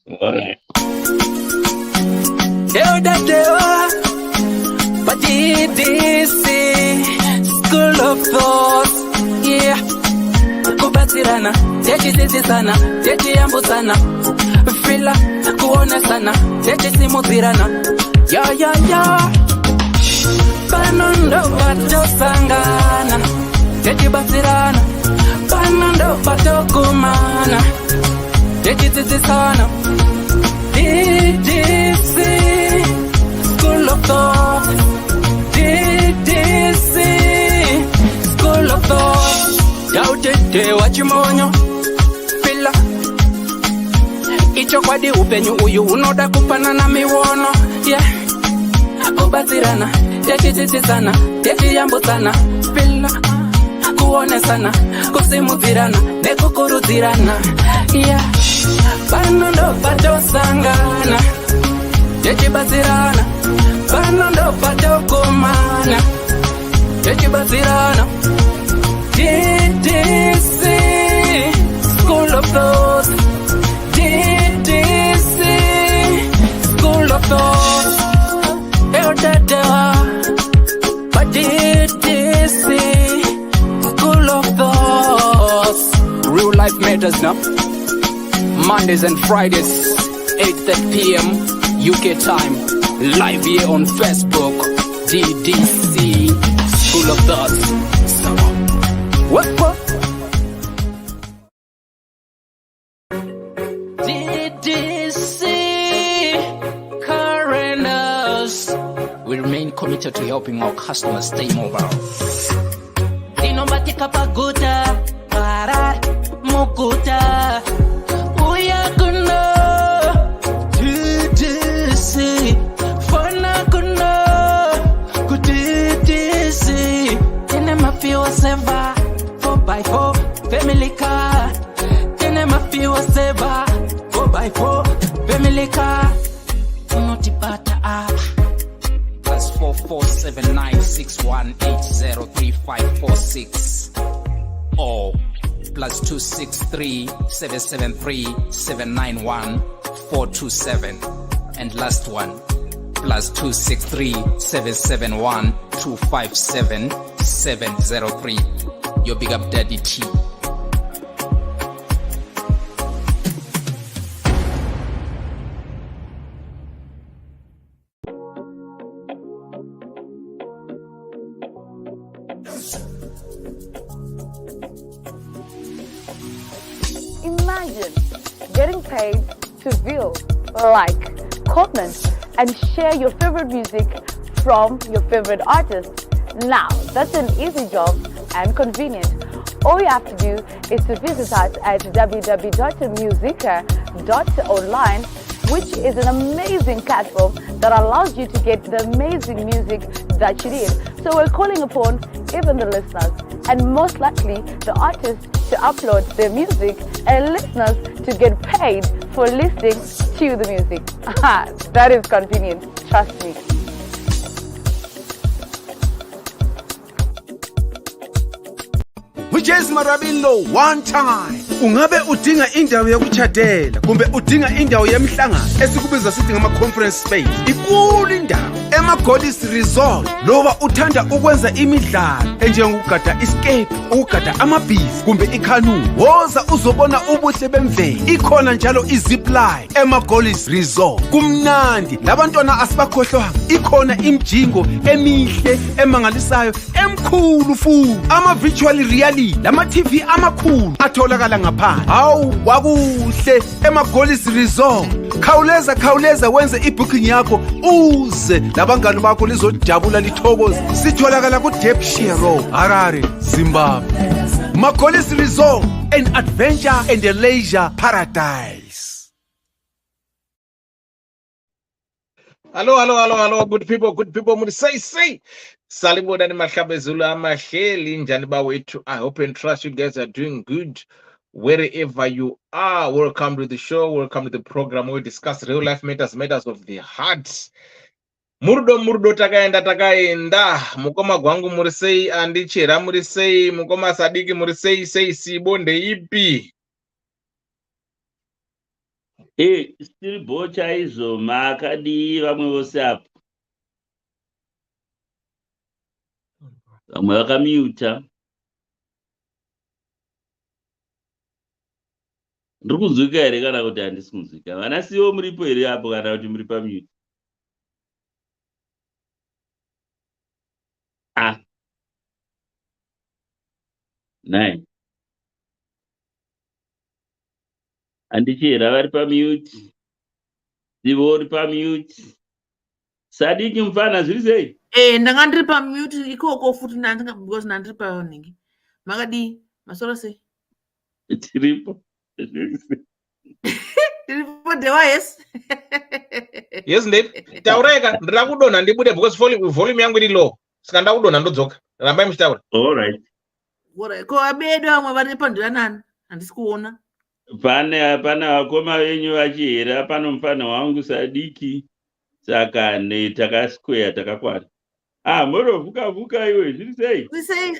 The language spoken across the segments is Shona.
Alright. Ddc Skool of Thoughts. Yeah. Kubatirana, techi sana, techi ambusana. Fila, kuona sana, techi simuzirana. Ya. Banondo bato sangana, techi batirana. Banondo bato kumana, techi sana. Ddc Skool of Thoughts. Ddc Skool of Thoughts. Yautete wachimonyo pila icho kwadi upenyu uyu unoda kupana na miwono. Yeah. Kubatirana, techi sana, techi yambo sana. Pila kuone sana, kusimuzirana, nekukuruzirana. Yeah. Banondo bato sangana, techi batirana. Banondo bato kumana, techi batirana. Ddc Skool of Thoughts. Ddc Skool of Thoughts. But Ddc Skool of Thoughts. Real life matters now. Mondays and Fridays, 8:30 p.m. UK time. Live here on Facebook. Ddc Skool of Thoughts. What? Ddc Currenters. We remain committed to helping our customers stay mobile. Dinobatika paguta, para mukuta. Uyakuna, Ddc. Fana kuna, Ddc. Tenema fiwa seva. 4x4 family car. Tenema fiwa seva 4x4 family car. Unotipata apa +447961803546 or +263773791 and last one +263771257 Your big up Daddy T. Imagine getting paid to view, like, comment, and share your favorite music from your favorite artist. Now, that's an easy job and convenient. All you have to do is to visit us at www.musica.online, which is an amazing platform that allows you to get the amazing music that you need. So we're calling upon even the listeners and most likely the artists to upload their music and listeners to get paid for listening to the music. That is convenient, trust me. Whiches Marabilo one time. Ungabe udinga indawo yokuchadela kumbe udinga indawo yemhlangano esikubiza sithi ngama conference space. Ikulu indawo ema-Goddess Resort. Loba uthanda ukwenza imidlalo enjengokugada escape, ukugada amabhizi kumbe ikanu. Woza uzobona ubuhle bemvelo. Ikhona njalo izipline ema-Goddess Resort. Kumnandi labantwana asibakhohlwa. Ikhona imjingo emihle emangalisayo emkhulu futhi. Ama-virtual reality lama TV amakhulu atholakala ngaphandle. Hawu wakuhle ema-Goddess Resort. Khawuleza wenze ibooking yakho uze labangani bakho lizojabula lithokoze. Sitholakala ku Ddc Road, Harare, Zimbabwe. Ma-Goddess Resort, an adventure and a leisure paradise. Hello, good people, say. Salibodani Makhabezulu Amahleli njani bawethu. I hope and trust you guys are doing good wherever you are. Welcome to the show, welcome to the program where we discuss real life matters of the heart. Murdo takaenda mukoma gwangu murisei andichera murisei mukoma sadiki murisei sei sibonde ipi. Stiribo chaizvo makadi vamwe vose apo. Vamwe vakamuta. Ndiri kunzwika here kana kuti handisi kunzwika? Vana siwo muripo here apo kana kuti muri pamute? Nai. Handichera vari pamute. Sivo uri pamute. Sadiki mufana zviri sei? Ndanga ndiri pamute ikoko futi because ndandiri paonhingi. Makadi masoro sei? Tiripo. Tiripo dewa yes. Yes ndeti. Taureka ndira kudonha ndibude because volume yangu iri low. Saka ndakudonha ndodzoka. Rambai muchitaura. All right. Ko abedu amwe vari pandiranani handisi kuona. Pana vakoma venyu vachihera pano mufana wangu Sadiki. Saka takasquare takakwana. Murovhuka iwe zviri sei? Uri sei?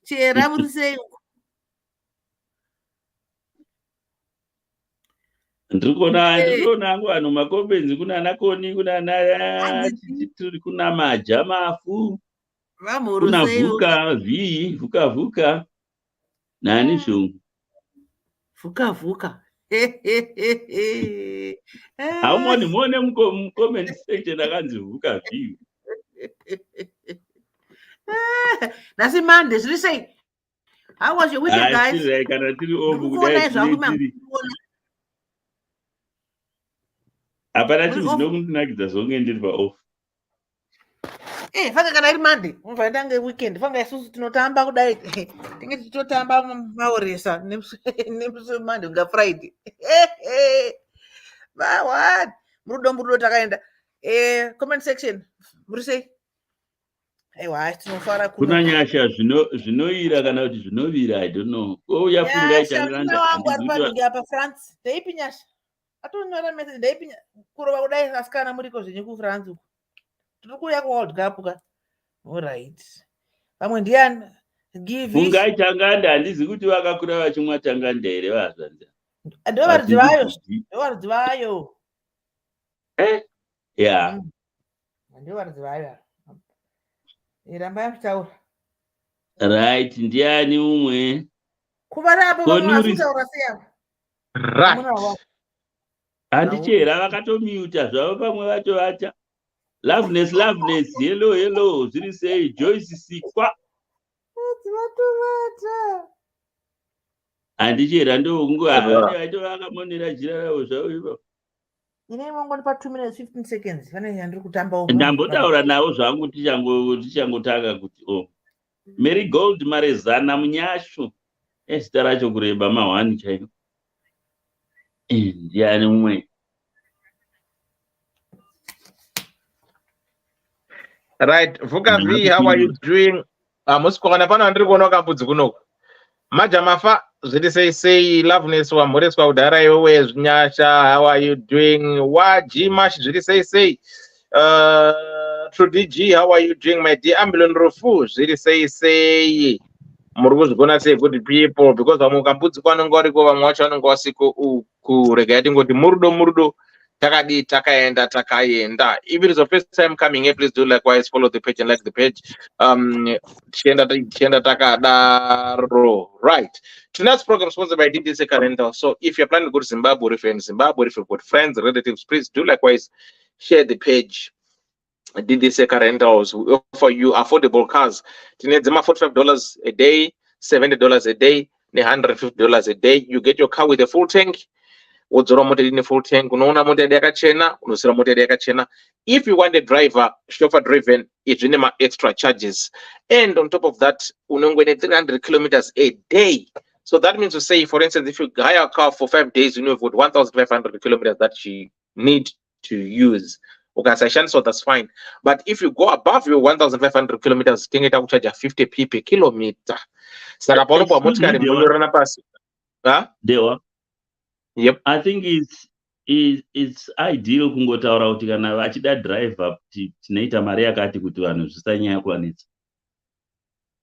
Chera uri sei? Ndiriona hangu vanhu makombenzi kuna Nakoni kuna Chituri kuna Maja Mafu. Kuna Vhuka Vhuka nani zvungu. Vhuka. Haumoni muone mucomment section akanzi Vhuka vhiyu. Nasi Monday zviri sei? How was your weekend, guys? Kana tiri off kudai tiri. Hapana chinhu chinokundinakidza zvonge ndiri paoff. Fanga kana iri Monday, unobva ndange weekend. Fanga isusu tinotamba kudai. Tinge tichitotamba maoresa nemusi Monday kunga Friday. What? Murudo takaenda. Comment section. Muri sei? Aiwa, tinofara kuna nyasha zvinoira kana kuti zvinovira, I don't know. Uyafunga ichanganda. Wangu aripanhingi apa France. Ndeipi nyasha? Atonyora message ndeipi kurova kudai asikana muriko zvenyu kuFrance uko. Tiri kuuya kuWorld Cup ka. All right. Vamwe ndiani? Give it. Funga ichanganda handizi kuti vakakura vachimwa changanda here vazvanza. Ndo varidzivayo. Yeah. Ndo varidzivayo. Rambai muchitaura. Right, ndiani umwe? Kuva apo vamutaura sei? Right. Handichera vakatomuta zvavo pamwe vacha. Loveness, hello, zviri sei? Joyce Sikwa. Handichera ndokungohavacho vakamonera jira ravo zvavo ipapo. Ine mangoni pa 2 minutes 15 seconds. Vane yandiri kutamba uko. Ndambotaura navo zvangu tichangotaka kuti Mary Gold Marezana Munyashu. Zita racho kureba ma1 chaiko. Ndiani umwe? Right, Vhuka V, how are you doing? Musikwana pano andiri kuona kambudzi kunoko. Maja Mafa, zviri sei Loveness wa Mhoreswa udara iwewe zvinyasha, how are you doing? Wajimash zviri sei. True DG, how are you doing my dear? Ambulon Rufu, zviri sei. Muri kuzvigona sei good people, because vamwe kambudzi kwanonga uriko vamwe wacho vanonga vasiko kurega yati ngoti murudo. Takadi takaenda. If it is the first time coming here, please do likewise follow the page and like the page. Tienda takadaro. Right. Tonight's program is sponsored by Ddc Skool. So if you're planning to go to Zimbabwe, if you're in Zimbabwe, if you've got friends, relatives, please do likewise share the page. Ddc Skool will offer you affordable cars. $45 a day, $70 a day, $150 a day. You get your car with a full tank. Wodzora mota ine full tank, unoona mota yakachena, unosira mota yakachena. If you want a driver, chauffeur driven, it's in my extra charges. And on top of that, unongwene 300 kilometers a day. So that means to say, for instance, if you hire a car for 5 days, you know, you've got 1,500 kilometers that you need to use. Okay, so that's fine. But if you go above your 1,500 kilometers, think it will charge 50p per kilometer. Dewa. Yep. I think it's ideal kungotaura kuti kana vachida driver tinoita mari yakati kuti vanhu zvisanyanya kuwanitsa.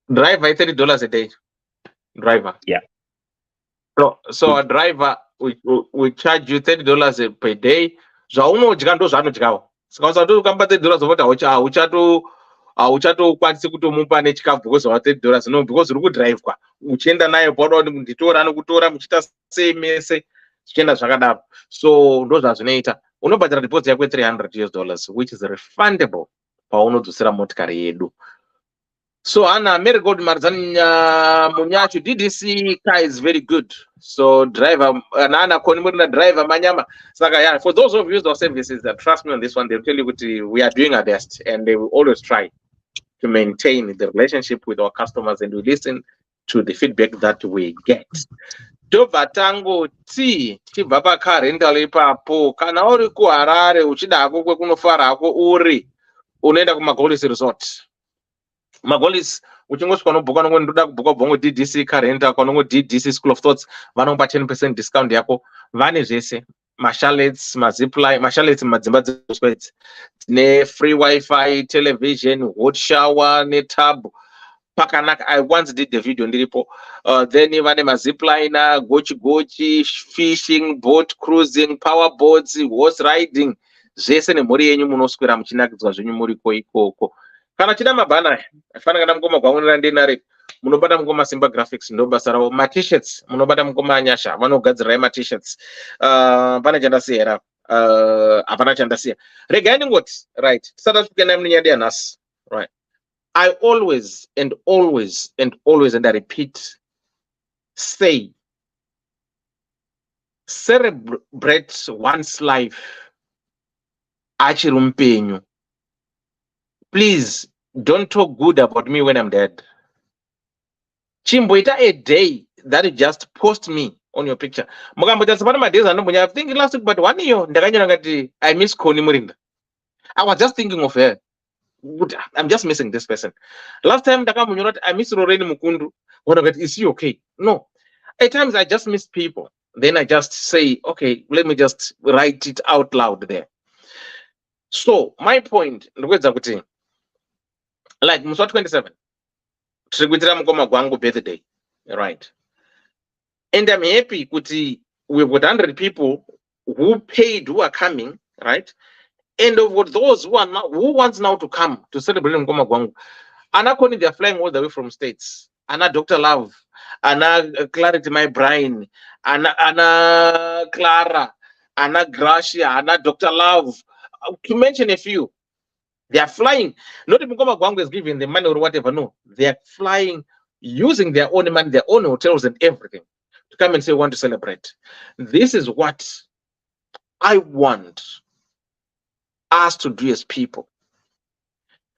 Driver $30 a day. Driver. Yeah. So a driver we charge you $30 per day. Zvaunodya ndo zvaanodyawo. Saka usati ukamba $30 zvokuti hauchatokwanisi kutomupa nechikafu because of $30. No, because uri kudhiraivwa uchienda naye pauda kuti nditora anokutora muchiita sei mese zvichienda zvakadaro. So ndo zvazvinoita. Unobhadhara deposit yako $300 which is refundable paunodzosera motikari yedu. So Anna Marigold Marzani Munyachu DDC car is very good. So driver Anna Konimurina driver Manyama. Saka yeah, for those of you who use our services that trust me on this one, they'll tell you what we are doing our best and they will always try to maintain the relationship with our customers and we listen to the feedback that we get. Tobva tango tibva pa rental ipapo kana uri kuHarare uchida hako kwekunofara hako uri unoenda kuMagolis Resort. Magolis uchingosvika unobhuka nongo ndoda kubhuka bhongo DDC car rental kwanongo DDC School of Thoughts vanopa 10% discount yako. Vane zvese mashalets mazipline mashalets madzimba dzoswedzi ne free wifi television hot shower ne tub pakanaka. I once did the video ndiripo. Then vane mazipline gochi fishing boat cruising power boats horse riding zvese nemhuri yenyu munoswera muchinakidzwa zvenyu muri ikoko. Kana chida mabhana afana kana mukoma gwaunira ndenare munobata mukoma Simba Graphics ndo basa rawo. Ma t-shirts munobata mukoma Anyasha vanogadzira ma t-shirts. Pana chandasiyera apana chandasiya. Regai ndingoti right tisata kusvika munyadi yanhasi right. I always and I repeat say celebrate one's life achiri mupenyu. Please don't talk good about me when I'm dead. Chimboita a day that you just post me on your picture. Mukambota sapana madays anombonya. I think last week but 1 year ndakanyora ngati I miss Koni Murinda. I was just thinking of her. I'm just missing this person. Last time ndakamunyora I miss Lorraine Mukundu. What is she okay? No. At times I just miss people. Then I just say, okay, let me just write it out loud there. So my point ndikuedza kuti like Muswa 27 tiri kuitira mukoma gwangu birthday, right? And I'm happy kuti we've got 100 people who paid, who are coming, right? And of what those who are now, who wants now to come to celebrate mukoma gwangu, Anna Koni, they're flying all the way from states. Anna Dr. Love, Anna Clarity My Brain, Anna Clara, Anna Gracia, Anna Dr. Love, to mention a few. They are flying. Not even Mukoma Gwangu is giving the money or whatever. No, they are flying using their own money, their own hotels and everything to come and say, want to celebrate. This is what I want us to do as people.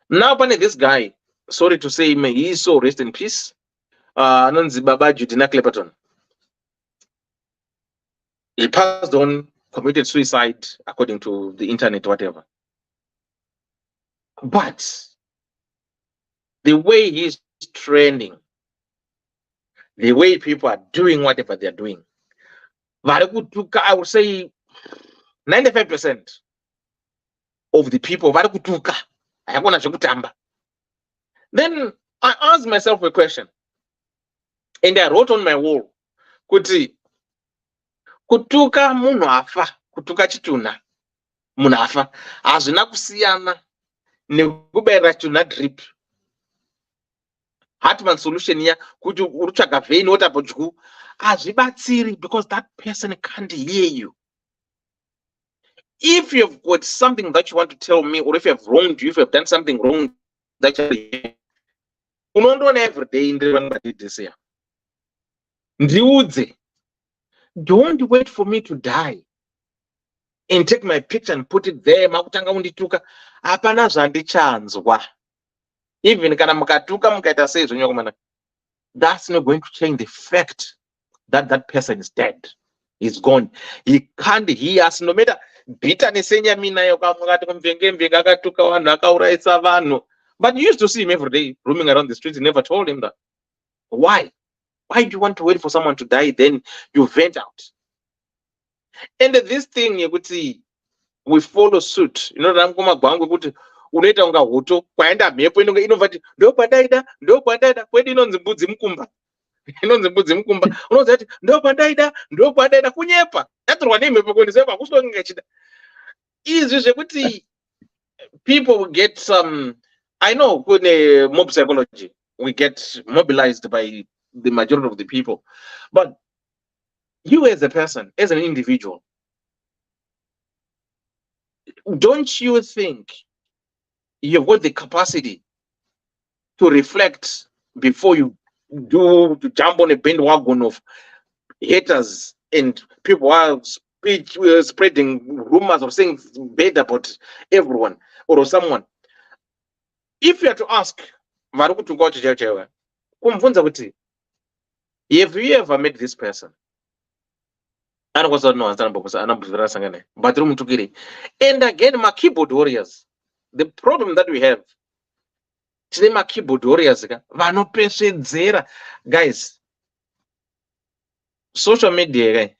Now, this guy, sorry to say, may he so rest in peace. Ananzi Baba Judina Cleperton. He passed on, committed suicide, according to the internet, whatever. But the way he's trending, the way people are doing whatever they're doing, I would say 95% of the people, then I asked myself a question, and I wrote on my wall, kuti kutuka munhu afa, kutuka chituna munhu afa, hazvina kusiyana nekubaira chituna drip. Hartman solution here, kuti urutsvaga vein wotapodyu, hazvibatsiri because that person can't hear you. If you've got something that you want to tell me, or if you have wronged you, if you have done something wrong, that you don't every day in the don't wait for me to die and take my picture and put it there. Apana zvandichanzwa. Even kana mukatuka mukaita sei zvonyokomana, that's not going to change the fact that that person is dead. He's gone. He can't hear us no matter bitterness enyamina yokamukati kumvenge akatuka vanhu akauraisa vanhu. But you used to see him every day roaming around the streets. You never told him that. Why? Why do you want to wait for someone to die, then you vent out? And this thing, we follow suit. You know, Ramkoma Gwangu, unaita unga hoto, kwaenda mepo inonga inovati, ndo kwadaida, kwedi inonzi mbudzi mkumba. inonzi mbudzi mukumba unoziva kuti ndokwadaida kunyepa yatorwa nemhepo kundiseva kusonge ngachida izvi zvekuti people will get some. I know kune mob psychology we get mobilized by the majority of the people, but you as a person, as an individual, don't you think you've got the capacity to reflect before you do to jump on a bandwagon of haters and people are spreading rumors or saying bad about everyone or someone? If you are to ask, have you ever met this person? And again, my keyboard warriors. The problem that we have today, my keyboard warriors, guys. Social media,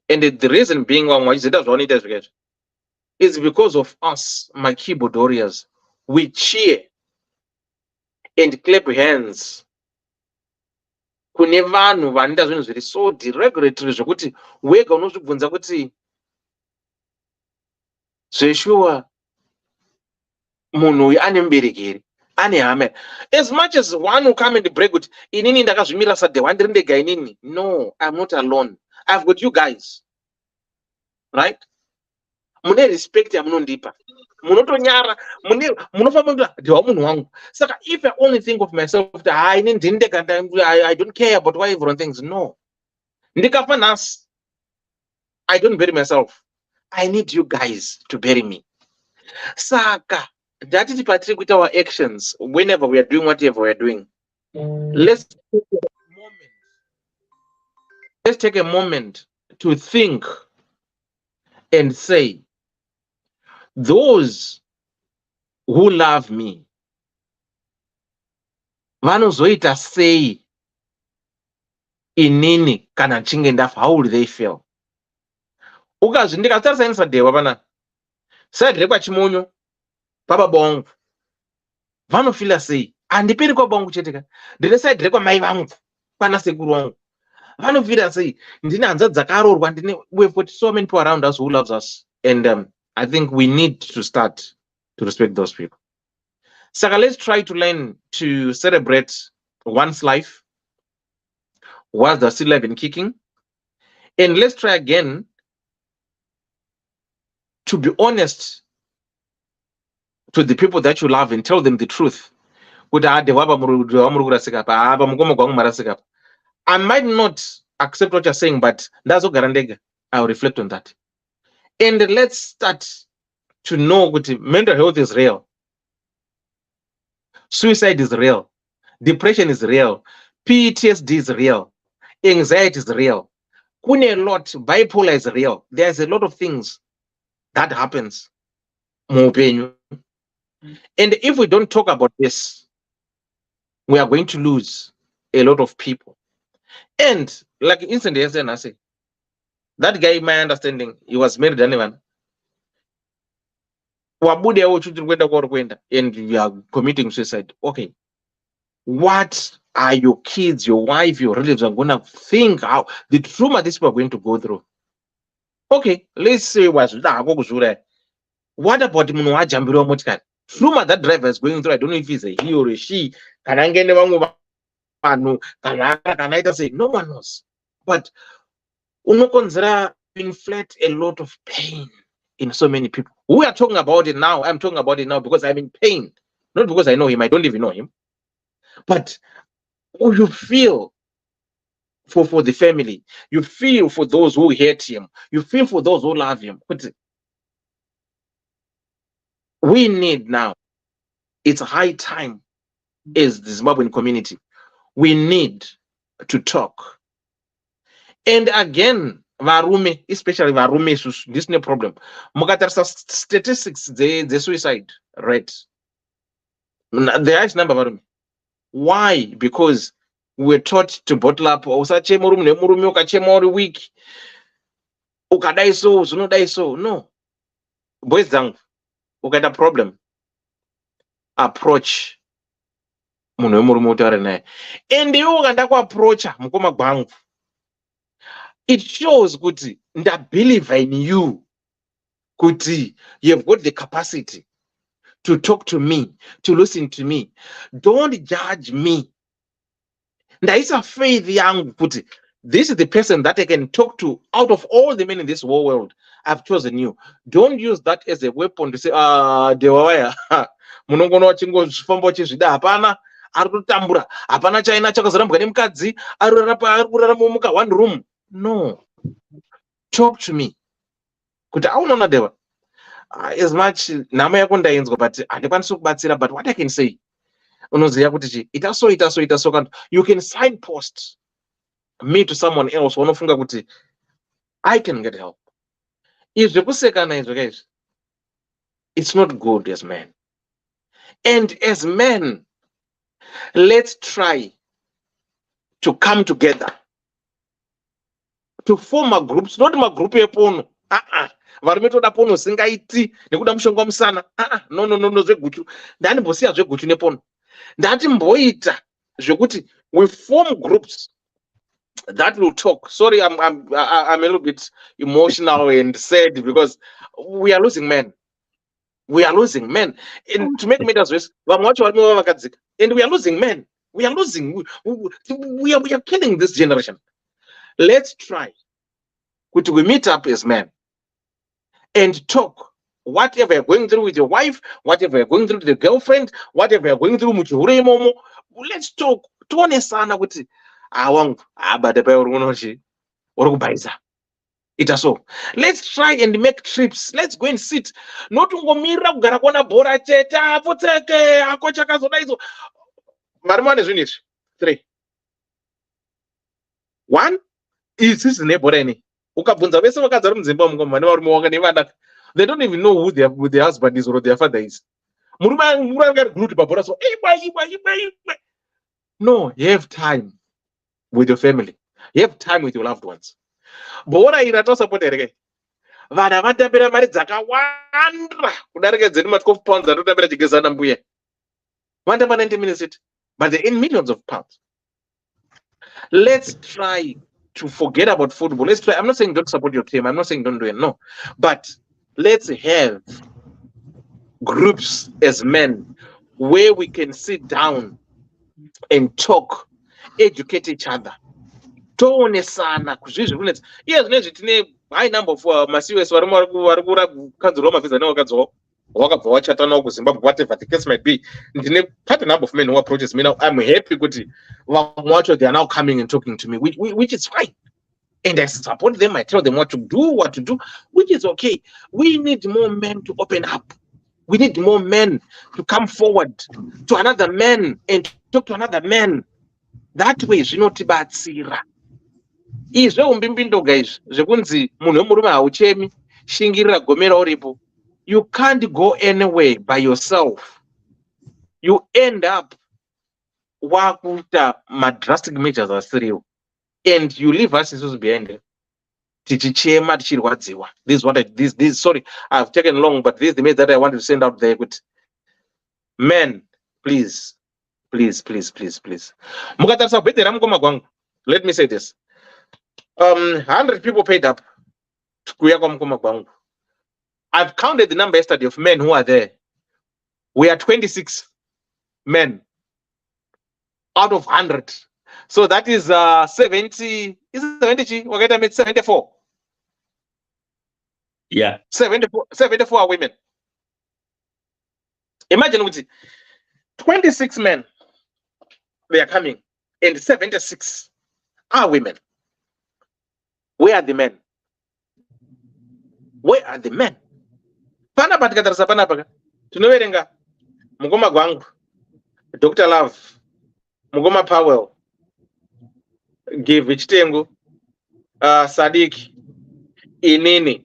and the reason being why is because of us, my keyboard warriors. We cheer and clap hands. Kune vanhu vanoita zvinhu zviri so deregulatory zvokuti wega unozvibvunza kuti zveshuwa munhu uyu ane mubereki here, ane hama. As much as one will come and break kuti inini ndakazvimira sadhe wandiri ndega inini. No, I'm not alone. I've got you guys. Right? Mune respect yamunondipa. Munotonyara, munofamba kuti ndiwa munhu wangu. Saka if I only think of myself, I don't care about what everyone thinks. No. Ndikafa nhasi, I don't bury myself. I need you guys to bury me. Saka, ndatiti patiri kuita our actions whenever we are doing whatever we are doing. Let's take a moment to think and say, those who love me, vanozoita sei inini kana nchinge ndafa? How will they feel? Ndikatarisa ini sadhewa pana sadhe kwachimonyo papa bongo vanofila sei? Handipiri kwa bongo cheteka, ndine sadhe kwa mai vangu pana sekuru wangu vanofila sei? Ndine hanza dzakarorwa, we've got so many people around us who loves us, and I think we need to start to respect those people. So let's try to learn to celebrate one's life while they're still alive and kicking. And let's try again to be honest to the people that you love and tell them the truth. I might not accept what you're saying, but that's okay. I'll reflect on that. And let's start to know that mental health is real. Suicide is real. Depression is real. PTSD is real. Anxiety is real. Kune lot, bipolar is real. There's a lot of things that happens. And if we don't talk about this, we are going to lose a lot of people. And like instantly, I say, that guy, my understanding, he was married anyone. And you are committing suicide. Okay. What are your kids, your wife, your relatives are gonna think how the trauma these people are going to go through? Okay, let's say what about the trauma that driver is going through? I don't know if he's a he or a she. No one knows. But inflict a lot of pain in so many people. We are talking about it now. I'm talking about it now because I'm in pain, not because I know him. I don't even know him, but you feel for the family. You feel for those who hate him. You feel for those who love him. But we need now, it's high time as the Zimbabwean community, we need to talk. And again, varume, especially varume, this is no problem. Mukatarisa statistics, the suicide rate, the highest number varume. Why? Because we're taught to bottle up. Weak. No. Boys down. A problem. Approach munhu wemurume utaure naye, and iwe ukanda kuapproacha mukoma gwangu, it shows kuti ndabelieve in you, kuti you've got the capacity to talk to me, to listen to me. Don't judge me. Ndaisa faith yangu kuti this is the person that I can talk to out of all the men in this whole world. I've chosen you. Don't use that as a weapon to say, dewawaya, munongono wachingo zvifambo chizvida, hapana, arikutambura, hapana chaina chakazarambwa nemukadzi, arikurarama muka one room. No. Talk to me. Kuti aunaona dewa. As much nama yako ndainzwa, but handikwanisi kubatsira, but what I can say, unoziva kuti chi, itaso kana you can signpost me to someone else unofunga kuti I can get help. Izvi kusekana izvo guys, it's not good as men. And as men, let's try to come together to form a groups, not a group yepono. Varume toda pono singaiti nekuda mushonga musana. No zveguchu. Ndani mbosiya zveguchu nepono. Ndati mboita zvekuti we form groups that will talk. Sorry, I'm a little bit emotional and sad because we are losing men. We are losing men. And to make matters worse, and we are losing men. We are losing. We are killing this generation. Let's try. We meet up as men and talk. Whatever you're going through with your wife, whatever you're going through with your girlfriend, whatever you're going through with your momo, let's talk. Tuone sana kuti awangu abadape urunochi urukubaiza. Itaso. Let's try and make trips. Let's go and sit. Not ungomira kugara kuona bhora chete apoteke akocha kazoda izo. Marimane zvinichi 3. 1 is this nebhora ini. Ukabvunza vese vakadzara mudzimba mungoma nevarume wanga nevana. They don't even know who their husband is or their father is. Murume ngari glued pabhora so iba. No, you have time with your family. You have time with your loved ones. Bora irato support ereke. Vana vatapira mari dzakawanda kudarika dzeni ma 12 pounds atotapira chigezana mbuye. Vandapa 90 minutes it, but they're in millions of pounds. Let's try to forget about football. Let's try. I'm not saying don't support your team. I'm not saying don't do it. No, but let's have groups as men where we can sit down and talk, educate each other. Tonesana kuzvizvi kunetsa. Iye zvinezvi tine high number of masiwes vari kukanzurwa mavhiza nevakadzi wakabva wachata nawo kuZimbabwe, whatever the case might be. Ndine quite a number of men who approaches me now. I'm happy kuti vamwe they are now coming and talking to me, which is fine. And I support them. I tell them what to do, which is okay. We need more men to open up. We need more men to come forward to another man and talk to another man. That way, zvinotibatsira. Izve umbimbindo guys, zvekunzi munhu wemurume hauchemi, shingirira gomera uripo. You can't go anywhere by yourself. You end up wakuita drastic measures asiriwo. And you leave us behind. Tichichema tichirwadziwa. This is what this sorry, I've taken long, but this is the message that I want to send out there with men. Please. Mukatarisa bhedhera mukoma gwangu. Let me say this. 100 people paid up to kuya kwa mukoma gwangu. I've counted the number yesterday of men who are there. We are 26 men out of 100. So that is 70. Is it 70? Okay, I mean 74. Yeah. 74 are women. Imagine with 26 men, they are coming, and 76 are women. Where are the men? Where are the men? Panapa tikatarisa panapa. Tinoverenga Mugoma Gwangu, Dr. Love, Mugoma Powell, Give Vichtengu, Sadiq, Inini,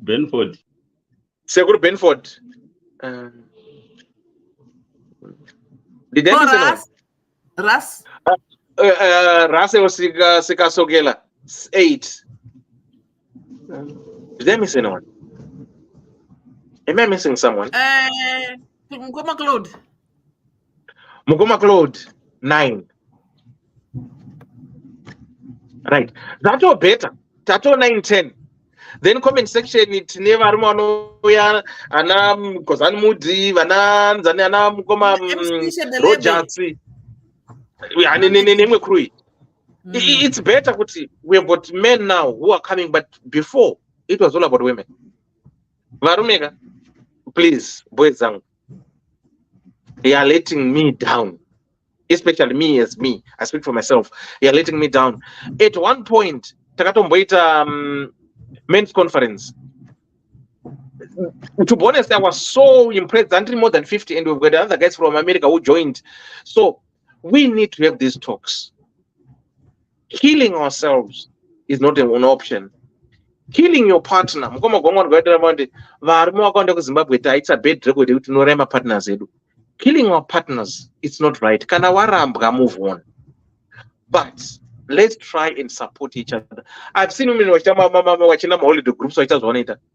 Benford. Segur Benford. Did I miss Ras? Ras was Sika Sogela. 8. Did I miss anyone? Am I missing someone? Mukoma Claude. Mukoma Claude 9. Right. That's all better. That's all 9, 10. Then comment section tine varume vanouya ana Kozani Mudi vana nzani ana mukoma Rogers nemwe crew. It's better kuti we have got men now who are coming, but before it was all about women. Varumeka, please, boys zangu, they are letting me down. Especially me as me, I speak for myself. They are letting me down. At one point, takatomboita men's conference. To be honest, I was so impressed. Until more than 50, and we've got other guys from America who joined. So we need to have these talks. Killing ourselves is not an option. Killing your partner. Killing our partners, it's not right. Kana warambwa, move on. But let's try and support each other. I've seen women watching holiday groups. The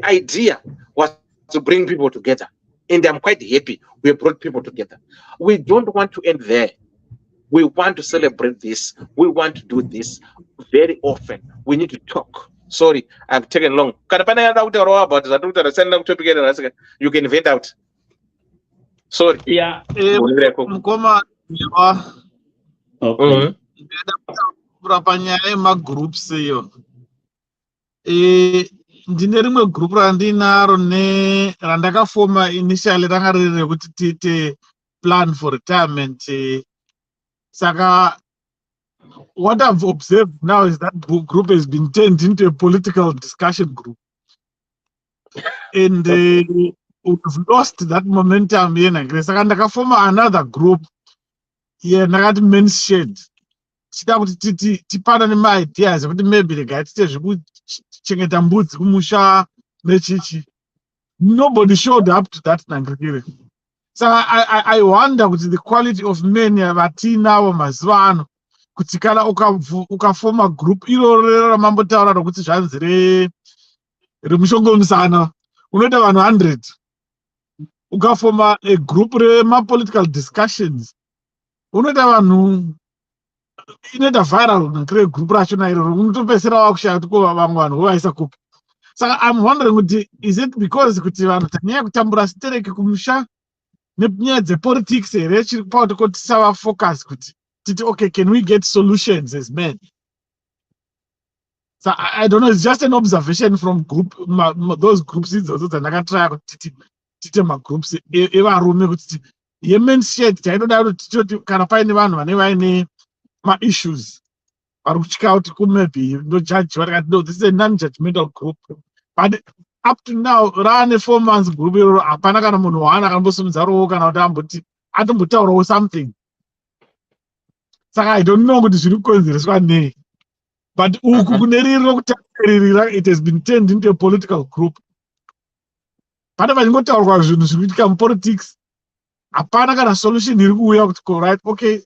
idea was to bring people together, and I'm quite happy we brought people together. We don't want to end there. We want to celebrate this. We want to do this very often. We need to talk. Sorry, I've taken long. You can vent out. Sorry. Yeah. Mukoma, Okay. panyaya magroups iyo. Ndine rimwe group randinaro randakafoma initially ranga riri rekuti tiite plan for retirement. Saka what I've observed now is that group has been turned into a political discussion group. And we've lost that momentum here. Saka ndakafoma another group here, nakati men's shed. Chita kuti tipanane ma-ideas ekuti maybe regaitite zvekuchengeta mbudzi kumusha nechichi. Nobody showed up to that nangirikire. So I wonder kuti the quality of men vatinavo mazuva ano kuti kana ukafoma group iroro ramambotaura rokuti zvanzi remushongomusana unoita vanhu 100. Ukafoma a group rema-political discussions unoita vanhu inoita viral nakire group rachona iroro unotopesera wakushaya kuti kuva vamwe vanhu vovaisa kupi. Saka I'm wondering kuti is it because kuti vanhu tanyaya kutambura sitereki kumusha nenyaya dzepolitics here chiri pauti kuti tisava focus kuti titi okay, can we get solutions as men? So I don't know, it's just an observation from group those groups idzodzo dzandakatraya kuti tite magroups evarume kuti yemen's shed tainoda kuti titoti kana paine vanhu vane vaine ma-issues vari kutyika kuti maybe ndojajiwa tikati no, this is a non-judgmental group, but up to now rane 4 months group iroro hapana kana munhu waana akambosumudza rovo kana kuti atombotaurawo something. Saka I don't know kuti zviri kukonzereswa nei, but uku kune riri rokutaririra it has been turned into a political group. Pane vachingotaurwa zvinhu zviri kuitika mupolitics, hapana kana solution iri kuuya kuti right, okay,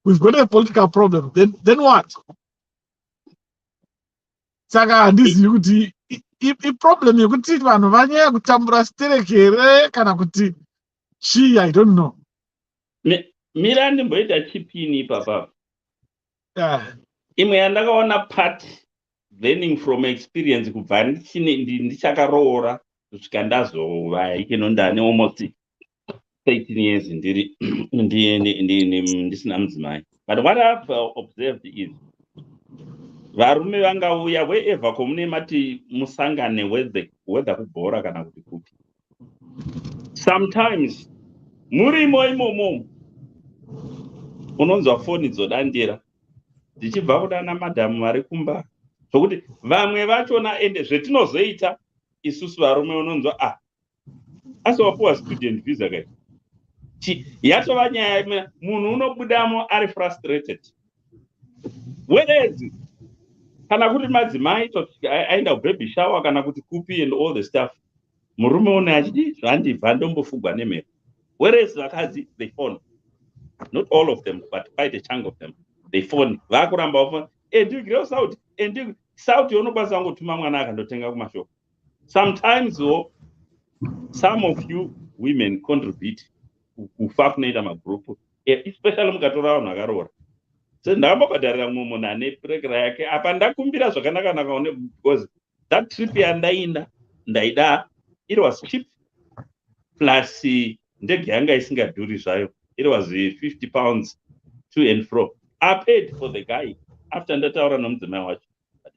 we've got a political problem, then what? Saka handizivi kuti iproblem yekuti vanhu vanyaya kutambura sitereki here kana kuti chii, I don't know. Mira ndimboita chipini ipapa. Imwe yandakaona part learning from experience kubva ndichakaroora kusvika ndazova ikinondane almost 13 years ndisina mudzimai. But what I've observed is varume vangauya wherever komune mati musangane whether kubhora kana kuti kupi. Sometimes murimo imomo unonzwa foni dzodandira dzichibva kudana madhamu vari kumba, zvokuti vamwe vachona ende zvetinozoita isusu varume unonzwa asi wapuwa student visa kai yatova nyaya munhu unobudamo ari frustrated. Whereas kana kuti madzimai aenda kubaby shower kana kuti kupi and all the stuff, murume une achiti zvandibva ndombofugwa nemhepo. Whereas vakadzi they phone, not all of them but quite a chunk of them, they phone vakuramba phone ndigire sauti sauti unokwanisa kutuma mwana akandotenga kumashoko. Sometimes some of you women contribute kufa kunoita magroup, especially mukatora vanhu vakaroora. Sendakambobhadharira mumwe munhu ane purekera yake apa ndakumbira zvakanaka nakaone, because that trip yandainda ndaida, it was cheap plus ndege yanga isingadhuri zvayo, it was 50 pounds to and fro. I paid for the guy after ndataura nomudzimai wacho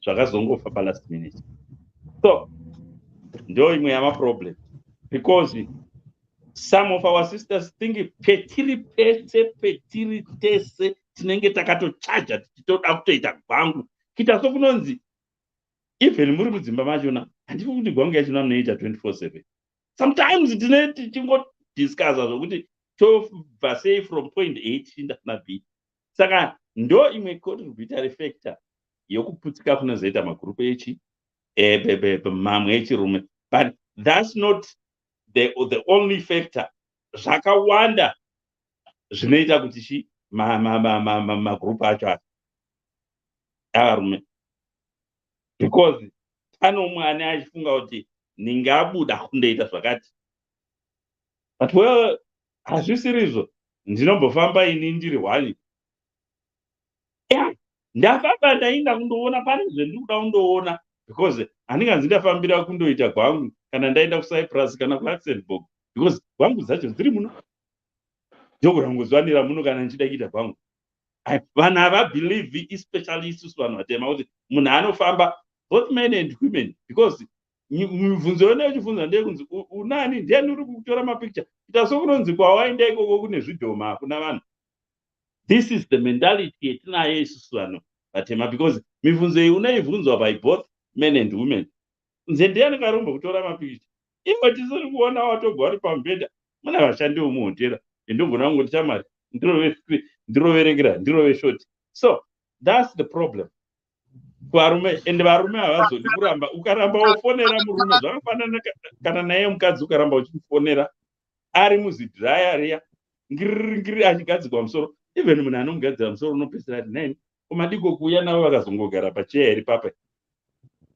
zvakazongofa palast minute. So ndo imwe yamaproblem, because some of our sisters think petiri tese tinenge takatochaja tichitoda kutoita gwangu kita sokunonzi even muri mudzimba machona handiko kuti gwangu yachona munoita 24/7. Sometimes tine tichingodiscussa zvokuti tobva sei from point A tichienda kuna B. Saka ndo imwe contributory factor yokuputsika kunozoita magrupu echi mamwe echirume, but that's not the only factor. Zvakawanda zvinoita kuti chi magrupu acho avarume, because pane umwe ane achifunga kuti ningabuda kundoita zvakati, but well, hazvisirizvo. Ndinombofamba ini ndiri hwani, ndafamba ndainda kundoona pane zvendiri kuda kundoona, because handinganzi ndafambira kundoita gwangu kana ndaenda kuCyprus kana kuLuxembourg, because gwangu dzacho dziri muno, ndogorangozvanira muno kana ndichida kuita gwangu. Vanhu havabelieve, especially isusu vanhu vatema, kuti munhu anofamba both men and women, because mibvunzo yona yechibvunza ndeyekunzi unani, ndiani uri kutora mapicture, ita sokunonzi kwawaenda ikoko kune zvidhoma kuna vanhu. This is the mentality yetinayo isusu vanhu vatema, because mibvunzo iyi unoibvunzwa by both men and women. Nze ndiani karomba kutora mapicture? Imwe tisiri kuona watogwa uri pamubhedha, muna vashandi vomuhotera, ndogona kungoti chamari ndiroverekera ndirove shoti. So that's the problem kuvarume, and varume havazodi kuramba. Ukaramba wofonera murume zvakafanana kana naye mukadzi ukaramba uchimufonera ari muzidhiraya riya ngiri achigadzikwa musoro, even munhu anomugadzira musoro unopedzera ati nani kumadiko kuuya navo vakazongogara pacheya iri papa.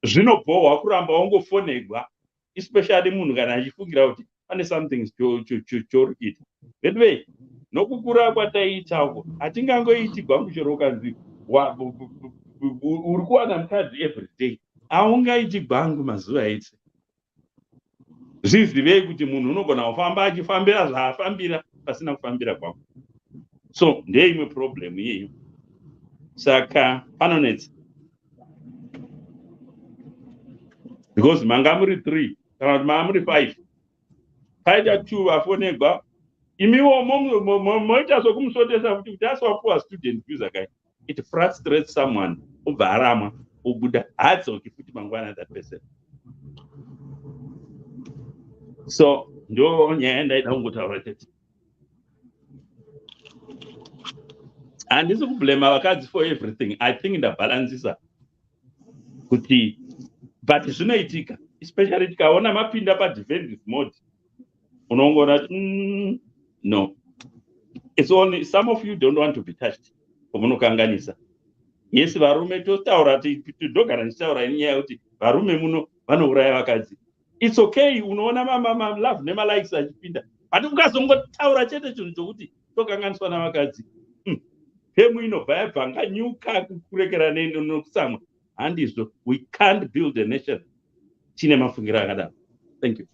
Zvinobhohwa kuramba wongofonegwa, especially munhu kana achifungira kuti pane something chori kuita. Anyway, nokukura kwataitako hatingangoiti gwangu chero ukanzi uri kuwana mukadzi everyday, haungaiti gwangu mazuva ese. Zvizivei kuti munhu unogona kufamba achifambira zvaafambira pasina kufambira gwangu. So ndeimwe problem iyeyo. Saka panonetsa, because manga muri 3 kana kuti manga muri 5, paita 2 vafonegwa, imiwo moita sokumusotesa kuti aswapuwa student visa kai, it frustrates someone, obva arama obuda haadzoki futi mangwana that person. So ndo nyaya ndaida kungotaura chete. Handisi kublema vakadzi for everything. I think ndabalansisa kuti but zvinoitika, especially tikaona mapinda padefensive mode, unongona no, it's only some of you don't want to be touched. Komunokanganisa. Yes, varume totaura tidogara ndichitaura inyaya yekuti varume muno vanouraya vakadzi. It's okay, unoona mama love nema likes achipinda, but ukazongotaura chete chinhu chokuti tokanganiswa navakadzi, pemu inobva yabva nganyuka kukurekera nokutsamwa. Handizvo, we can't build a nation chine mafungira akadaro. Thank you.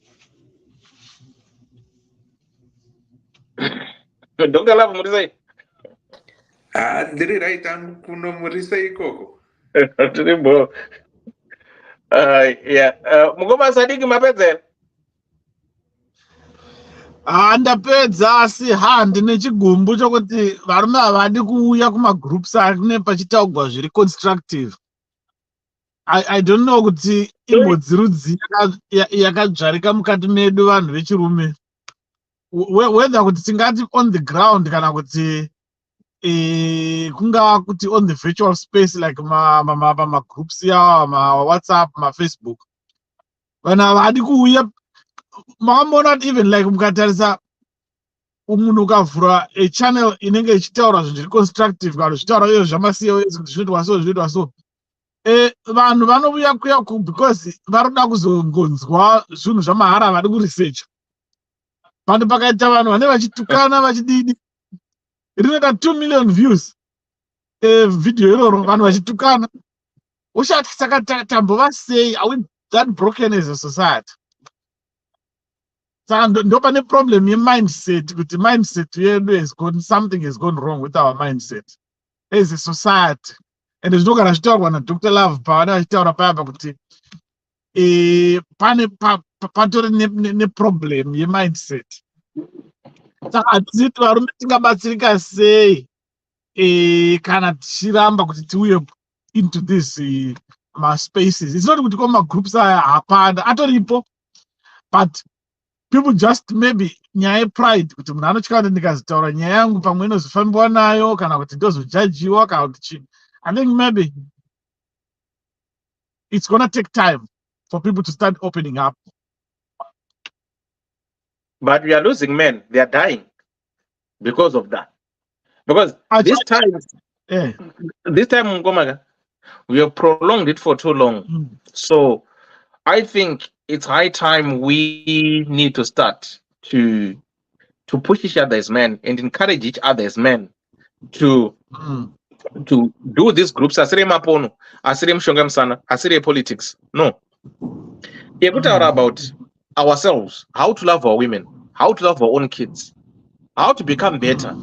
Dr. Love Murisai. Ndiri right angu kuno Murisai ikoko. Tirimbo. Mugoma Sadiki mapedzera. Ndapedza, asi ndine chigumbu chokuti varume havadi kuuya kumagroups ane pachitaugwa zviri constructive. I don't know kuti imhodzi rudzi yakadzvarika mukati medu vanhu vechirume, whether kuti tingati on the ground kana kuti kunga kuti on the virtual space like magroups yawo, mawhatsapp, mafacebook. Vanhu havadi kuuya. Makamona even like mukatarisa munhu ukavhura channel inenge ichitaura zvinhu zviri constructive kana zvichitaura iyo zvamasiyo zvinoitwa so, vanhu vanouya kuya because varoda kuzongonzwa zvinhu zvamahara vari kuresearcha. Vanhu pakaita vanhu vane vachitukana vachididi rinoita 2 million views video iroro vanhu vachitukana. Ushati saka tambova sei? Are we that broken as a society? Saka ndo pane problem ye-mindset kuti mindset yedu has gone, something has gone wrong with our mindset as a society. And zvinogara zvitaurwa naDr. Love pavanenge vachitaura paya pakuti pane patori neproblem ye-mindset. Saka hatizii kuti varume tingabatsirika sei kana tichiramba kuti tiuye into this spaces. It's not kuti ko magroups aya hapana, atoripo, but people just maybe nyaya pride kuti munhu anotya kuti ndikazitaura nyaya yangu pamwe inozofambiwa nayo kana kuti ndozojajiwa kana kuti chii. I think maybe it's gonna take time for people to start opening up. But we are losing men. They are dying because of that. Because this time, Ngomaga, we have prolonged it for too long. So I think it's high time we need to start to push each other as men and encourage each other as men to do these groups. Asire mapono, asire mshonga msana, asire politics. No. We are about ourselves, how to love our women, how to love our own kids, how to become better.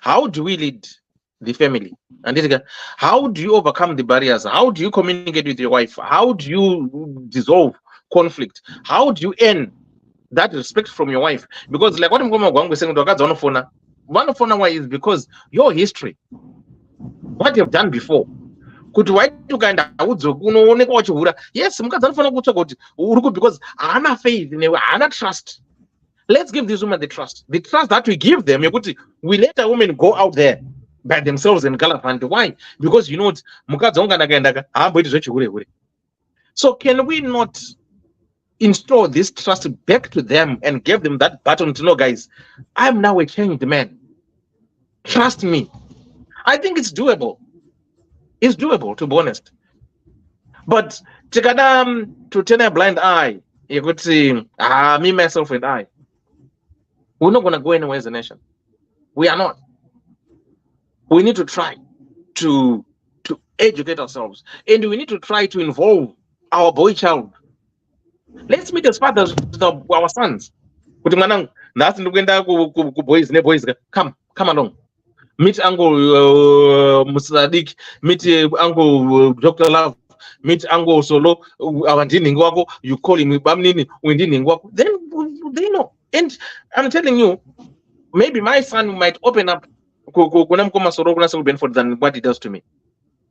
How do we lead the family? And how do you overcome the barriers? How do you communicate with your wife? How do you dissolve conflict? How do you earn that respect from your wife? Because like what I'm going to say, one of why is because your history, what you've done before. Yes, because I have faith, I have trust. Let's give these women the trust. The trust that we give them, we let a woman go out there by themselves and gallop. Why? Because you know, so can we not install this trust back to them and give them that baton to know, guys, I'm now a changed man. Trust me. I think it's doable. It's doable, to be honest. But to turn a blind eye, you could see, me, myself, and I. We're not going to go anywhere as a nation. We are not. We need to try to educate ourselves. And we need to try to involve our boy child. Let's meet as fathers to our sons. Come along. Meet Uncle Musadik, meet Uncle Dr. Love, meet Uncle Solo, you call him Bamnini, then they know. And I'm telling you, maybe my son might open up than what he does to me.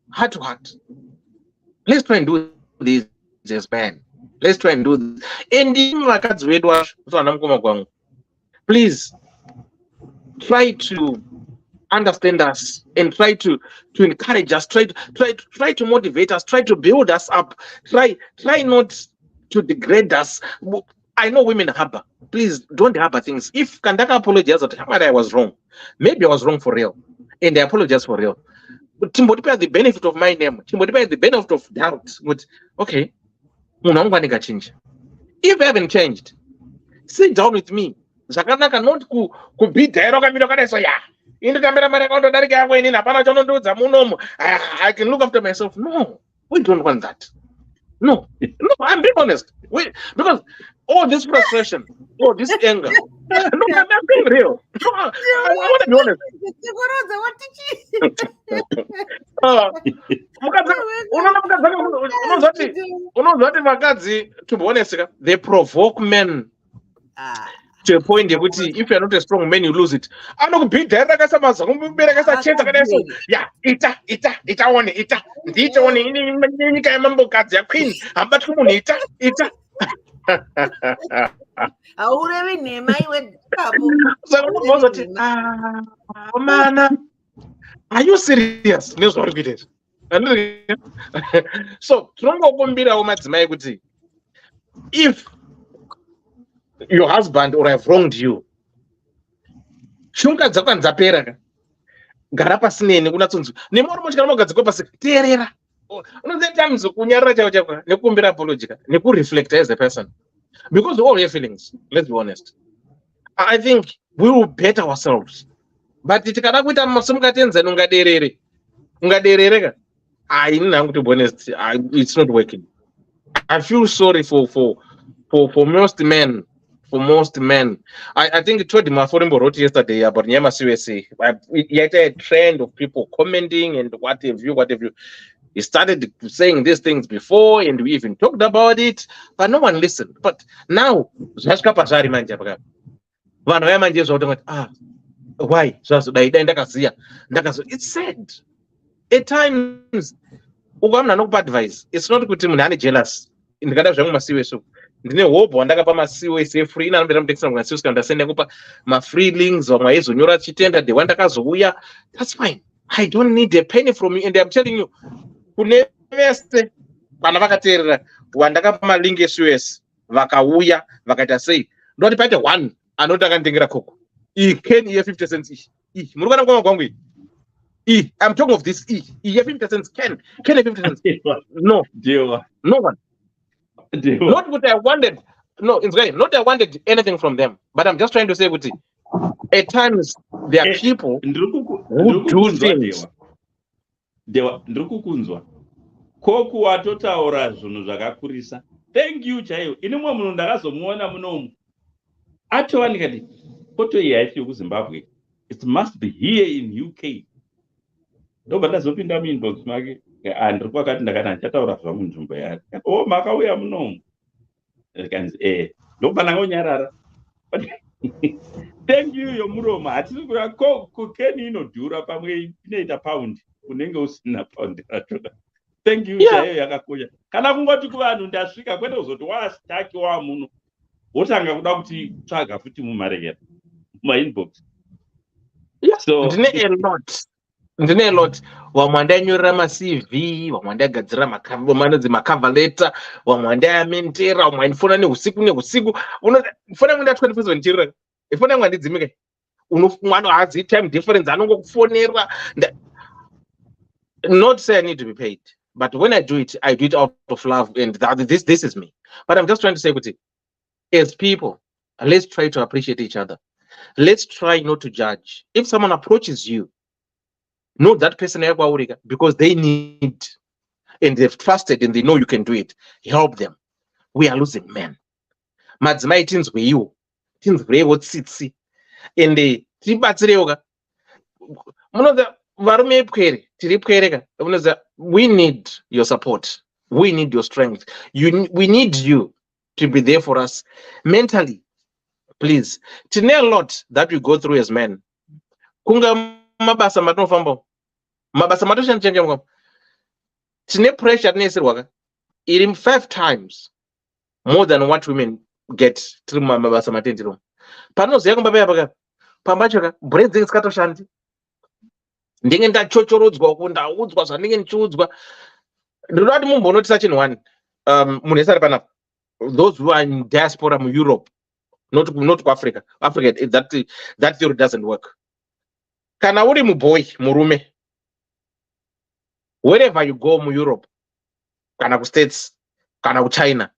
Heart to heart. Let's try and do this as man. Let's try and do this. And please try to understand us and try to encourage us, try to motivate us, try to build us up, try not to degrade us. I know women harbor. Please don't harbor things. If Kandaka apologizes that I was wrong, maybe I was wrong for real, and I apologize for real. But Timbodipa has the benefit of my name. Timbodipa has the benefit of doubt. But okay, change. If I haven't changed, sit down with me. Zakanaka not could be there. I can look after myself. No, we don't want that. No, I'm being honest. Because all this frustration, all this anger, no, I'm being real. No, I want to be honest. To be honest, they provoke men to a point if you are not a strong man, you lose it. I'm not beat there. Yeah, ita one. Are you serious? So, if your husband or have wronged you, gara pasineni kunatsonzi nemori mochikana magadzikwa pasi teerera unoziva times kunyarira chaiwo chako nekukumbira apology nekureflect as a person because we all have feelings. Let's be honest. I think we will better ourselves. But tikada kuita masomukatenzani ungaderereka to be honest, it's not working. I feel sorry for most men. For most men, I think Todi Maforimbo wrote yesterday about Nyama CSA. Yet a trend of people commenting and what have you. He started saying these things before, and we even talked about it, but no one listened. But now, why? It's sad. At times, advice. It's not good to jealous. In the ndine hope wandakapa masiwe free ina ambira mudekisa mwanasiwe skandasende kupa ma freelings or maizonyora chitenda de wandakazouya. That's fine. I don't need a penny from you, and I'm telling you, kune vese vana vakateerera wandakapa malingi eSUS vakauya vakaita sei ndoti paite one anoti akanditengera koko iyi ken iye 50 cents iyi muri kuona ngoma kwangu iyi I'm talking of this iye 50 cents ken 50 cents no one. Not what I wanted. No, it's great. Not I wanted anything from them, but I'm just trying to say, at times there are people who do things. Ndikukunzwa koku watotaura zvinhu zvakakurisa. Thank you chaiyo. Ini mumwe munhu ndakazomuona munomu atova ndikati poto iyi haifi kuZimbabwe. It must be here in UK. Ndobva ndazopinda muinbox make ndiri kwakati ndakati ndichataura zvangu nzvimbo yari makauya munomu ndobva ndangonyarara. Thank you yomuromo hatisi kuya kokeni inodhura pamwe inoita paundi unenge usina paundi racho. Thank you chaiyo yakakosha. Kana kungoti kuvanhu ndasvika kwete kuzoti wastaki wamuno wotanga kuda kuti tsvaga futi mumarekera mumainbox. So ndine a lot vamwe andanyorera maCV, vamwe andagadzira macover letter, vamwe andayamentera, vamwe andifona neusiku fona yangu nda 24 ndichirira ifona yangu handidzimika mwana hazi time difference anongokufonera. Not say I need to be paid, but when I do it out of love, and this is me. But I'm just trying to say, as people, let's try to appreciate each other. Let's try not to judge. If someone approaches you, know that person because they need and they've trusted and they know you can do it. Help them. We are losing men. Madzimai tinzwe iwo. Tinzwe iwo tsitsi. And tibatsirewo. Munoza varume pwere, tiri pwereka. Munoza we need your support. We need your strength. We need you to be there for us mentally. Please. Tine a lot that we go through as men. Kunga mabasa matinofamba. Mabasa matoshandichenja tine pressure tinesirwaka iri 5 times more than what women get tiri mabasa matendiro. Panoziya kumbapaya paka pambachoka brain dzinge dzisikatoshandi. Ndinge ndachochorodzwa kundaudzwa zvandinge ndichiudzwa. Ndinoti mumbonotisa chinhu one. Munhu esari panapa. Those who are in diaspora in Europe, not Africa. Africa, that theory doesn't work. Kana uri muboy murume, wherever you go mu Europe, kana ku States, kana ku China,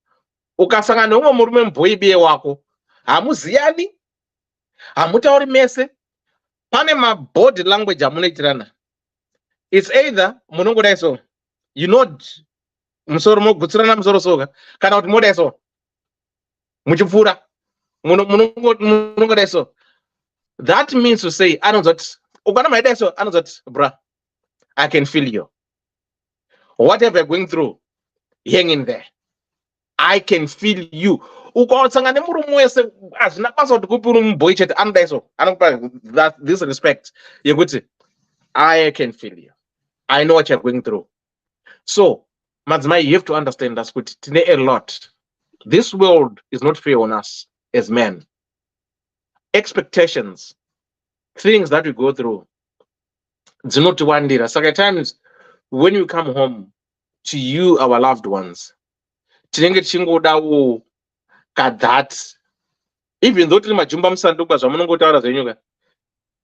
ukasangana nomwe murume muboy biye wako, hamuziyani, hamutauri mese, pane ma body language amunoitirana. It's either munongodai so, you know, musoro mogutsirana musoro soga, kana kuti modai so, muchipfura, munongodai so. That means to say, I know that, bruh, I can feel you. Whatever you're going through, hang in there. I can feel you. That this respect, you're good. I can feel you. I know what you're going through. So, Madzimai, you have to understand that's good. A lot. This world is not fair on us as men. Expectations, things that we go through, it's not one day. So times when you come home to you, our loved ones, even though tiri majumba musanduka zvamunongotaura zvenyuka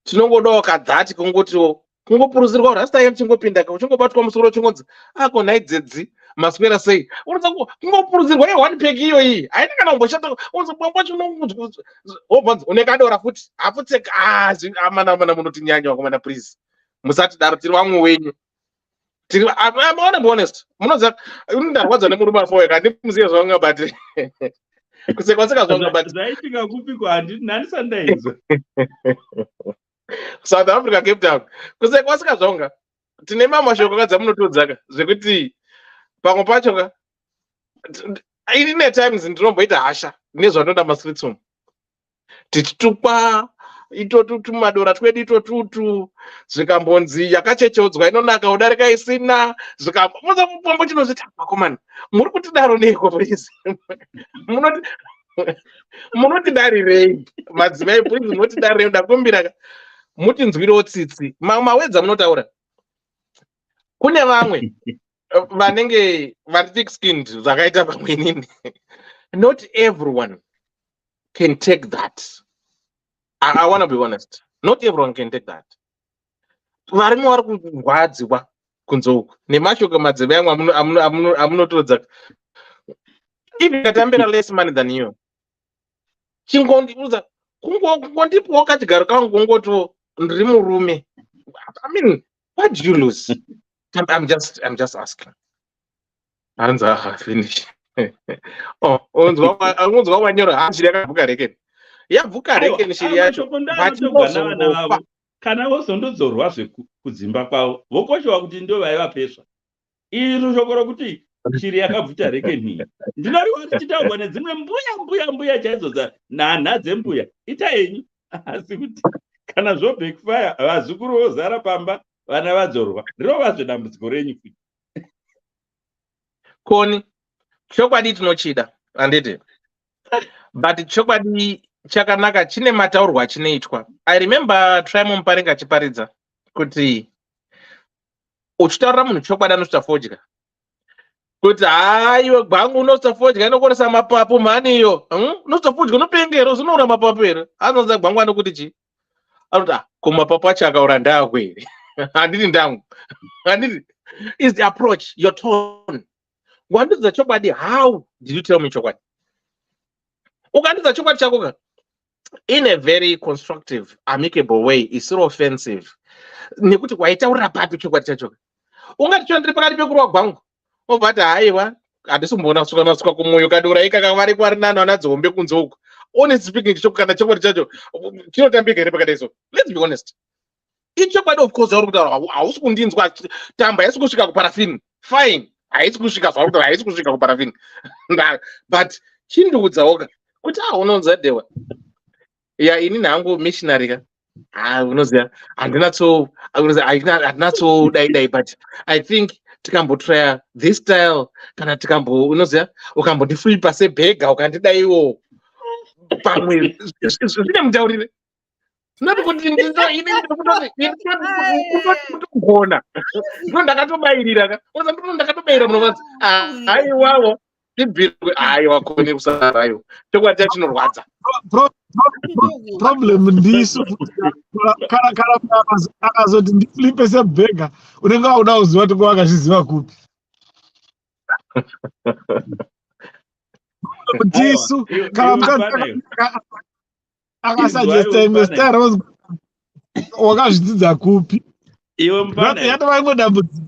tinongodawo kadhati kungoti kungopurudzirwa rasta yam chingopinda ka uchingobatwa musoro chingonzi ako naidzedzi maswera sei unoza kungopurudzirwa ye1 pack iyo iyi haina kana kumboshata unzobamba chinongunzwa obvanzi unekadora futi afuti amana munoti nyanya wakomana please musati daro tiri vamwe wenyu tiri I'm honest munoza ndarwadza nemurume afowe kandi muziye zvanga bati kusekwaseka zvanga bati zvaitika kupikwa handisandaidzwa South Africa, Cape Town. Kusekwasika zvonga tine mamashoko akadza munotodzaka zvekuti pamwe pacho ine times ndinomboita hasha nezvanoda maswits home tichitukwa itotu tumadora twedu itotutu zvikambonzi yakachecheudzwa inonaka udarika isina zvikambo chinozviti vakomana muri kutidaro neiko please munoti darirei madzimai please munoti darirei ndakumbira muti nzwirewo tsitsi mawedza munotaura kune vamwe vanenge vari thick skinned zvakaita pamwenini not everyone can take that. I want to be honest, not everyone can take that. Varimo vari kurwadziwa kunze uku nemashoko madzeve amwe amunotodza if ikatambira less money than you chingondiudza kungondipawo kachigaro kangu kungoto ndiri murume. I mean, what do you lose? I'm just asking. Hanza finish. Unzwa wanyora hashiri yakabvuka rekeni. Yabvuka rekeni shiri yacho. Kana vozondodzorwa zvekudzimba kwavo vokoshawa kuti ndo vaiva pesva. Iri shoko rokuti shiri yakabvuta rekeni. Ndinoriwa tichitaurwa nedzimwe mbuya chaidzo nhana dzembuya. Ita yenyu. Asi kuti kana zvo backfire vazukuru vozara pamba vana vadzorwa rinova zvedambudziko renyu futi. Koni chokwadi tinochida handiti, but chokwadi chakanaka chine mataurwa achinoitwa. I remember Trimon Parenga achiparidza kuti uchitaurira munhu chokwadi anosvita fodya kuti haiwe gwangu unosvita fodya inokoresa mapapu mhani iyo unosvita fodya unopengero zinoura mapapu here anonza gwangu anokuti chi anoti kumapapu acho akaura ndako here handiti ndangu handiti is the approach your tone. Wandidza chokwadi, how did you tell me chokwadi? Ukandidza chokwadi chako in a very constructive amicable way isiri offensive nekuti waitaurira papi chokwadi chacho ungati chandiri pakati pekurwa gwangu obvati haiwa handisumboona suka kumwoyo kadora ikaka vari kwari nano anadzombe kunze uku. Honest speaking kana chokwadi chacho chinotambika here pakadai so. Let's be honest, ichokwadi of course auri kutaura hausi kundinzwa tamba haisi kusvika kuparafini fine, haisi kusvika zvauri haisi kusvika kuparafini but chindiudzawoka kuti unonza dewa ya ini nangu missionary ka unoziva handinatso dai but I think tikambotrya this style kana unoziva ukambondiflipa sebhega ukandidaiwo pamwe zvine mutaurire not kuti ndinokugona ndo ndakatobairira ka ndo ndakatobairira munovanzi haiwawo ibhirwe haiwa kone kusarayo chokwadi chachinorwadza. Problem ndisu kana akazoti ndiflipe sebhega unenge wauda kuziva kuti kwakazviziva kupi ndisu kana akasuggesta imwe style wakazvidzidza kupi yatova imwe dambudziko.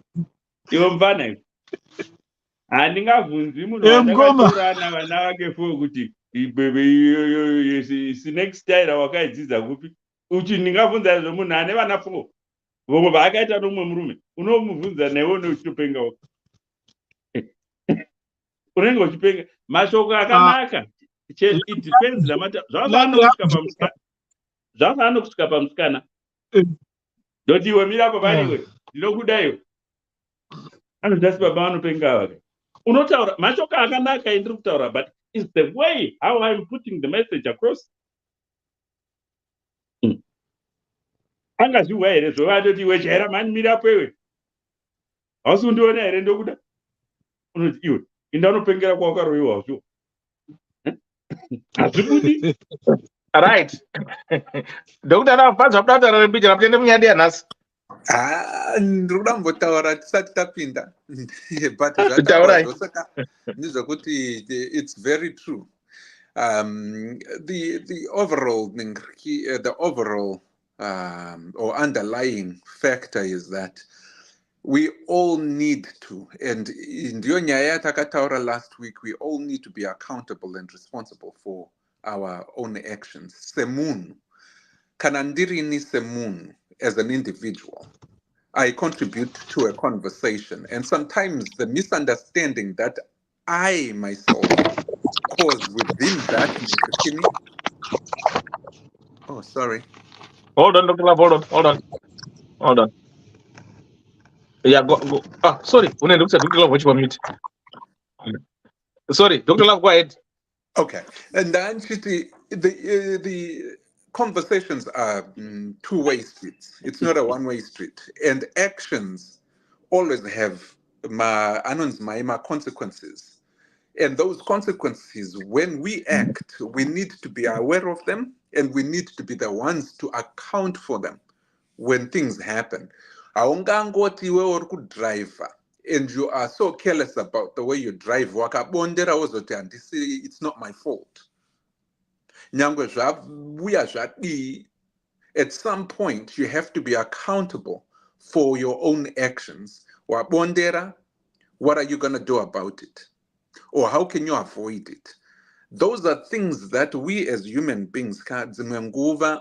Iwe mfana handingabvunzi munhu akatorana vana vake fo kuti next style wakaidzidza kupi uchi ndingabvunza zvemunhu ane vana 4 vomwe vaakaita nomumwe murume unomubvunza newe neuchitopenga unenge uchipenga mashoko akanaka. It depends zvafana kusvika pamusikana ndoti iwe mirapo paniwe ndinokudaiwe anodasi baba vanopenga vake unotaura mashoko akanaka indiri kutaura but is the way how I'm putting the message across. Angazviwa here zvovatoti iwe chaira mani mirapo iwe hausi kundiona here ndokuda unoti iwe inda unopengera kwawakaroiwa zvo hazvibudi right ndokuti anafanzwa kudataura rembichera kutende munyadi yanhasi ndiri kuda kumbotaura tisati tapinda but Taurai. zvataurwa saka ndezvekuti it's very true. The overall or underlying factor is that we all need to, and ndiyo nyaya yatakataura last week, we all need to be accountable and responsible for our own actions. Semunhu, kana ndirini semunhu as an individual, I contribute to a conversation, and sometimes the misunderstanding that I myself cause within that. Oh, sorry. Hold on, Dr. Love, hold on. Yeah, go. Ah, sorry. When I looked at Dr. Love, what you want mute? Sorry, Dr. Love, go ahead. Okay, and then the conversations are two-way streets. It's not a one-way street, and actions always have my consequences. And those consequences, when we act, we need to be aware of them, and we need to be the ones to account for them when things happen. Aungangoti iwewe uri kudriver and you are so careless about the way you drive, wakabondera wozoti handisi, it's not my fault. Nyangwe zvabuya zvadii, at some point you have to be accountable for your own actions. Wabondera, what are you going to do about it? Or how can you avoid it? Those are things that we as human beings,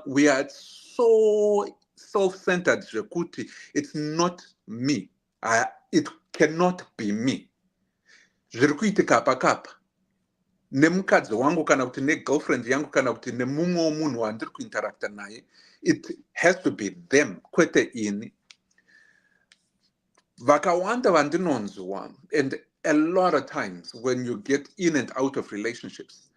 we are so self-centered. It's not me. It cannot be me. Nemukadzi wangu kana kuti negirlfriend yangu kana kuti nemumwe munhu wandiri kuinteracta naye, it has to be them, kwete ini. Vakawanda vandinonzwa, and a lot of times when you get in and out of relationships,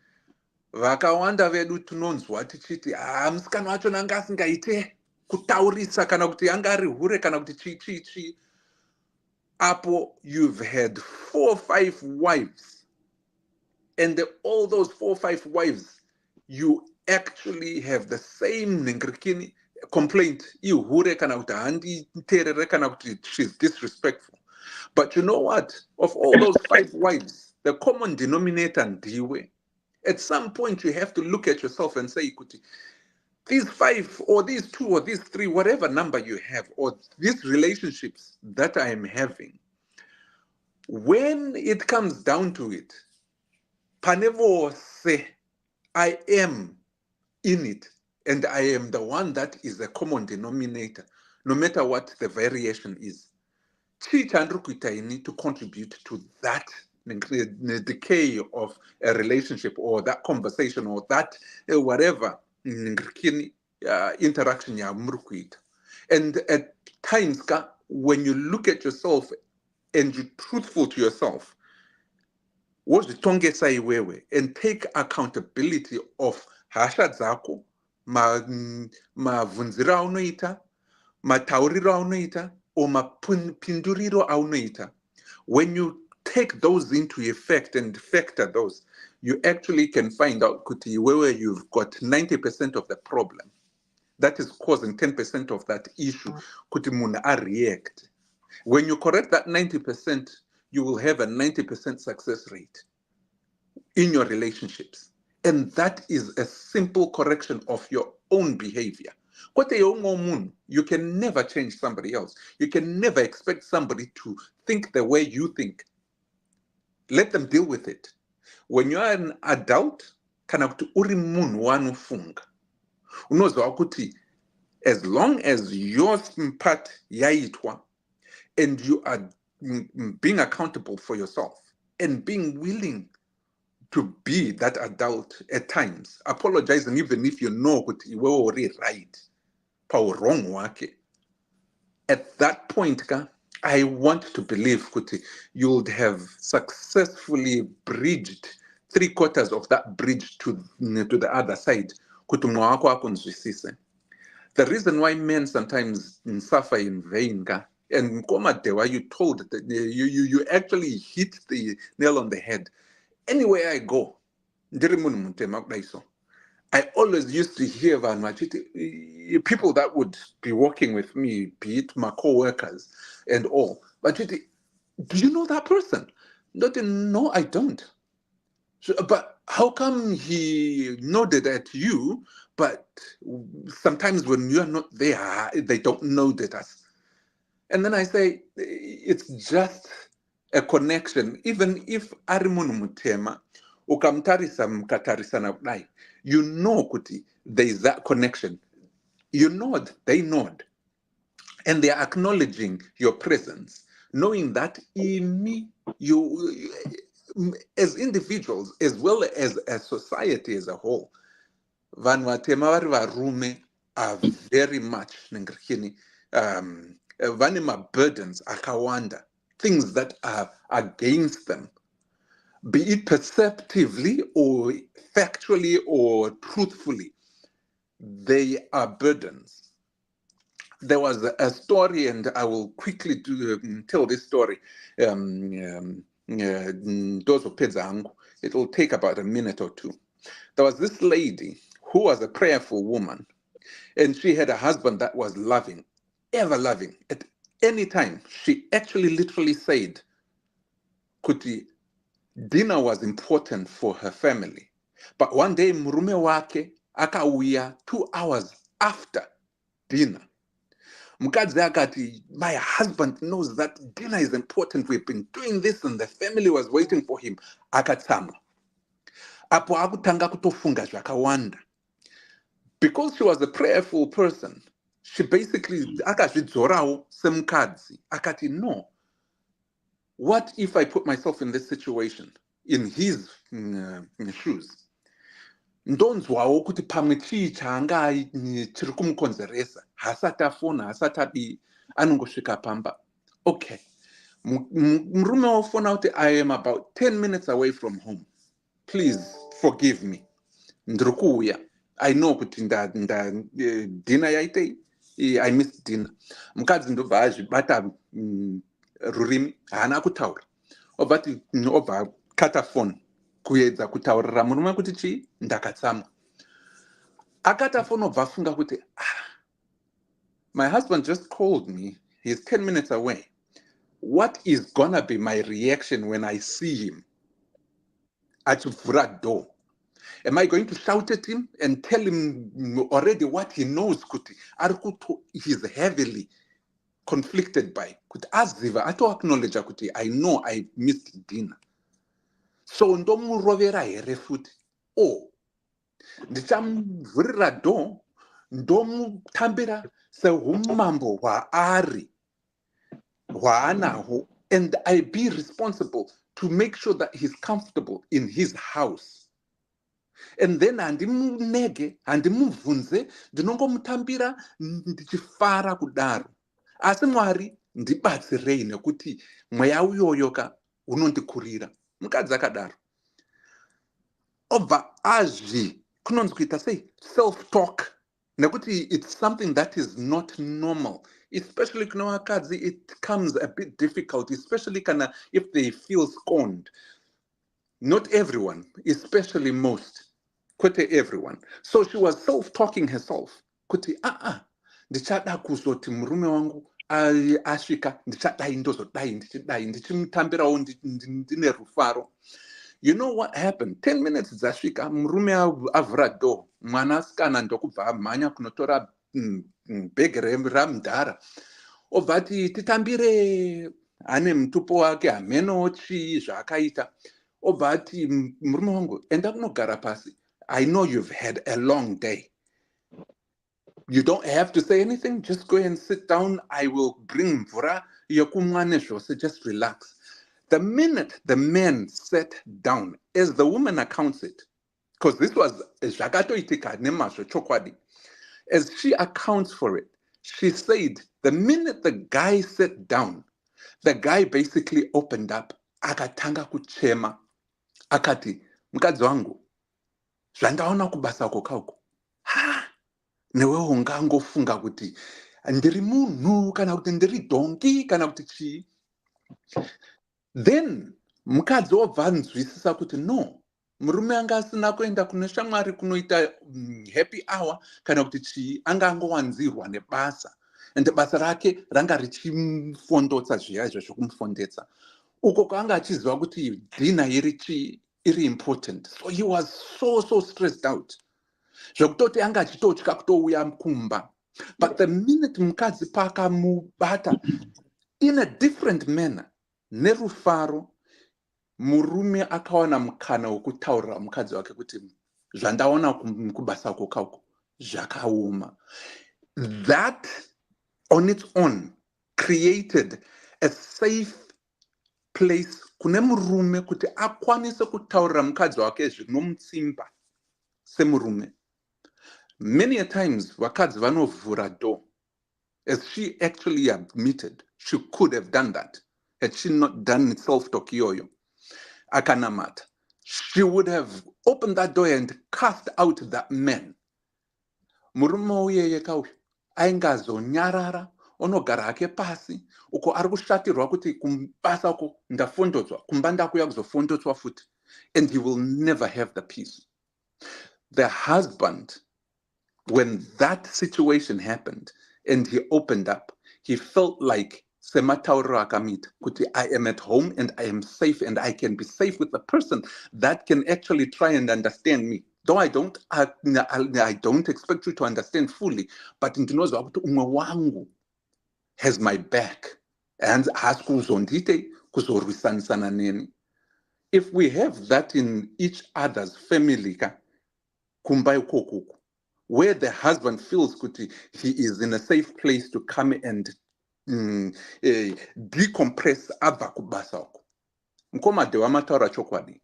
vakawanda vedu tinonzwa tichiti musikana wacho nanga asingaite kutaurisa kana kuti anga ari hure kana kuti chi. Apo you've had 4 or 5 wives, and all those 4 or 5 wives, you actually have the same complaint. She's disrespectful. But you know what? Of all those 5 wives, the common denominator ndiwe. At some point, you have to look at yourself and say, these 5 or these 2 or these 3, whatever number you have, or these relationships that I am having, when it comes down to it, panevo say, I am in it, and I am the one that is a common denominator, no matter what the variation is. To contribute to that decay of a relationship or that conversation or that whatever interaction. And at times, when you look at yourself and you're truthful to yourself, and take accountability of hasha dzako, mavunzira aunoita, matauriro aunoita, or mapinduriro aunoita. When you take those into effect and factor those, you actually can find out where you've got 90% of the problem that is causing 10% of that issue. React. When you correct that 90%, you will have a 90% success rate in your relationships. And that is a simple correction of your own behavior. You can never change somebody else. You can never expect somebody to think the way you think. Let them deal with it. When you are an adult, as long as your part yaitwa, and you are being accountable for yourself and being willing to be that adult at times, apologizing even if you know that you were already right, power wrong wake. At that point, I want to believe you would have successfully bridged 3/4 of that bridge to the other side. The reason why men sometimes suffer in vain, and Komadewa, you told that you actually hit the nail on the head. Anywhere I go, I always used to hear vanhu vachiti, people that would be working with me, be it my co-workers and all, vachiti, do you know that person? No, I don't. So, but how come he nodded at you, but sometimes when you're not there, they don't nod at us? And then I say, it's just a connection. Even if arimunhu mutema, ukamtarisa mkatarisana kudai, you know kuti there is that connection. You nod, they nod. And they are acknowledging your presence, knowing that in me, you, as individuals, as well as a society as a whole, vanhu vatema vari varume are very much nengirikini, vane maburdens akawanda, things that are against them, be it perceptively or factually or truthfully. They are burdens. There was a story, and I will quickly tell this story. It will take about a minute or two. There was this lady who was a prayerful woman, and she had a husband that was loving, ever loving. At any time, she actually literally said, kuti, dinner was important for her family. But one day, murume wake akauya 2 hours after dinner. Mukadzi akati, my husband knows that dinner is important. We've been doing this and the family was waiting for him. Akatsama. Apo akutanga kutofunga zvakawanda. Because she was a prayerful person, she basically akazvidzorawo semukadzi. Akati, no. What if I put myself in this situation, in his shoes? Ndonzwawo kuti pamwe chii chaanga chiri kumukonzeresa, hasati afona, hasati adi, anongosvika pamba. Okay, murume wofona kuti I am about 10 minutes away from home. Please forgive me. Ndiri kuuya. I know kuti dinner yaitei, I missed dinner. Mukadzi ndobva azvibata rurimi, haana kutaura. Obva kata phone. Kuedza kutaurira murume kuti chii, ndakatsama. Akata phone obva afunga kuti, my husband just called me. He's 10 minutes away. What is gonna be my reaction when I see him at the door? Am I going to shout at him and tell him already what he knows? Kuti he's heavily conflicted by. Kuti aziva ato acknowledge kuti I know I missed dinner. So ndomurovera here futi. Ndichamuvhurira door, ndomutambira sehumambo hwaari hwaanaho, and I be responsible to make sure that he's comfortable in his house. And then handimunege, handimubvunze, ndinongomutambira ndichifara kudaro. Asi Mwari ndibatsirei nekuti mweya uyoyoka unondikurira. Mukadzi akadaro. Obva azvi kunonzi kuita sei self-talk. Nekuti it's something that is not normal. Especially kune vakadzi, it comes a bit difficult, especially kana if they feel scorned. Not everyone, especially most. Kwete everyone. So she was self-talking herself. Kuti ndichada kuzoti murume wangu asvika ndichadai ndozodai ndichidai ndichimutambirawo ndine rufaro. You know what happened? 10 minutes dzasvika, murume avhura door, mwanasikana ndokubva amhanya kunotora bhegi ramudhara. Obva ati titambire, ane mutupo wake, hamenowo chii zvaakaita. Obva ati murume wangu, enda kunogara pasi. I know you've had a long day. You don't have to say anything. Just go and sit down. I will bring mvura yokumwa nezvose. Just relax. The minute the man sat down, as the woman accounts it, because this was zvakatoitika nemazvo chokwadi, as she accounts for it, she said the minute the guy sat down, the guy basically opened up, akatanga kuchema, akati, mukadzi wangu, zvandaona kubasa kokauko. Newe ungangofunga kuti ndiri munhu kana kuti ndiri donki kana kuti chii. Then mukadzi obva anzwisisa kuti no, murume anga asina kuenda kune shamwari kunoita happy hour kana kuti chii, anga angowanzirwa nebasa, ende basa rake ranga richimufondotsa zviya izvo zvokumufondetsa, uko kwaanga achiziva kuti dhina iri important. So he was so stressed out zvekutoti anga achitotya kutouya kumba. But the minute mukadzi paakamubata in a different manner nerufaro, murume akawana mukana wokutaurira mukadzi wake kuti zvandaona kubasa kwako zvakaoma. That on its own created a safe place kune murume kuti akwanise kutaurira mukadzi wake zvinomutsimba semurume. Many a times vakadzi vanovhura door, as she actually admitted she could have done that had she not done self-talk iyoyo akanamata. She would have opened that door and cast out that man. Murume uyeye kauyu aingazonyarara, onogara hake pasi uko ari kushatirwa kuti kumbasa uko ndafondotswa, kumba ndakuya kuzofondotswa futi, and he will never have the peace. The husband, when that situation happened and he opened up, he felt like sematauro akamita kuti I am at home and I am safe and I can be safe with a person that can actually try and understand me. Though I don't expect you to understand fully, but ndinozwa kuti umwe wangu has my back and has kuzondite kuzorwisanisana neni. If we have that in each other's family, kumba ikokuku, where the husband feels kuti he is in a safe place to come and decompress abva kubasa uko. Mkomade wamataura chokwadi,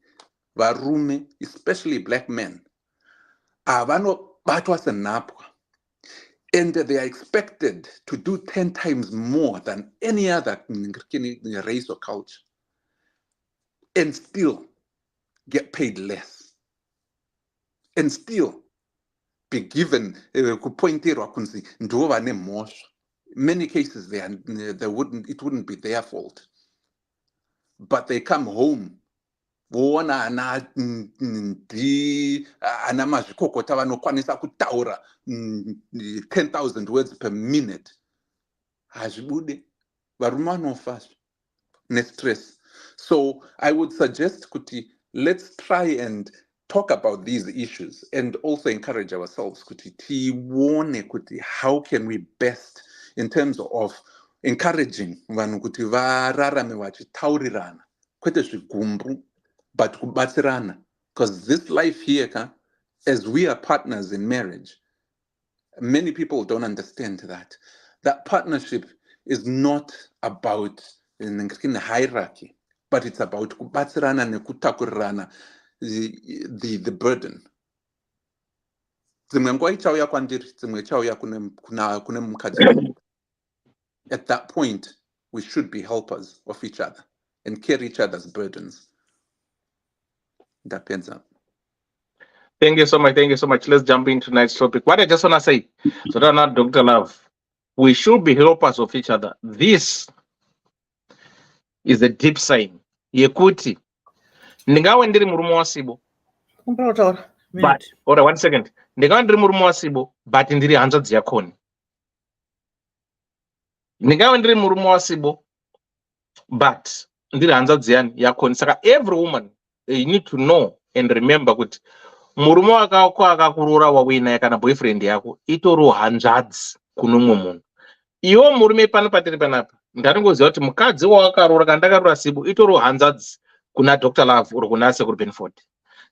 varume, especially black men, avanobatwa senapwa, and they are expected to do 10 times more than any other race or culture, and still get paid less, and still be given kupointerwa kunzi ndo vane mhosva. Many cases it wouldn't be their fault, but they come home voona ana mazvikokota vanokwanisa kutaura 10,000 words per minute. Hazvibude, varume vanofa nestress. So I would suggest kuti let's try and talk about these issues and also encourage ourselves kuti tione kuti how can we best, in terms of encouraging vanhu kuti vararame vachitaurirana kwete zvigumbu but kubatsirana, because this life here, as we are partners in marriage, many people don't understand that partnership is not about hierarchy, but it's about kubatsirana nekutakurirana the burden. Dzimwe nguva ichauya kwandiri, dzimwe ichauya kune mukadzi wangu. At that point, we should be helpers of each other and carry each other's burdens. Depends on. Thank you so much. Thank you so much. Let's jump into tonight's topic. What I just want to say, so that not Dr. Love, we should be helpers of each other. This is a deep sign. Yekuti. Ndingawe ndiri murume wasibo. But, hold on 1 second. Ndingawe ndiri murume wasibo, but ndiri hanzvadzi yakoni. Ndingawe ndiri murume wasibo, but ndiri hanzvadzi yakoni. Saka every woman, you need to know and remember kuti murume wako akakurora wawina kana boyfriend yako itori hanzvadzi kuno mumwe munhu. Iwo murume pano patiri panapa ndaringoziva kuti mukadzi wakaroora kana ndakarora sibo itori hanzvadzi kuna Dr. Love uri kuna Sekuru Benford.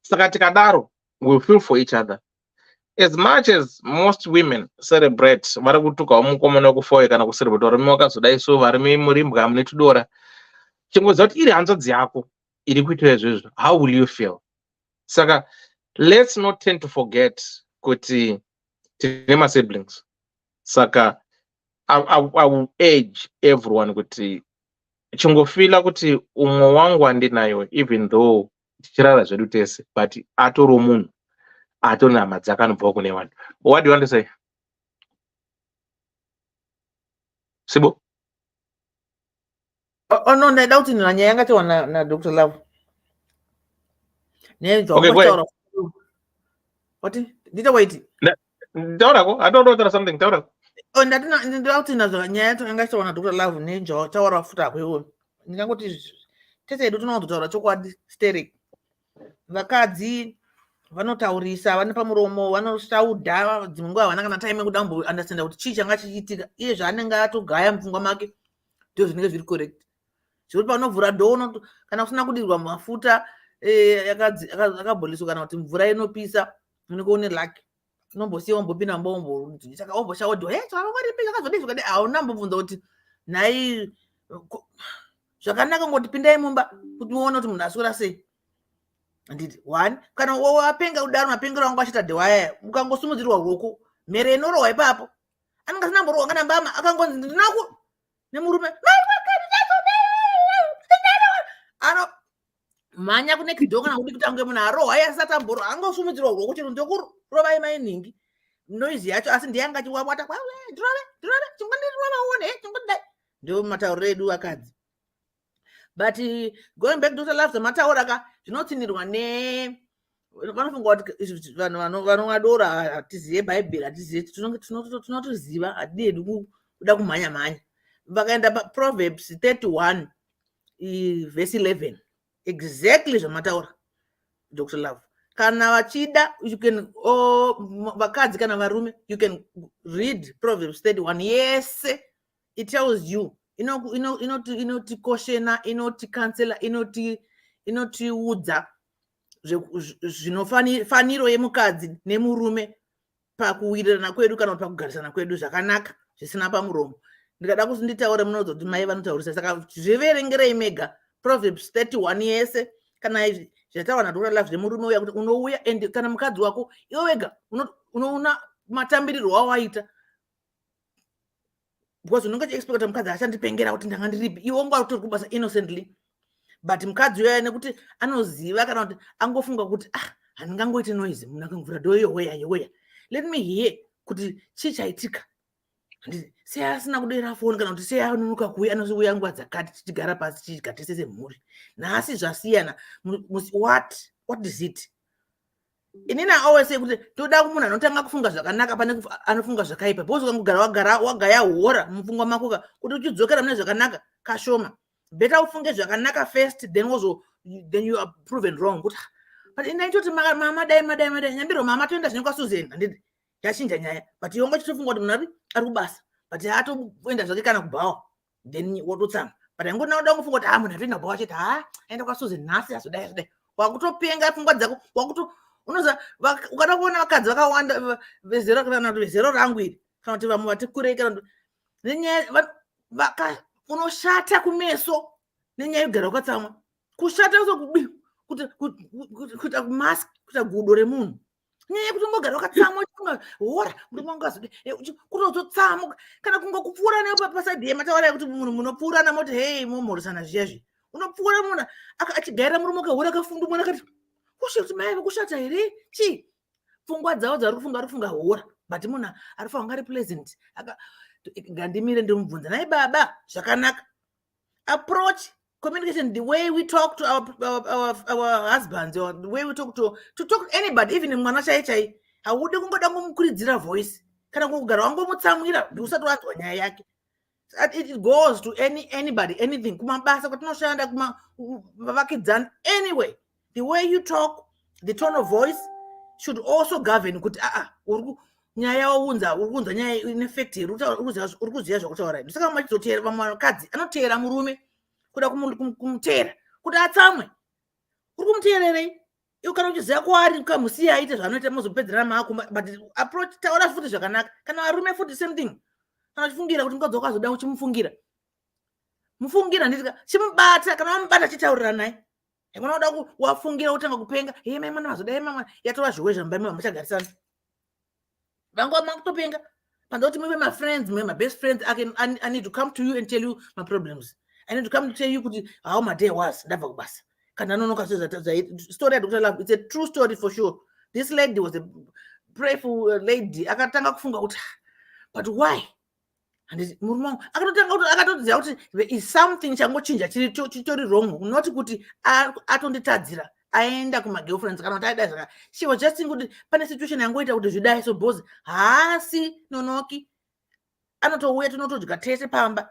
Saka tikadaro we feel for each other. As much as most women celebrate vari kutukawo mukomana wekufoye kana kucelebrate varume wakazodai so varume murimbwa munetudora, chingoziva kuti iri hanzvadzi yako iri kuita izvozvo, how will you feel? Saka let's not tend to forget kuti tine ma siblings. Saka I will urge everyone kuti chingofila kuti umwe wangu handinayo, even though tichirara zvedu tese, but atori munhu, atori nhama dzakanobva kune vanhu. What do you want to say? Sibo? Oh no, ndaida kuti nyaya yangatiwa na Dr. Love. Okay, wait. What did I wait? Taurako, I don't know there is something. Taurako. Ndauti nazvo nyaya yacho yanga ichitaura nadr Love nenjo taura futa kweiwoyo ndingangoti tese edu tinoona kutaura chokwadi sterek vakadzi vanotaurisa vane pamuromo vanotaudha dzimwe nguva havana kana time yekuda kumboandastanda kuti chii changa chichiitika iye zvaanenge atogaya mupfungwa make ndo zvinenge zviri correct zvekuti paunovhura dhoo kana kusina kudirwa mafuta akabholiswa kana kuti mvura inopisa unenge une laki unombosiya wombopinda saka womboshaudhiwa zvavangaripi zvakazodii zvakadii hauna mbobvunza kuti nhai zvakanaka ngoti pindai mumba kuti muone kuti munhu aswera sei. Handiti one kana wapenga kudaro mapengero angu achita dhewaya ukangosumudzirwa ruoko mhere inorohwa ipapo anenge asina mborohwa kana mbama akangonzi ndinaku nemurume ano mhanya kunekidho kana kudi kuti ange munhu arohwa iye asati amborohwa angosumudzirwa ruoko chero ndokurovai mainhingi noizi yacho asi ndiyanga chiwabata ndrove chingondirova uone chingondidai ndio matauriro edu akadzi. But going back to the love mataura ka zvinotsinirwa vanofunga kuti vanhu vanodora hatizive bhaibheri hatizive tinotoziva hatidi hedu kuda kumhanya vakaenda Proverbs 31 verse 11 exactly zvamataura Dr. Love kana vachida you can vakadzi kana varume you can read Proverbs 31 yes it tells you inotikoshena inotikansela inotiudza zvinofaniro yemukadzi nemurume pakuwirirana kwedu kana pakugarisana kwedu zvakanaka zvisina pamuromo. Ndikada kuti nditaure munozo kuti mai vanotaurisa saka zviverengerei mega Proverbs 31 yese kana izvi zvataura naDr. Love zvemurume uya kuti unouya and kana mukadzi wako iwe wega unoona matambirirwo wawaita because unenge chiexpecta mukadzi achandipengera kuti ndanga ndiripi iwe unga utori kubasa innocently but mukadzi uya nekuti anoziva kana kuti angofunga kuti handingangoite noise munhu akangvura dho yoweya let me hear kuti chii chaitika sei asina kudera foni kana kuti sei anonoka kuuya anozouya nguva dzakati tichigara pasi tichigatise semhuri nhasi zvasiyana what is it. Inini always say kuti toda kumunhu anotanga kufunga zvakanaka pane anofunga zvakaipa because ukangogara wagaya hora mupfungwa mako kuti uchidzokera mune zvakanaka kashoma better ufunge zvakanaka first then you are proven wrong kuti but inaitoti mama dai nyambiro mama toenda zvine kwaSusan handiti yachinja nyaya but yongo chitofunga kuti munhu ari kubasa but atoenda zvake kana kubhawa then wototsama but angona uda kufunga kuti munhu atoenda kubhawa chete aenda kwaSusan nhasi azodai wakutopenga pfungwa dzako unoza ukada kuona vakadzi vakawanda vezero kana kuti vezero rangu iri kana kuti vamwe vati kurei kana kuti unoshata kumeso nenyaya yekugara wakatsamwa kushata kuita mask kuita gudo remunhu nyaya yekuti ungogara wakatsamwa hora kutozotsamuka kana kunga kupfuura nepasaidhi yemataura yekuti munhu munopfuurana moti hei momhoresana zviyazvi unopfuura munhu achigaira murume kahora kafundu mwana kati kuti mai vakushata here chii pfungwa dzavo dzari kufunga hora but munhu arifanga ari pleasant ngandimire ndimubvunza nai baba zvakanaka approach communication the way we talk to our husbands or the way we talk to talk to anybody even mwana chai haudi kungoda ngomukuridzira voice kana kugara wangomutsamwira usati wanzwa nyaya yake. It goes to anybody anything kumabasa kwatinoshanda kumavakidzana anyway. The way you talk, the tone of voice should also govern kuti nyaya urikuunza nyaya ineffect urikuziva zvakutaura here. Saka machizotera vamwe vakadzi anotera murume kuda kumutera kuti atsamwe uri kumuteererei iwe kana uchiziva kwaari kamusiya aite zvaanoita muzopedzerana maako but approach taura futi zvakanaka kana varume futi same thing kana uchifungira kuti mukadzi wako azoda uchimufungira nditika chimubata kana wamubata chitaurira naye unoda wafungira utanga kupenga mai mwana mazoda mama yatova zviwe zvambai machagarisana vangu makutopenga panza kuti muve my friends my best friends I need to come to you and tell you my problems. I need to come to tell you kuti how my day was ndabva kubasa kana nonoka story Dr. Love it's a true story for sure. This lady was a prayerful lady akatanga kufunga kuti but why and murume wangu akatoziva kuti there is something changochinja chitori wrong not kuti atonditadzira aenda kumagirlfriends kana kuti aida zvaka she was just thinking kuti pane situation yangoita kuti zvidai so bhozi haasi nonoki anotouya tinotodya tese pamba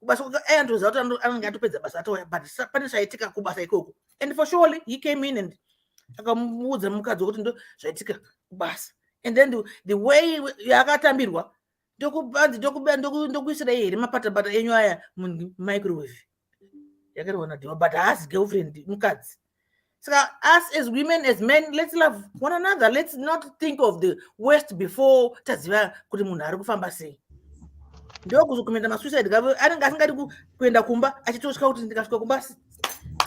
kubasa ayandoziva kuti anenge atopedza basa atouya but pane zvaitika kubasa ikoko and for surely he came in and akamuudza mukadzi wekuti ndo zvaitika kubasa and then the way yaakatambirwa ndokuisira here mapatapata enyu aya mumicrowave yakariwana dhiwa but haasi girlfriend mukadzi. Saka us as women, as men, let's love one another. Let's not think of the worst before taziva kuti munhu ari kufamba sei. Ndokuzokumenda masuicide gavo anenge asingadi kuenda kumba achitosvika kuti ndikasvika kumba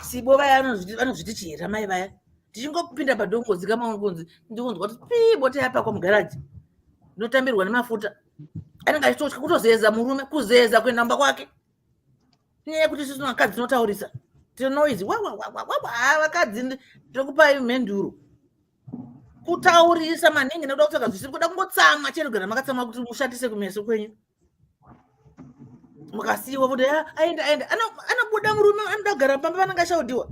sibo vaya anozviti chira mai vaya tichingopinda padhongodzi kamaongonzi ndikunzwa kuti pibote apa kwamugaraji ndinotambirwa nemafuta anenge achitosvika kutozeza murume kuzeza kuenda mba kwake nyaya kuti sisi vakadzi tinotaurisa tinoizi vakadzi tokupai mhenduro kutaurisa maningi nekuda kutsvaga zvisiri kuda kungotsamwa chero kana makatsamwa kuti mushatise kumeso kwenyu mukasiiwa kuti aenda anobuda murume anoda kugara pamba panenge ashaudiwa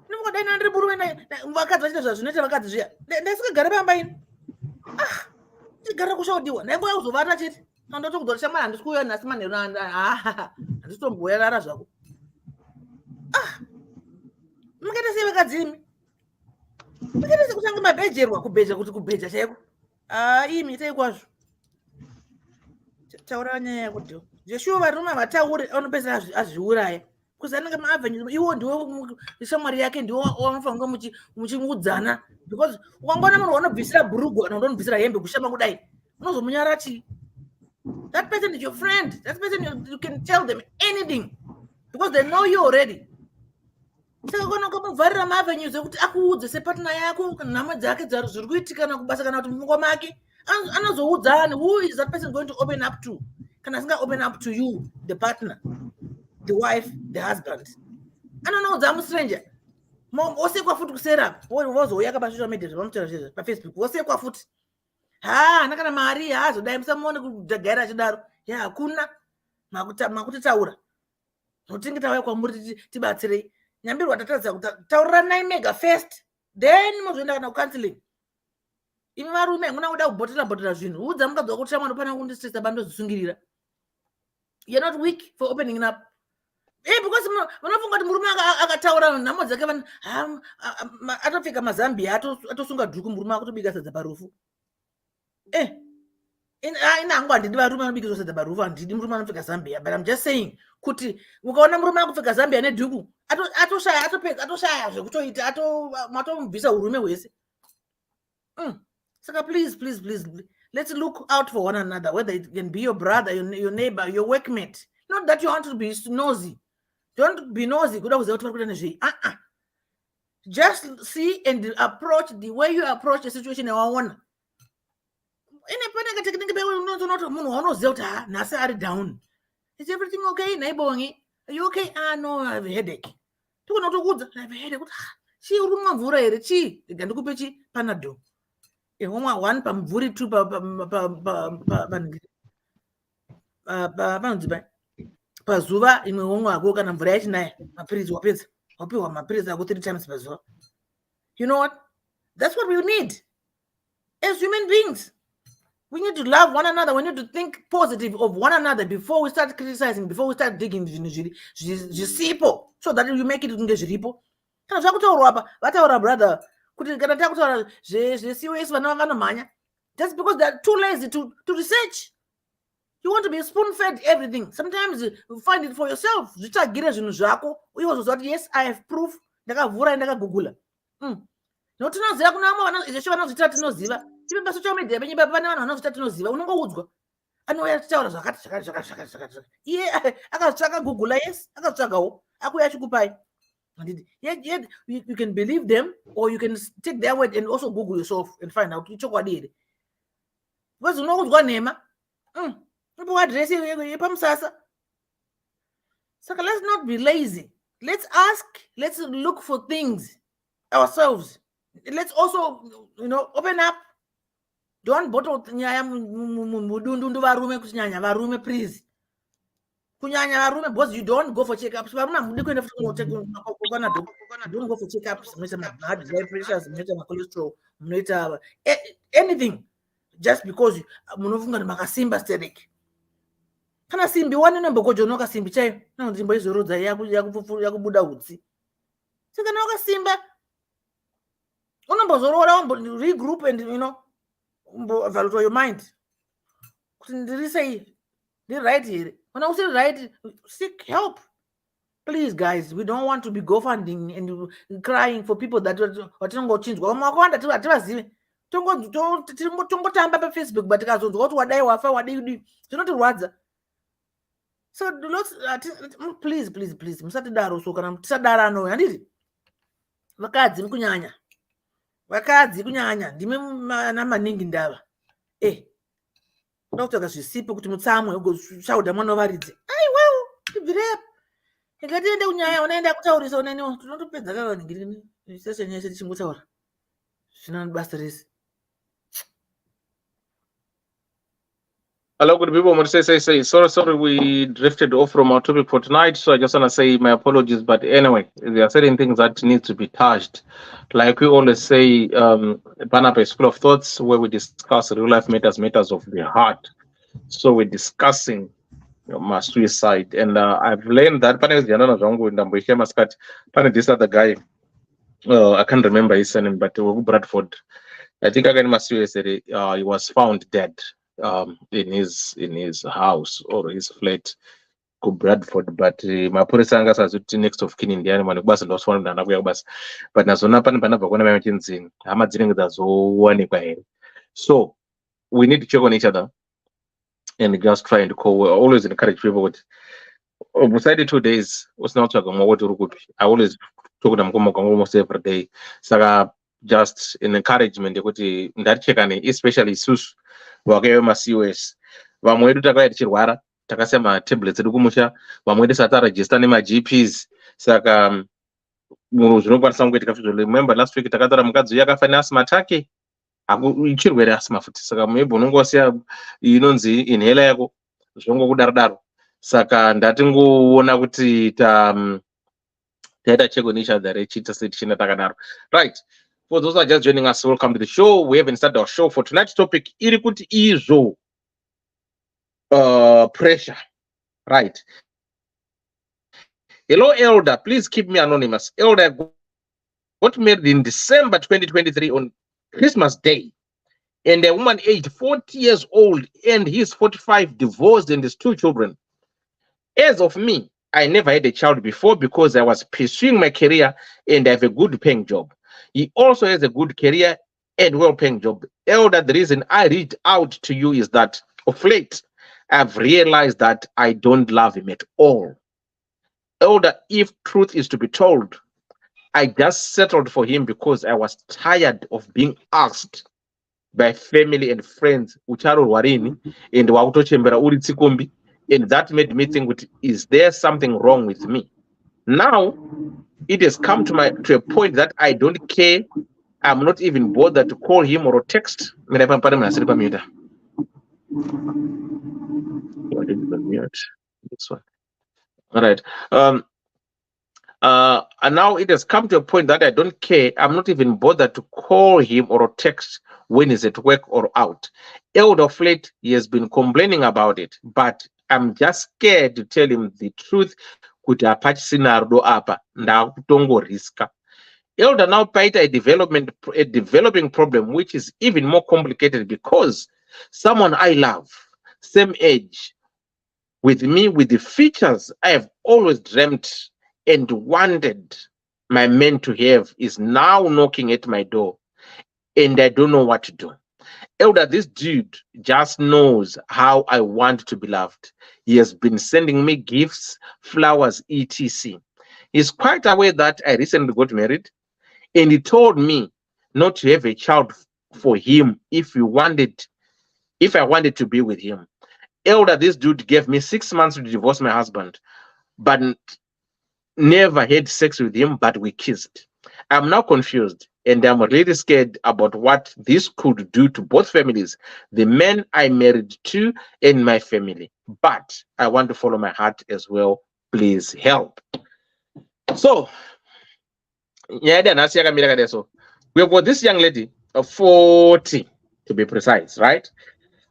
nimukadai nandiri murume vakadzi vachita zvazvinoita vakadzi zviya ndaisikagara pamba ini tigarira kushaudiwa ndaingoya kuzovata chete andotokudza shamwari handisi kuuya nhasi manheru handisi tomboyarara zvako mukaita sei vakadzi imi mukaita sekutanga mabhejerwa kubheja kuti kubheja chaiko imi itai kwazvo taura nyaya yakudhiwa zveshuwa varume vatauri anopedzera azviuraya kuzi anenge maavhenyu iwo ndiwo shamwari yake ndiwo wanofanira muchiudzana because ukangoona munhu wanobvisira bhurugu kana unobvisira hembe kushama kudai unozomunyara chii. That person is your friend. That person you can tell them anything because they know you already. Saka kona kumuvharira maavenues ekuti akuudze separtner yako kana nhama dzake zviri kuitika kana kubasa kana kuti mumba make anozoudzani who is that person going to open up to kana asinga open up to you, the partner, the wife, the husband. Anonoudza mustranger wosekwa futi kusera wozouya pasocial media zvavamutaura zvezvo pafacebook wosekwa futi hana kana mari hazodai musamuone kudhagaira achidaro hakuna makutitaura notingi tauya kwamuri tibatsirei nyambirwa tatadza kuti tauriranai mega first then mozoenda kana kucounseling. Imi varume muna kuda kubhotera zvinhu udza mukadzi wako kuti shamwari pana kundistresa bandozvisungirira. You're not weak for opening up. Because munofunga kuti murume akataura nhamo dzake atopfeka mazambia atosunga dhuku murume akutobika sadza parufu. Inangu handidi varume anobikiswa sadza parufu, handidi murume anopfeka zambia, but I'm just saying kuti ukaona murume akupfeka zambia nedhuku atoshaya zvekutoita matomubvisa urume hwese. Saka please let's look out for one another, whether it can be your brother, your neighbor, your workmate. Not that you want to be nosy. Don't be nosy. Just see and approach the way you approach the situation. Down. Is everything okay? Are you okay? No, I have a headache. I have a headache. She room vura chi. Gandukupechi panado. One pamvuri two pazuva imwe womwe wako kana mvura yachinaya mapirizi wapedza wapiwa mapirizi ako 3 times pazuva. You know what? That's what we need as human beings. We need to love one another. We need to think positive of one another before we start criticizing, before we start digging zvisipo, so that you make it kunge zviripo. Kana zvakutaurwa apa vataura brother kuti kana takutaura zvesiwesi vana vanomhanya just because they are too lazy to research. You want to be spoon-fed everything. Sometimes you find it for yourself. Zvitsvagire zvinhu zvako uyozoziva kuti yes, I have proof. Ndakavhura ndakagugula. Notinoziva kuna vamwe zveshe vanozvita tinoziva. Tipe pasocial media penye pane vanhu vanozvita tinoziva unongoudzwa. Anouya achitaura zvakati. Iye akazvitsvaga gugula yes, akazvitsvagawo. Akuya achikupai. Yet you can believe them or you can take their word and also Google yourself and find out chokwadi here. Because unoudzwa nhema. So let's not be lazy. Let's ask. Let's look for things ourselves. Let's also, open up. Don't bottle nyaya mudundu varume kunyanya varume, please. kunyanya varume, because you don't go for checkups. Varuna mudi kuenda futi kunoteka doctor. You don't go for checkups. Munoita blood pressures, munoita cholesterol, munoita anything, just because munofunga kuti makasimba stomach. Kana simbi wani nombokojonoka simbi chaiyo, nzvimbo izorodza yakubuda utsi. Saka kana wakasimba unombozorora, regroup and evaluate your mind. Kuti ndiri sei, ndiri right here. When I say right, seek help. Please, guys, we don't want to be GoFunding and crying for people that watinongo change. Wamakwanda tivazive. Tongotamba pa Facebook, but tikazonzwa kuti wadai wafa wadai zvinotirwadza. So please, musatidaro so kana tisadara no handiti. Vakadzi kunyanya. Ndime ana maningi ndava. Ndakutaka zvisipo kuti mutsamwe ugoshauda mwana wavaridze. Aiwewo, tibvirepo. Ingatiende kunyanya unaenda kutaurisa uneniwo. Tinotopedza kavaningirini. Session yese tichingotaura. Zvina basa rese. Hello, good people. Sorry, we drifted off from our topic for tonight. So I just want to say my apologies. But anyway, there are certain things that need to be touched. Like we always say, Ddc Skool of Thoughts, where we discuss real life matters of the heart. So we're discussing my suicide. And I've learned that this other guy, I can't remember his name, but Bradford. I think again, he was found dead. In his house or his flat ku Bradford, but mapurisa anga sazuti next of kin indiana mani kubasa ndoswana ndana kuya kubasa, but nazona panabva kuona mamachinzini hama dzinenge dzazowanikwa here. So we need to check on each other and just try and call. We always encourage people with beside 2 days usina kutsvaga mwa kuti uri kupi. I always talk to them almost every day. Saka just an encouragement yekuti ndatichekane, especially isusu wakayo maCOS. Vamwe vedu takauya tichirwara takasiya matablets edu kumusha, vamwe vedu satarejista nemaGPs. Saka munhu zvinokwanisa kunge tikafizvo. Remember last week takatora mukadzi uya akafa neasma take, chirwere asma futi. Saka maybe unongosiya inonzi inhela yako zvongokudaro. Saka ndatingoona kuti taita check on each other rechita setichina takadaro. Right. For those who are just joining us, welcome to the show. We haven't started our show. For tonight's topic, iri kuti izo pressure. Right. Hello, Elder. Please keep me anonymous. Elder got married in December 2023 on Christmas Day. And a woman aged 40 years old and he's 45, divorced, and has 2 children. As of me, I never had a child before because I was pursuing my career and I have a good paying job. He also has a good career and well-paying job. Elder, the reason I reached out to you is that of late, I've realized that I don't love him at all. Elder, if truth is to be told, I just settled for him because I was tired of being asked by family and friends, Ucharo Warini, and Wautochembera Uritsikombi, and that made me think, is there something wrong with me? Now, it has come to a point that I don't care. I'm not even bothered to call him or text. This one. All right. And now it has come to a point that I don't care. I'm not even bothered to call him or text when he's at work or out. Elder of late, he has been complaining about it, but I'm just scared to tell him the truth. Kuti apachi sinardo apa ndakutongo riska. Elder, now paita a developing problem which is even more complicated because someone I love, same age with me, with the features I have always dreamt and wanted my man to have, is now knocking at my door and I don't know what to do. Elder, this dude just knows how I want to be loved. He has been sending me gifts, flowers, etc. He's quite aware that I recently got married, and he told me not to have a child for him if I wanted to be with him. Elder, this dude gave me 6 months to divorce my husband, but never had sex with him, but we kissed. I'm now confused. And I'm really scared about what this could do to both families, the men I married to and my family. But I want to follow my heart as well. Please help. So, yeah, then I see so we have got this young lady of 40 to be precise, right?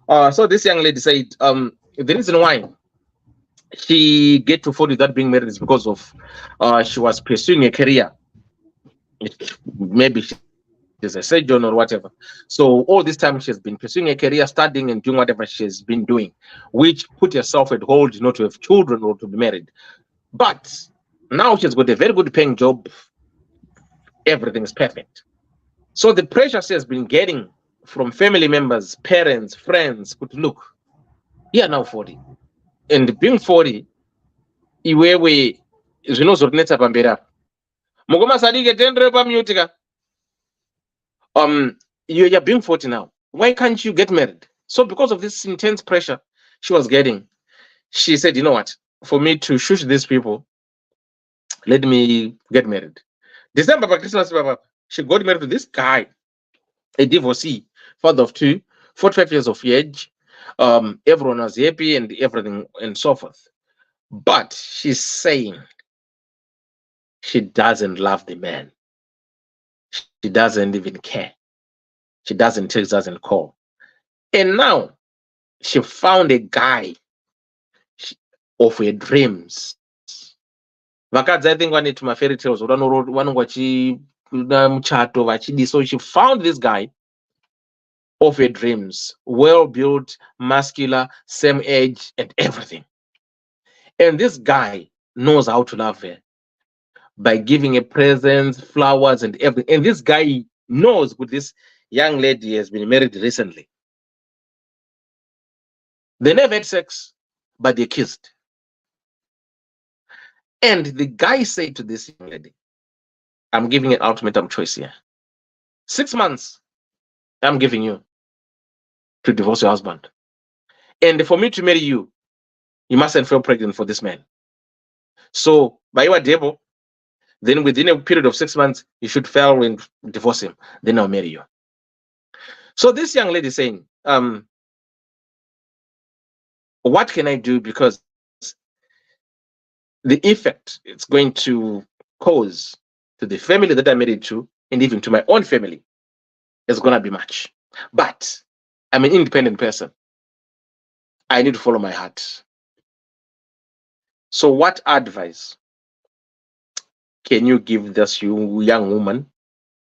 So this young lady said, the reason why she get to 40 without being married is because of she was pursuing a career. Maybe she's a surgeon or whatever. So all this time she's been pursuing a career, studying and doing whatever she's been doing, which put herself at hold not to have children or to be married. But now she's got a very good paying job. Everything is perfect. So the pressure she has been getting from family members, parents, friends, could look, you're now 40. And being 40, iwewe zvinozonetsa pamberi apa. Mugoma sadike tendre pamutika. You're being 40 now. Why can't you get married? So because of this intense pressure she was getting, she said, you know what? For me to shush these people, let me get married. December by Christmas, she got married to this guy, a divorcee, father of two, 45 years of age. Everyone was happy and everything and so forth. But she's saying she doesn't love the man. She doesn't even care. She doesn't text, doesn't call. And now she found a guy of her dreams. Vakadzi, I think one into my fairy tales. So she found this guy of her dreams, well built, muscular, same age, and everything. And this guy knows how to love her by giving her presents, flowers, and everything. And this guy knows with this young lady has been married recently. They never had sex, but they kissed. And the guy said to this young lady, I'm giving an ultimatum choice here. 6 months, I'm giving you to divorce your husband. And for me to marry you, you mustn't fall pregnant for this man. So, by your devil, then within a period of 6 months, you should fail and divorce him. Then I'll marry you. So this young lady is saying, what can I do? Because the effect it's going to cause to the family that I'm married to, and even to my own family, is going to be much. But I'm an independent person. I need to follow my heart. So what advice can you give this young woman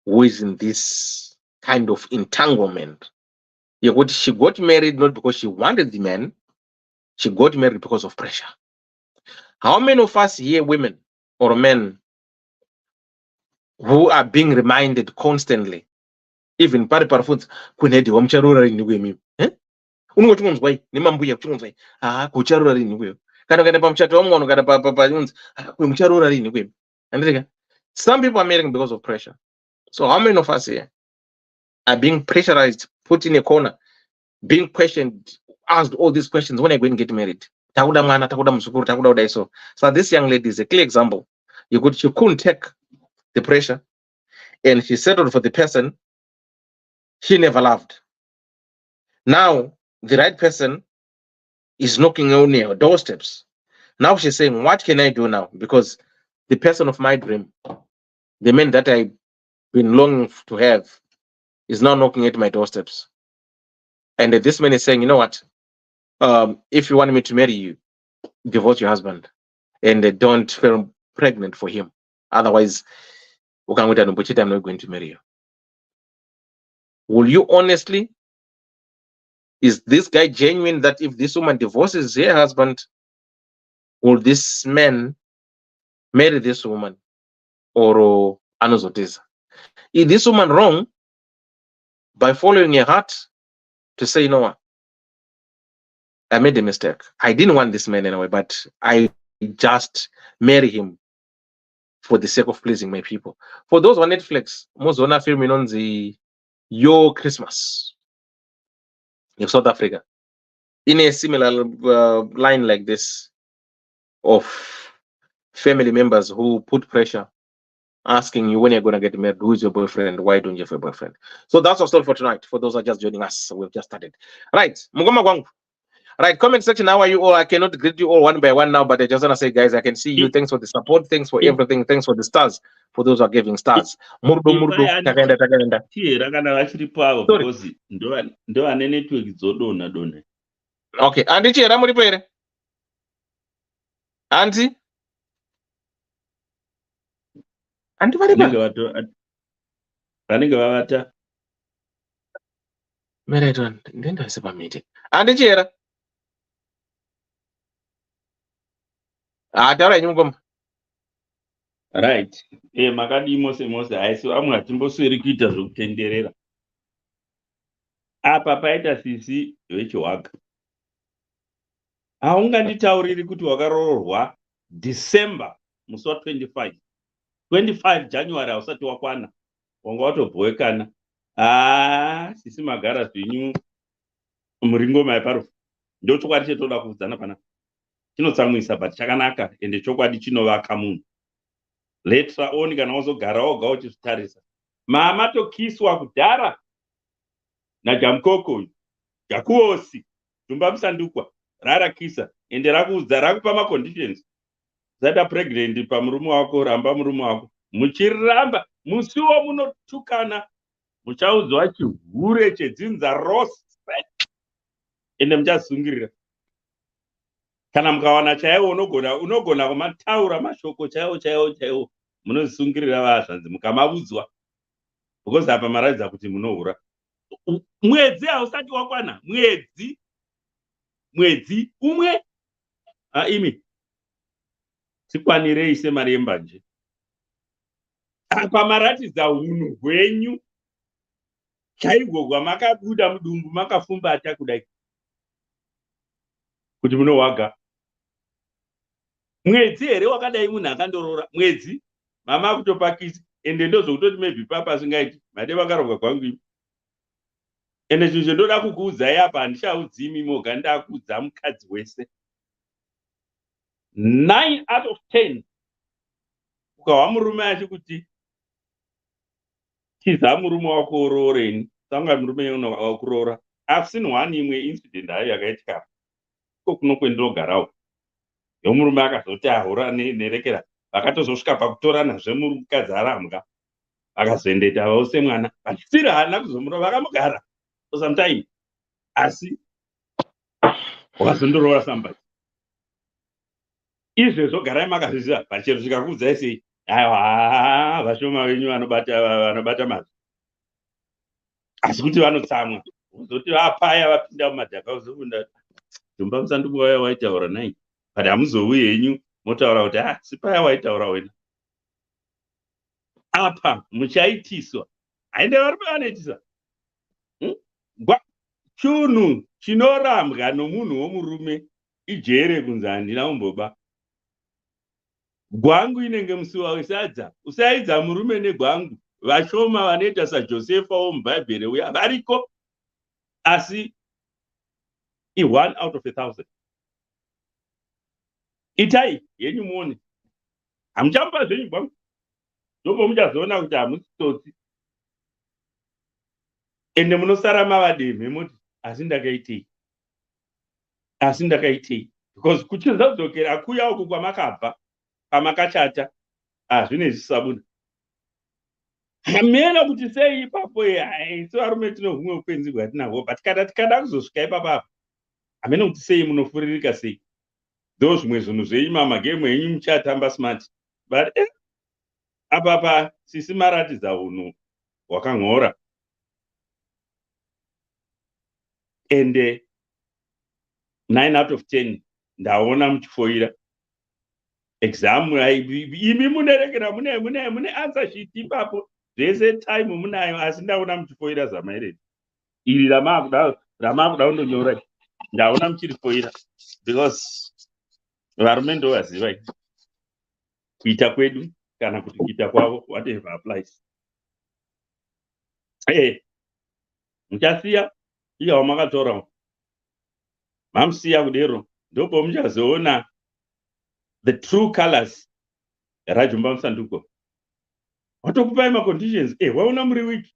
who is in this kind of entanglement? She got married not because she wanted the man, she got married because of pressure. How many of us here, women or men, who are being reminded constantly, even pari parafoods, kunedi wamcharura rini unongoti unzwai nemambuya kuti unzwai kucharura rini kweyo kana ukaenda pamuchato wamwana kana paunzi mucharura rini kweyo. Andika, some people are marrying because of pressure. So how many of us here are being pressurized, put in a corner, being questioned, asked all these questions when are you going to get married? Takuda mwana, takuda musukuru, takuda udaiso. So this young lady is a clear example. She couldn't take the pressure, and she settled for the person she never loved. Now the right person is knocking on her doorsteps. Now she's saying, what can I do now? Because the person of my dream, the man that I've been longing to have, is now knocking at my doorsteps. And this man is saying, you know what? If you want me to marry you, divorce your husband and don't feel pregnant for him. Otherwise, I'm not going to marry you. Will you honestly? Is this guy genuine that if this woman divorces her husband, will this man marry this woman? Or anozoteza? Is this woman wrong by following her heart to say, you know what? I made a mistake. I didn't want this man anyway, but I just marry him for the sake of pleasing my people. For those on Netflix, Mozona filming on the Yo Christmas in South Africa, in a similar line like this of family members who put pressure asking you when you're going to get married, who is your boyfriend, why don't you have a boyfriend? So that's our story for tonight. For those who are just joining us, we've just started. Right, Mugoma Gwangu. Right, comment section. How are you all? I cannot greet you all one by one now, but I just want to say, guys, I can see you. Thanks for the support. Thanks for everything. Thanks for the stars. For those who are giving stars. Murdo. Takenda. Tiera kana vachiri pavo Sorry. because ndo ane network dzodonha. Okay, Andy Chera muripo here. Auntie? Auntie varipa? Vanenge vavata. Mereton, ndendo asipa meeting. Auntie Chera? Taura nyungoma. Right. Makadi mose haisi vamwe hatimbosweri kuita zvokutenderera. Apa paita sisi vechiwaka. Haunganditauriri kuti wakaroorwa December musi wa 25 January hausati wakwana. Wanga watobhowekana. Sisi magara zvenyu muringo maiparufu. Ndo chokwadi chetoda kuudzana pana. Chinotsamwisa but chakanaka ende chokwadi chinovaka munhu. Later on kana wazogara woga uchizvitarisa. Mama tokiswa kudhara naJamkoko, Jakuosi, Jumba Msandukwa, Rara Kisa, ende rakuudza rakupa maconditions. Zada pregnant pamurume wako, ramba murume wako. Muchiramba, musiwo munotukana, muchaudzwa chihure chedzinza rose. Ende muchazungirira. Kana mukawana chaiwo unogona kumataura mashoko chaiwo. Munozisungirira vazvanzi mukamabudzwa. Because apa maradza kuti munohura. Mwedzi hausati wakwana. Mwedzi umwe. Imi. Tikwanirei semari yembanje. Apa maratidza hunhu hwenyu. Chaigogwa makabuda mudumbu makafumbata kudai. Kuti munowaga. Mwedzi here wakadai munhu akandorora. Mwedzi. Mama akutopakisi. Ende ndozvokutoti maybe papa singaiti. Made vakaroga kwangu imi. Ende zvinhu ndoda kukuudzai apa handichaudzi imi moga ndakuudza mukadzi wese. 9 out of 10 ukahwa murume achikuti chiza murume wako urooreni sanga murume wakuroora. I've seen one imwe incident hayo yakaitika ko kuno kwendinogarawo yomurume akazoti ahura nerekera vakatozosvika pakutorana zvemukadzi arambwa akazoendeta vose mwana vachitsira hana kuzomura vakamugara for some time asi wakazondoroora somebody. Izvezvo garai makazviziva pachero zvikakuudzai sei aiwa vashoma venyu vanobata mazvi asi kuti vanotsamwa uzoti vapaya vapinda mumadhaka uzokunda Jumba Msanduku waya waitaura nai but hamuzouyi henyu motaura kuti sipaya waitaura wena. Apa muchaitiswa hainde vari pavanoitisa chunhu chinorambwa nomunhu womurume ijere kunzi handina umboba. Gwangu inenge musi wesadza usaidza murume negwangu. Vashoma vanoita saJosefa womubhaibheri uya variko asi i1 out of 1,000. Itai yenyu muone hamuchamupa zvenyu gwangu ndopo muchazoona kuti hamusi tsotsi ende munosara mavademhe moti asi ndakaitei because kuchiza kudzokera kuya uku kwamakabva pamakachata zvine zvisabuna. Hamena kuti sei ipapo so varume tino humwe upenzi hwatinahwo but kana tikada kuzosvika ipapa hamena kuti sei munofuririka sei ndo zvimwe zvinhu zveima magemu enyu muchatamba smart but apapa sisi maratidza hunhu hwakang'ora ende 9 out of 10 ndaona muchifoira exam imi munerekera mune answer sheet ipapo zvese time munayo asi ndaona muchifoira zamaireti iri ramakuda kundonyora ndaona muchirifoira because varume ndo vaziva kuita kwedu kana kuti kuita kwavo whatever applies. Muchasiya iye wamakatora mamusiya kudero ndopo muchazoona the true colors raJumba Msanduko. watokupai maconditions waona muri wiki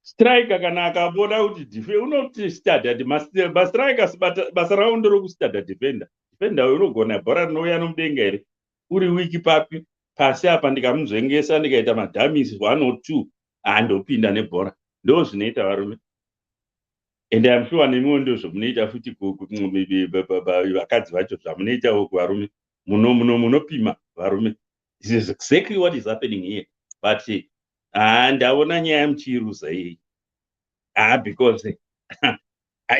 striker kana akaboda kuti unoti standard mastrikers basa ravo ndorokustandard defender unogona bhora rinouya nomudenga here uri wiki papi pasi apa ndikamuzvengesa ndikaita madhamis 1 or 2 handopinda nebhora ndo zvinoita varume and I'm sure nemiwo ndo zvomunoita futi vakadzi vacho zvamunoita varume munopima varume. This is exactly what is happening here, but ndaona nyaya muchiiruza iyi because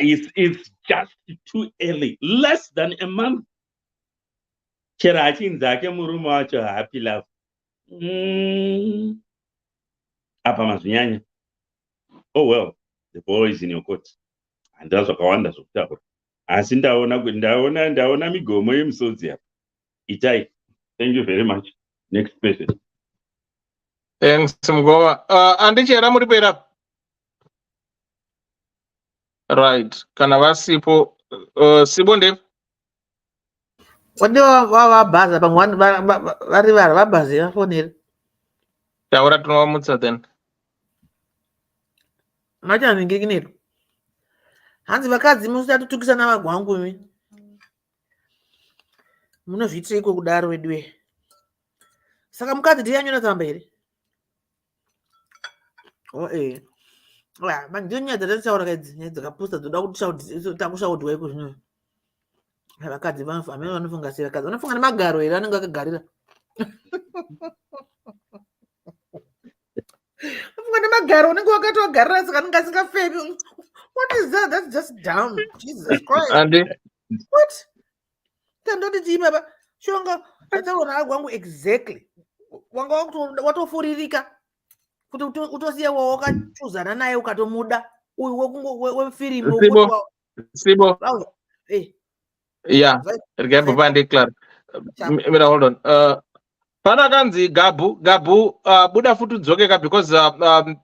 it's just too early, less than a month. Chera achinzi ake murume wacho happy love apa mazvinyanya. Oh well, the ball is in your court. Handina zvakawanda zvokutaura asi ndaona migomo yemusodzi apa. Itai. Thank you very much. Next person. Thanks Mgoma. Andichera muri pera. Right. Kana vasipo Sibo Ndevu. Wande wabhaza pamwe vari vabhazi vafonera. Taura tunovamutsa then. Machaningiri kinero. Hanzi vakadzi musatatutukisana vagwangumi. Munozviitiko kudaro wedwe. Saka mukadzi ndiyanyora tsamba here. Mandiyo nyaya dzatatisaura kadzi dzakaposta dzoda kuti takushaudwa iko zvino. Vakadzi amene vanofunga sei vakadzi vanofunga nemagaro here anenge akagarira. Vanofunga nemagaro unenge wakati wagarira saka anenge asingafemi. What is that? That's just dumb. Jesus Christ. Andi. What? Tandoti chima shonga tataona agwangu exactly. Wanga watofuririka kuti utosiya wakachuzana naye ukatomuda uyu wefirimu Sibo. Yeah. Regembe pande Clark. Mira hold on. Pana kanzi Gabu buda futu dzokeka because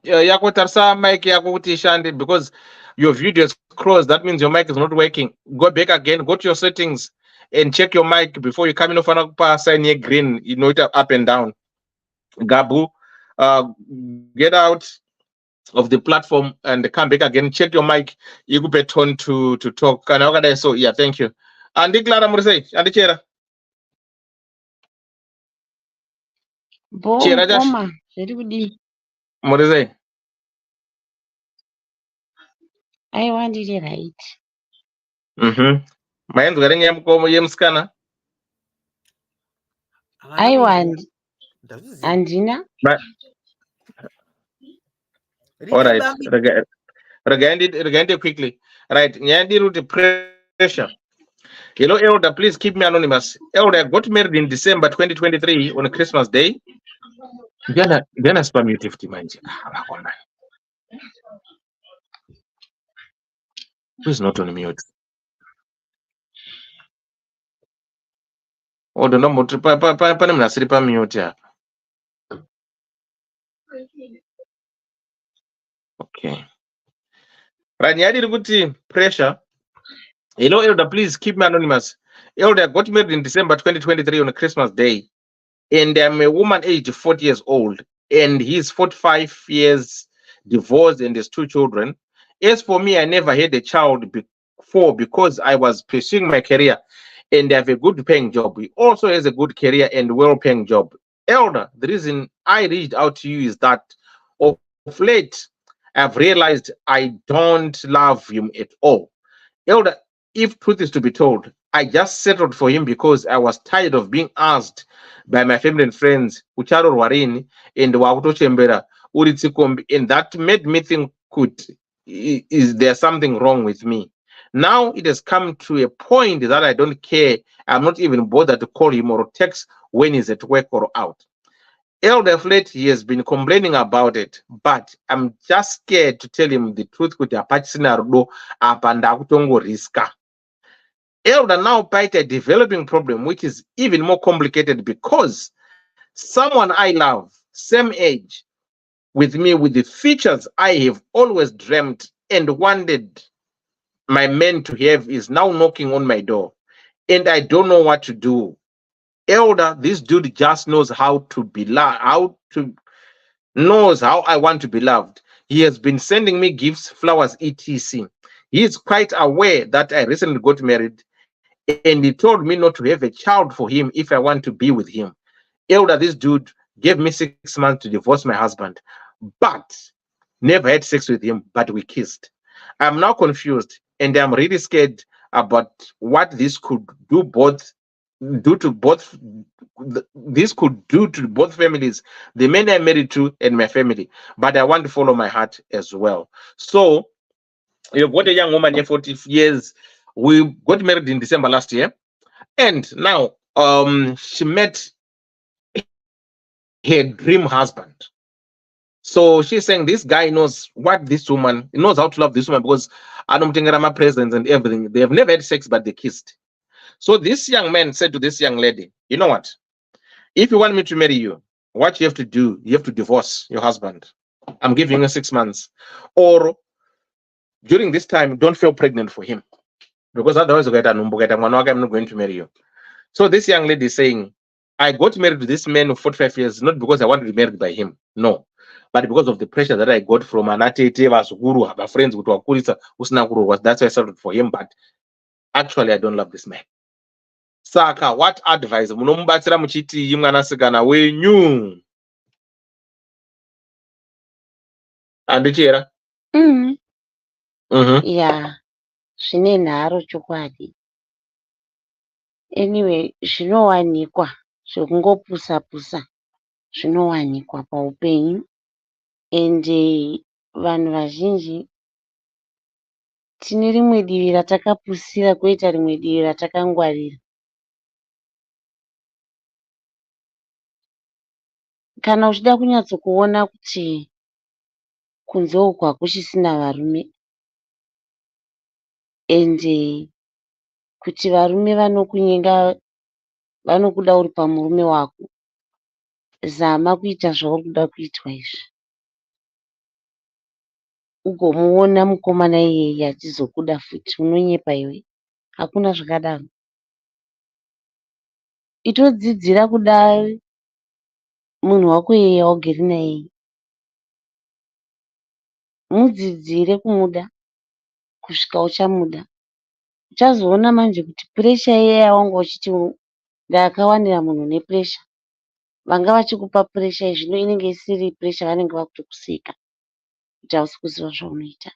yako tarisa mic yako kuti ishande because your video is closed. That means your mic is not working. Go back again, go to your settings and check your mic before you come in. Ofana kupa sign here green, you know it up and down. Gabu, get out of the platform and come back again. Check your mic. You could be turned to talk. So yeah, thank you. Andi Clara Mursei, Andi Chera. Chera Boma, very good. Mursei. I want it My right. hands getting yam scanner. I want Andina. All right. Regarding quickly. Right. Nyandi root pressure. Hello, Elder. Please keep me anonymous. Elder got married in December 2023 on Christmas Day. Then I spam you 50 minds. Who's not on mute? Oh, the number to Panam mute. Okay. Right, Nyadi good pressure. Hello, Elder, please keep me anonymous. Elder got married in December 2023 on a Christmas Day. And I'm a woman aged 40 years old. And he's 45 years divorced and has 2 children. As for me, I never had a child before because I was pursuing my career and I have a good paying job. He also has a good career and well-paying job. Elder, the reason I reached out to you is that of late, I've realized I don't love him at all. Elder, if truth is to be told, I just settled for him because I was tired of being asked by my family and friends, Ucharo Warini and Wakuto Chembera, Uritsikombi, and that made me think, is there something wrong with me? Now it has come to a point that I don't care. I'm not even bothered to call him or text when he's at work or out. Elder Flat, he has been complaining about it, but I'm just scared to tell him the truth. Elder now fight a developing problem, which is even more complicated because someone I love, same age with me, with the features I have always dreamt and wanted my man to have, is now knocking on my door, and I don't know what to do. Elder, this dude just knows how to be knows how I want to be loved. He has been sending me gifts, flowers, etc. He is quite aware that I recently got married, and he told me not to have a child for him if I want to be with him. Elder, this dude gave me 6 months to divorce my husband, but never had sex with him, but we kissed. I'm now confused, and I'm really scared about what this could do to both this could do to both families, the men I'm married to and my family. But I want to follow my heart as well. So you've got a young woman here, 40 years. We got married in December last year, and now she met her dream husband. So she's saying this guy knows what this woman, he knows how to love this woman, because I don't think my presence and everything. They have never had sex, but they kissed. So this young man said to this young lady, you know what? If you want me to marry you, what you have to do, you have to divorce your husband. I'm giving you 6 months. Or during this time, don't feel pregnant for him, because otherwise I'm not going to marry you. So this young lady is saying, I got married to this man of 45 years, not because I want to be married by him, no, but because of the pressure that I got from anatete vasukuru, my friends with wakurisa usinakuru, was that's why I settled for him. But actually, I don't love this man. Saka, what advice munomubatsira muchiti mwanasikana wenyu? Andichera? Yeah, zvine nharo chokwadi. Anyway, zvinowanikwa zvekungopusa-pusa zvinowanikwa paupenyu, ende vanhu vazhinji tine rimwe divi ratakapusira kwoita rimwe divi ratakangwarira. Kana uchida kunyatsokuona kuti kunze uku hakuchisina varume, ende kuti varume vanokunyenga, vanokuda uri pamurume wako, zama kuita zvauri kuda kuitwa izvi, ugomuona mukomana iyeye achizokuda futi. Unonyepa iwe, hakuna zvakadaro. Itodzidzira kuda munhu wako iyeye waugere naye, mudzidzire kumuda kusvika uchamuda. Uchazoona manje kuti puresha iyeye wanga uchiti ndakawanira munhu nepuresha, vanga vachikupa puresha iyi, zvino inenge isiri puresha, vanenge vakutokuseka kuti hausi kuziva zvaunoita.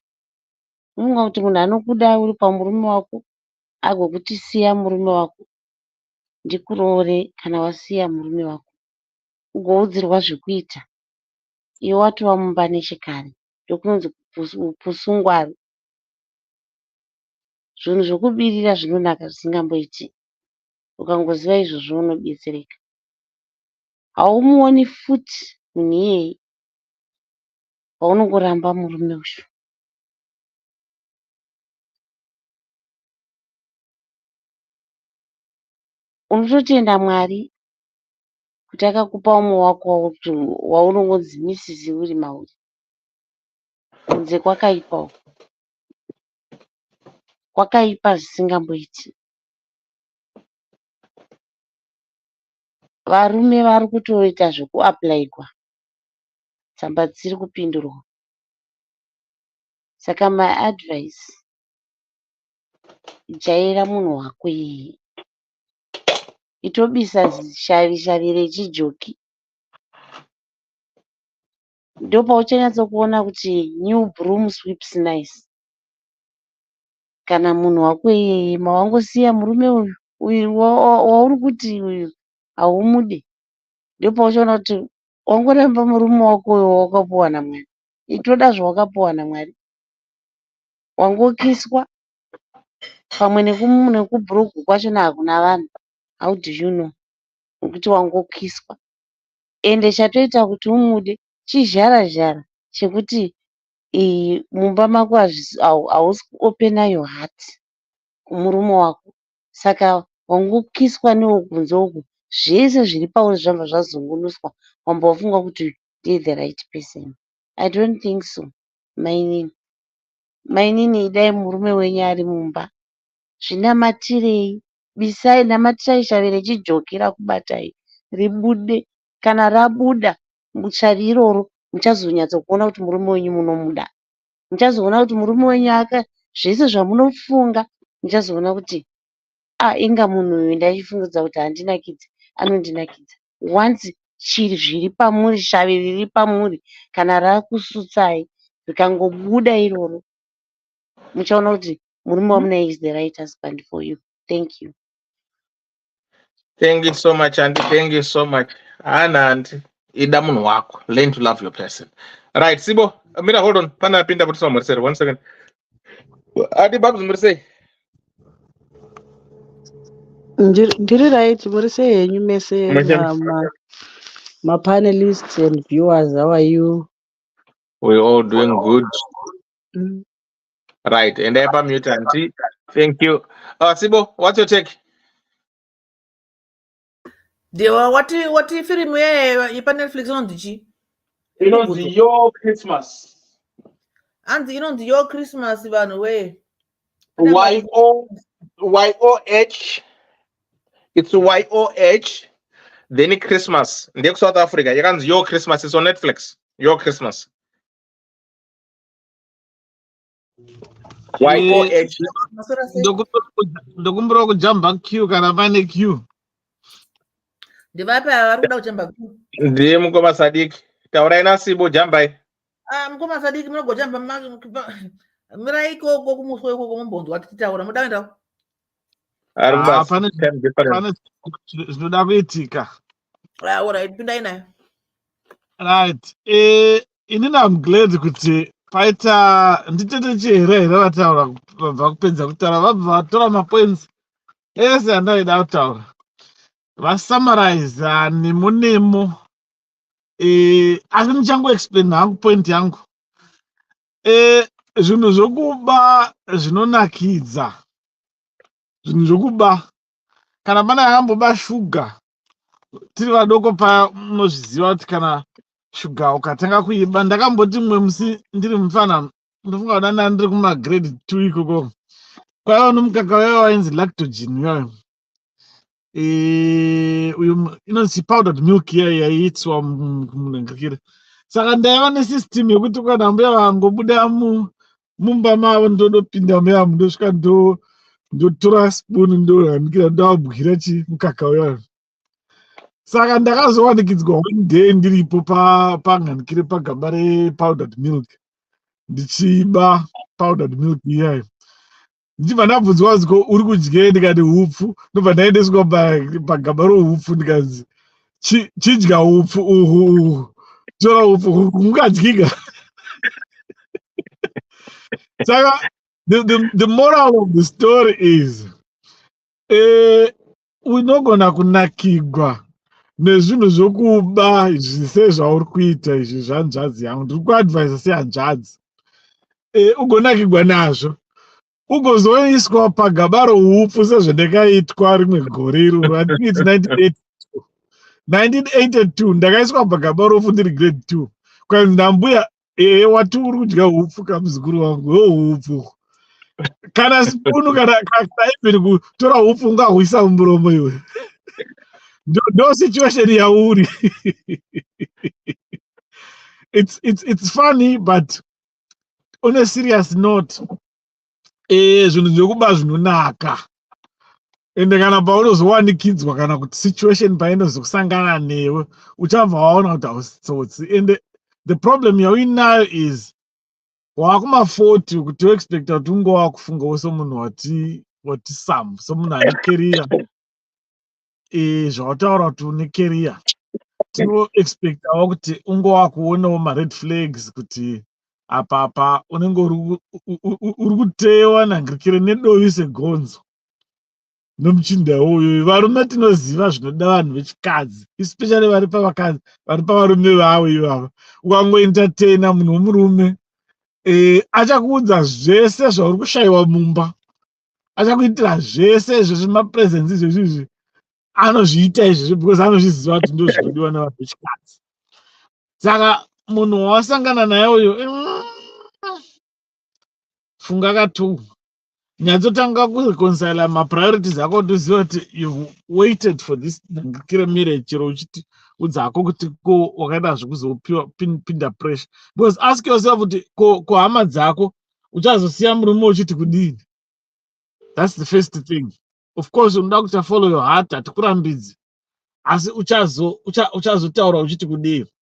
Unofunga kuti munhu anokuda uri pamurume wako agokuti siya murume wako, ndikuroore kana wasiya murume wako ugoudzirwa zvekuita, iwe watova mumba nechekare. Ndokunonzi upusungwaru. Zvinhu zvokubirira zvinonaka zvisingamboiti. Ukangoziva izvozvo unobetsereka. Haumuoni futi munhu iyeye paunongoramba murume uyu. Unototenda Mwari kuti akakupa umwe wako waunongonzi misisi uri mauri. Kunze kwakaipawo, kwakaipa zvisingamboiti. Varume vari kutoita zvekuaplaigwa, tsamba dzisiri kupindurwa. Saka my advice, jaira munhu wako iyeye. Itobisa shavi rechijoki. Ndopauchanyatsokuona kuti new broom sweeps nice. Kana munhu wako iyeye mawangosiya murume uyu wauri kuti uyu haumude, ndopauchaona kuti wangoramba murume wako uyu wawakapuwa naMwari. Itoda zvawakapuwa naMwari. Wangokiswa pamwe nekubhurugwa kwachona hakuna vanhu. How do you know? Nokuti wangokiswa. Ende chatoita kuti umude chizhara-zhara chekuti mumba mako hausi kuopena your heart kumurume wako. Saka wangokiswa newekunze uku, zvese zviri pauri zvabva zvazungunuswa, wamba wafunga kuti ndiye the right person. I don't think so. Mainini idai murume wenyu ari mumba. Zvinamatirei, bisai namatiraisha rechijokera kubatai ribude. Kana rabuda muchari iroro muchazonyatsokuona kuti murume wenyu munomuda. Muchazoona kuti murume wenyu zvese zvamunofunga muchazoona kuti inga munhu uyu ndaichifungidza kuti handinakidzi anondinakidza. Once zviri pamuri, shavi riri pamuri kana rakusutsai rikangobuda iroro muchaona kuti murume wamunai is the right husband for you. Thank you. Thank you so much, Auntie. Thank you so much. Auntie, ida munhu wako. Learn to love your person. Right, Sibo. Mira, hold on. Pana pinda por somewhere, sir. 1 second. Adi Babs, Merse. Ndiri right, Merse, you may say my panelists and viewers, how are you? We're all doing good. Right, and I mute Auntie. Thank you. Sibo, what's your take? What film ipa Netflix inonzi inonzi Your Christmas. And inonzi Your Christmas vanhu we YOH. It's YOH. Then Christmas. Ndek South Africa. Yakanzi Your Christmas. It's on Netflix. Your Christmas. YOH. Ndokumbura kujamba queue kana pane queue. Ndivapi vari kuda kuchamba Ndiye Mukoma Sadiki. Taurai naSibo jambai. Mukoma Sadiki munogojamba mirai ikoko kumuswe ikoko mumbonzo watitaura muda kuenda. Pane zvinoda kuitika. Alright, pindai nayo. Right. Inini I'm glad kuti paita nditete chihera here vataura vabva kupedza kutaura vabva vatora mapoints ese andaida kutaura vasamaraiza nemo nemo. Asi ndichangoexplain hangu point yangu. Zvinhu zvokuba zvinonakidza, zvinhu zvokuba kana mana yamboba shuga tiri vadoko paya munozviziva kuti kana shuga ukatanga kuiba, ndakamboti mumwe musi ndiri mufana ndofunga kuti ndanga ndiri kumagrade 2 ikoko kwaiva nomukaka waiva wainzi lactogen iyoyo uyu inonzi powdered milk iya yaiitswa munhangirikire. Saka ndaiva nesystem yekuti kana mbuya vangobuda mumba mavo ndodopinda muya ndosvika ndotora spoon ndohanikira ndovabwira mukaka uyoyo. Saka ndakazowanikidzwa one day ndiripo panganikire pagaba repowdered milk ndichiba powdered milk iyayo. Ndichibva ndabvunzwa ziko uri kudyei, ndikati hupfu. Ndobva ndaendeswa pagaba rohupfu ndikazi chidya hupfu uhu, tora hupfu hungadyika. Saka the moral of the story is unogona kunakigwa nezvinhu zvokuba izvi sezvauri kuita izvi zvanzvadzi yangu, ndiri kuadvhaisa sehanzvadzi. Ugonakigwa nazvo ugozoiswa pagaba rohupfu sezvandakaitwa rimwe gore iroro. I think it's 1982 ndakaiswa pagaba rohupfu ndiri grade 2 kwanzi ndambuya wati uri kudya hupfu kamuzukuru wangu, hupfu kana spunu kana even kutora hupfu ungahuisa mumuromo iwe. No situation yauri. It's funny, but on a serious note, zvinhu zvokuba zvinonaka. Ende kana paunozowanikidzwa kana kuti situation painozokusangana newe uchabva waona kuti hautsotsi. And the problem yauinayo is wakuma40 kuti uexpecta kuti unge wakufungawo somunhu wati sam, somunhu ane career. Zvawataura kuti une career tinoexpectawo kuti unge wakuonawo mared flags kuti apa unenge uri kutewa nhangirikire nedovi segonzo nomuchinda uyu. Varume tinoziva zvinoda vanhu vechikadzi, especially vari pavakadzi, vari pavarume vavo ivava. Ukangoentertaina munhu womurume achakuudza zvese zvauri kushayiwa mumba, achakuitira zvese izvo zvimapresence izvezvizvi anozviita izvezvi because anozviziva kuti ndo zvinodiwa nevanhu vechikadzi. Saka munhu wasangana naye uyu funga katou. nyatsotanga kureconcile mapriorities ako toziva kuti you've waited for this kiremire chero uchiti udzako kuti ko wakaita zvekuzopiwa pinda pressure, because ask yourself kuti ko hama dzako uchazosiya murume uchiti kudini. That's the first thing. Of course unoda kuti follow your heart, hatikurambidzi, asi uchazotaura uchiti kudini.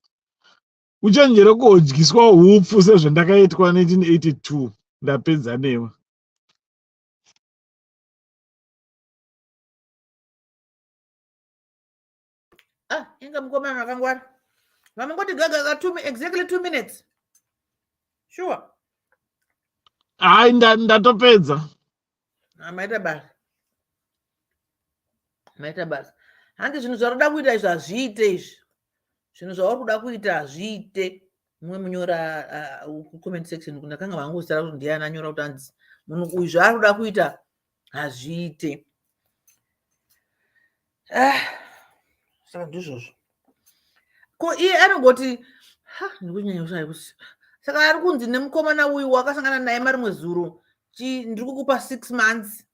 Uchenjere kudyiswa upfu sezvendakaitwa 1982 ndapedza newe. Inga mukoma makangwara. Vamangoti gaga exactly 2 minutes. Sure. Hai ndatopedza. Maita basa. Handi zvinhu zvaroda kuita izvi hazviite izvi. Zvinhu zvauri kuda kuita hazviite. Mumwe munyora comment section ndakanga vangosara kuti ndiye ananyora kuti hanzi munhu uyu zvaari kuda kuita hazviite. Saka ndizvozvo. Ko iye anongoti ndikunyanya kusai kusi. Saka ari kunzi nemukomana uyu wakasangana naye marimwe zuro ndiri kukupa 6 months.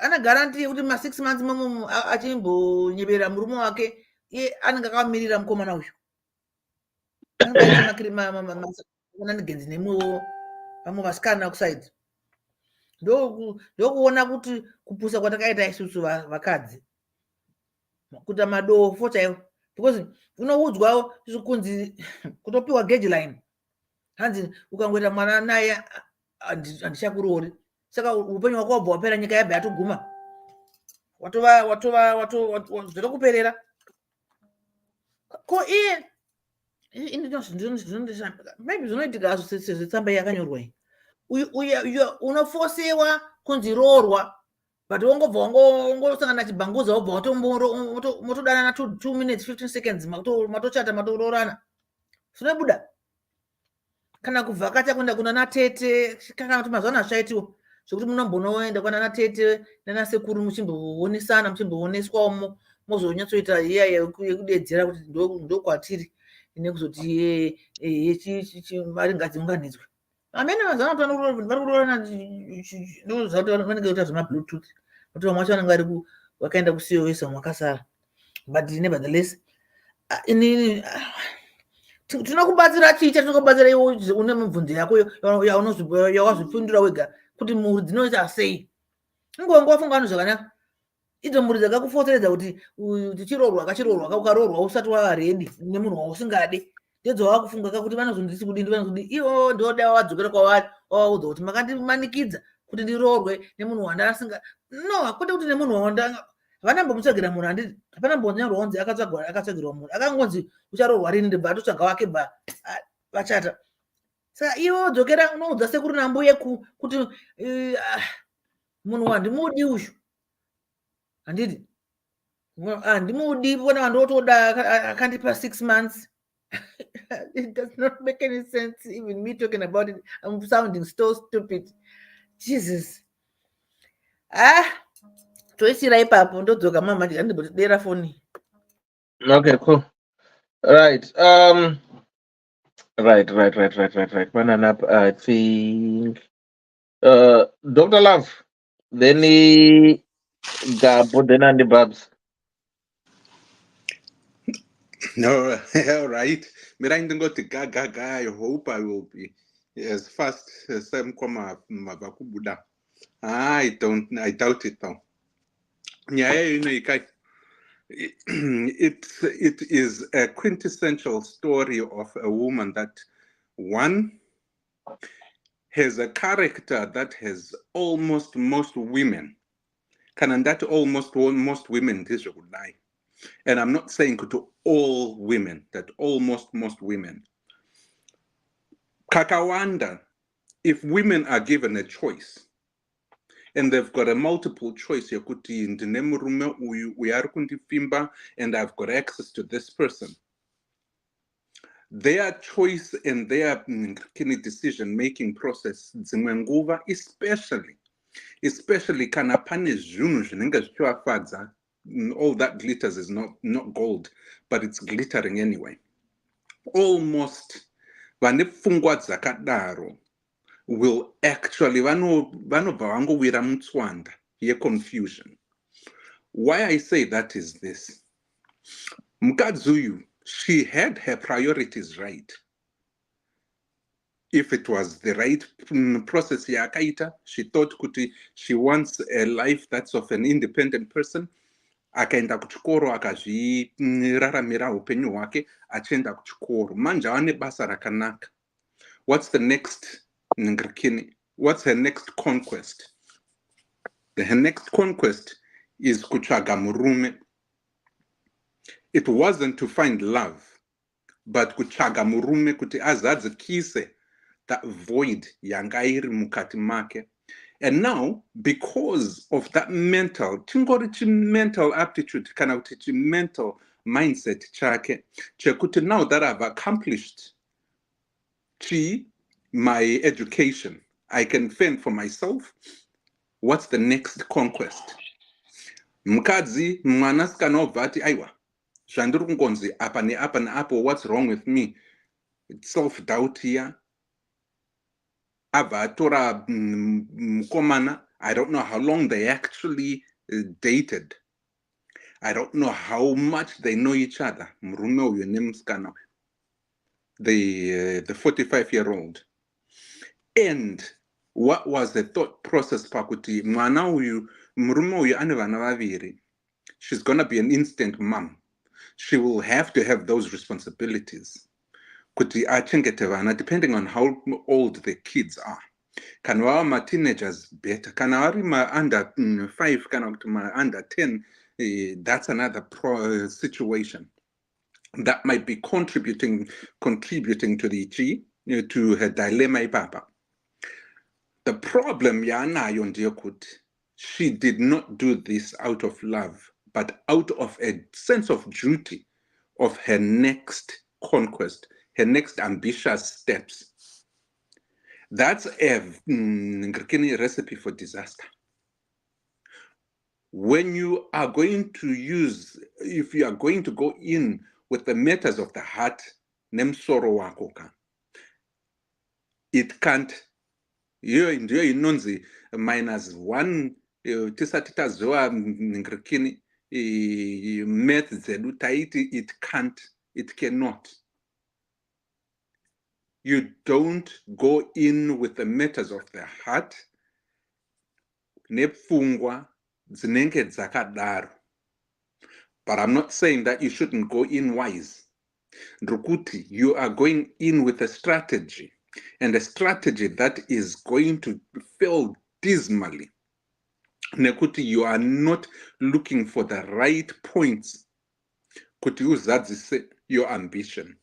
Ana guarantee yekuti 6 months momo achimbonyeverera murume wake iye anenge akamirira mukomana uyu. Anondigenzi nemwewo vamwe vasikana kusaidzi. Ndokuona kuti kupusa kwatakaita isusu vakadzi kuita madofo chaiwo, because unoudzwawo kunzi kutopiwa guideline hanzi ukangoita mwana naye handichakurori. Saka upenyu hwako wabva wapera, nyika yabva yatoguma, zvatokuperera. Ko iye maybe zvinoitika sezvetsamba yakanyorwa iyi. Unofosewa kunzi roorwa, but wongobva wongosangana chibhanguza wobva motodanana 2 minutes 15 seconds matochata matoroorana. Zvinobuda kana kuvhakacha kuenda kuna natete, kana kuti mazuva azvaitiwa zvokuti munombonoenda kwana natete nanasekuru muchimboonesana, muchimbooneswawo mozonyatsoita iya yekudedzera kuti ndokwatiri nekuzoti mari ngadziunganidzwe. Amene mazuva ano vari kuroorana vanenge vaita zvemabluetooth, kuti vamwe vacho vanenge vakaenda kusiyowesa mwakasara. But nevertheless tinokubatsira chicha, tinokubatsira iwe une mibvunzo yako yawazvipindura wega kuti mhuri dzinoita sei. Ingongo wafunga vanhu zvakanaka, idzo mhuri dzakakufoteredza kuti tichiroorwa kachiroorwa ukaroorwa usati wavaredi nemunhu wausingade, ndidzo wakufunga kuti vanozondisi kudini, vanozodii. Ivo ndoda wadzokera kwavari waudza kuti makandimanikidza kuti ndiroorwe nemunhu wandasinga. No, kwete kuti nemunhu wanda vanambomutsvagira munhu, handiti hapana mbonyorwa onzi akatsvagirwa munhu, akangonzi ucharoorwa rini ndibva atotsvaga wake bva vachata. Saka ivo dzokera unoudza sekuru nambuye kuti munhu wandimudi uyu, handiti handimudi, vona vandotoda akandipa 6 months. It does not make any sense. Even me talking about it, I'm sounding so stupid. Jesus. Toisira ipapo ndodzoka mama ndibodera foni. Okay, cool. Right. Right. Banana up, I think. Dr. Love. Then he got then and the Babs. No, all right. Miranda got the gaga. I hope I will be as fast as Sam Koma Mavakubuda. I doubt it though. Yeah, you know, it is a quintessential story of a woman that, one, has a character that has almost most women. And that almost most women this would lie. And I'm not saying to all women, that almost most women. Kakawanda, if women are given a choice, and they've got a multiple choice, and I've got access to this person. Their choice and their decision-making process, especially all that glitters is not gold, but it's glittering anyway. Almost vanefungwa dzakadaro will actually vanobva vangowira mutswanda yeconfusion. Why I say that is this. Mukadzi uyu, she had her priorities right. If it was the right process yakaita, she thought kuti she wants a life that's of an independent person. Akaenda kuchikoro akazviraramira upenyu hwake achienda kuchikoro. Manje ane basa rakanaka. What's the next ngirikini? What's her next conquest? Her next conquest is kutsvaga murume. It wasn't to find love, but kutsvaga murume kuti azadzikise that void yanga iri mukati make. And now, because of that mental aptitude, kana kuti mental mindset chake, chekuti now that I've accomplished my education, I can fend for myself. What's the next conquest? Mukadzi mwanasikana obva ati aiwa zvandiri kungonzi apa neapa neapo, what's wrong with me? It's self-doubt here. Abva atora mukomana. I don't know how long they actually dated. I don't know how much they know each other. Murume uyu nemusikana uyu, the 45-year-old. And what was the thought process pakuti mwana uyu murume uyu ane vana vaviri. She's going to be an instant mom. She will have to have those responsibilities. Kuti achengete vana, depending on how old the kids are. Kana vava ma-teenagers better. Kana vari ma-under 5, kana kuti ma-under 10, that's another situation. That might be contributing to the to her dilemma ipapa. The problem yanayo ndiyekuti, she did not do this out of love, but out of a sense of duty of her next conquest, her next ambitious steps. That's a recipe for disaster. When you are going to if you are going to go in with the matters of the heart, nemsoro wakoka, it can't. Ndiyo inonzi -1 tisati tazoa ngirikini math zedu taiti it cannot. You don't go in with the matters of the heart nepfungwa dzinenge dzakadaro. But I'm not saying that you shouldn't go in wise. Ndukuti, you are going in with a strategy, and a strategy that is going to fail dismally. Nekuti, you are not looking for the right points kuti uzadzise your ambition.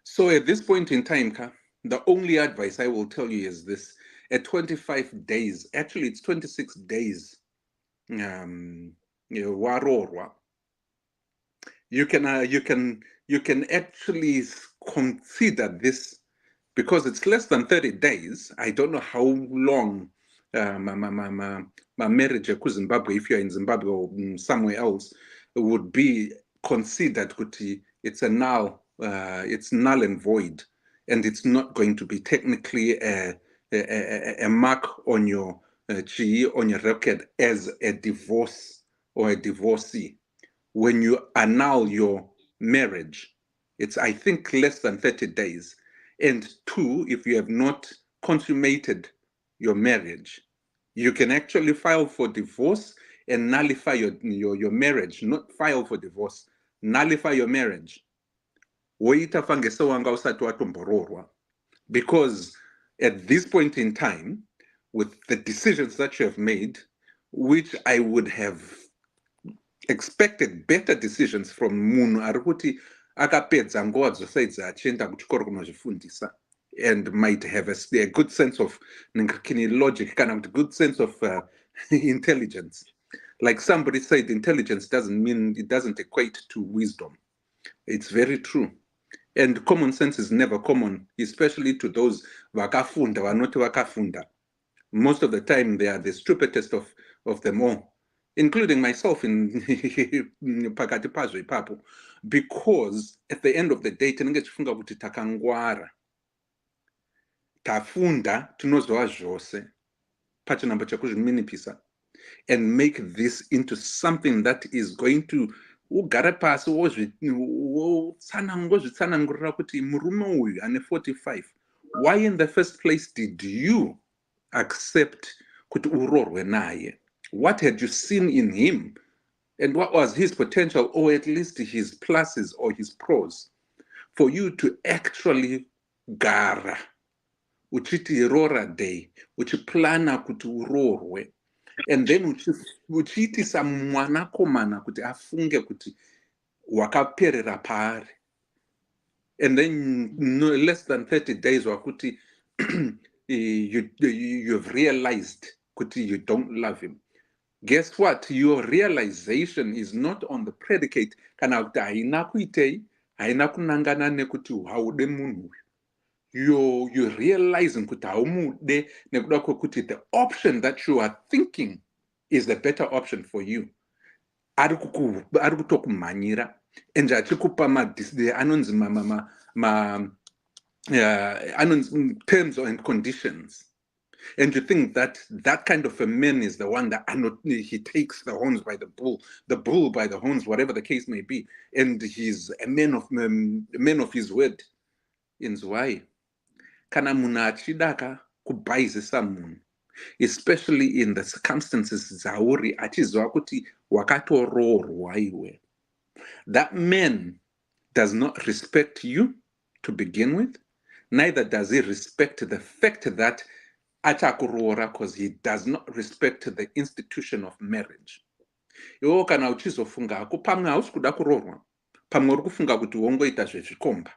So at this point in time, the only advice I will tell you is this: at 25 days, actually it's 26 days, warorwa, you can actually consider this, because it's less than 30 days. I don't know how long my marriage in Zimbabwe, if you're in Zimbabwe or somewhere else, would be considered it's null and void, and it's not going to be technically a mark on your on your record as a divorce or a divorcee. When you annul your marriage, it's, I think, less than 30 days. And 2, if you have not consummated your marriage, you can actually file for divorce and nullify your marriage. Not file for divorce, nullify your marriage. Because at this point in time, with the decisions that you have made, which I would have expected better decisions from munhu ari kuti akapedza nguva dzose achienda kuchikoro kunozvifundisa, and might have a good sense of logic, kind of good sense of intelligence. Like somebody said, intelligence doesn't equate to wisdom. It's very true. And common sense is never common, especially to those vakafunda, vanoti vakafunda. Most of the time, they are the stupidest of them all, including myself in pakati pazvo ipapo, because at the end of the day, tinenge tichifunga kuti takangwara. tafunda tinozwa zvose pachinhambo chekuzviminipisa and make this into something that is going to ugare pasi wozvitsanangurira kuti murume uyu ane 45 why in the first place did you accept kuti urorwe naye? What had you seen in him? And what was his potential, or at least his pluses or his pros, for you to actually gara uchiti rora day uchiplana kuti urorwe, and then uchiitisa mwanakomana kuti afunge kuti wakaperera paari, and then no less than 30 days wakuti you've realized kuti you don't love him. Guess what? Your realization is not on the predicate kana kuti haina kuitei, haina kunangana nekuti haude munhu. You're realizing kuti haumude nekuda kwekuti the option that you are thinking is the better option for you. Ari kutokumhanyira ende achikupa anonzi terms and conditions. And you think that that kind of a man is the one that he takes the horns by the bull by the horns, whatever the case may be, and he's a man of his word. Inzwai kana munhu achidaka kubaizisa munhu, especially in the circumstances dzauri achiziva kuti wakatororwa iwe, that man does not respect you to begin with, neither does he respect the fact that achakurora, because he does not respect the institution of marriage. Iwo kana uchizofunga hako pamwe hausi kuda kurorwa, pamwe uri kufunga kuti wongoita zvezvikomba.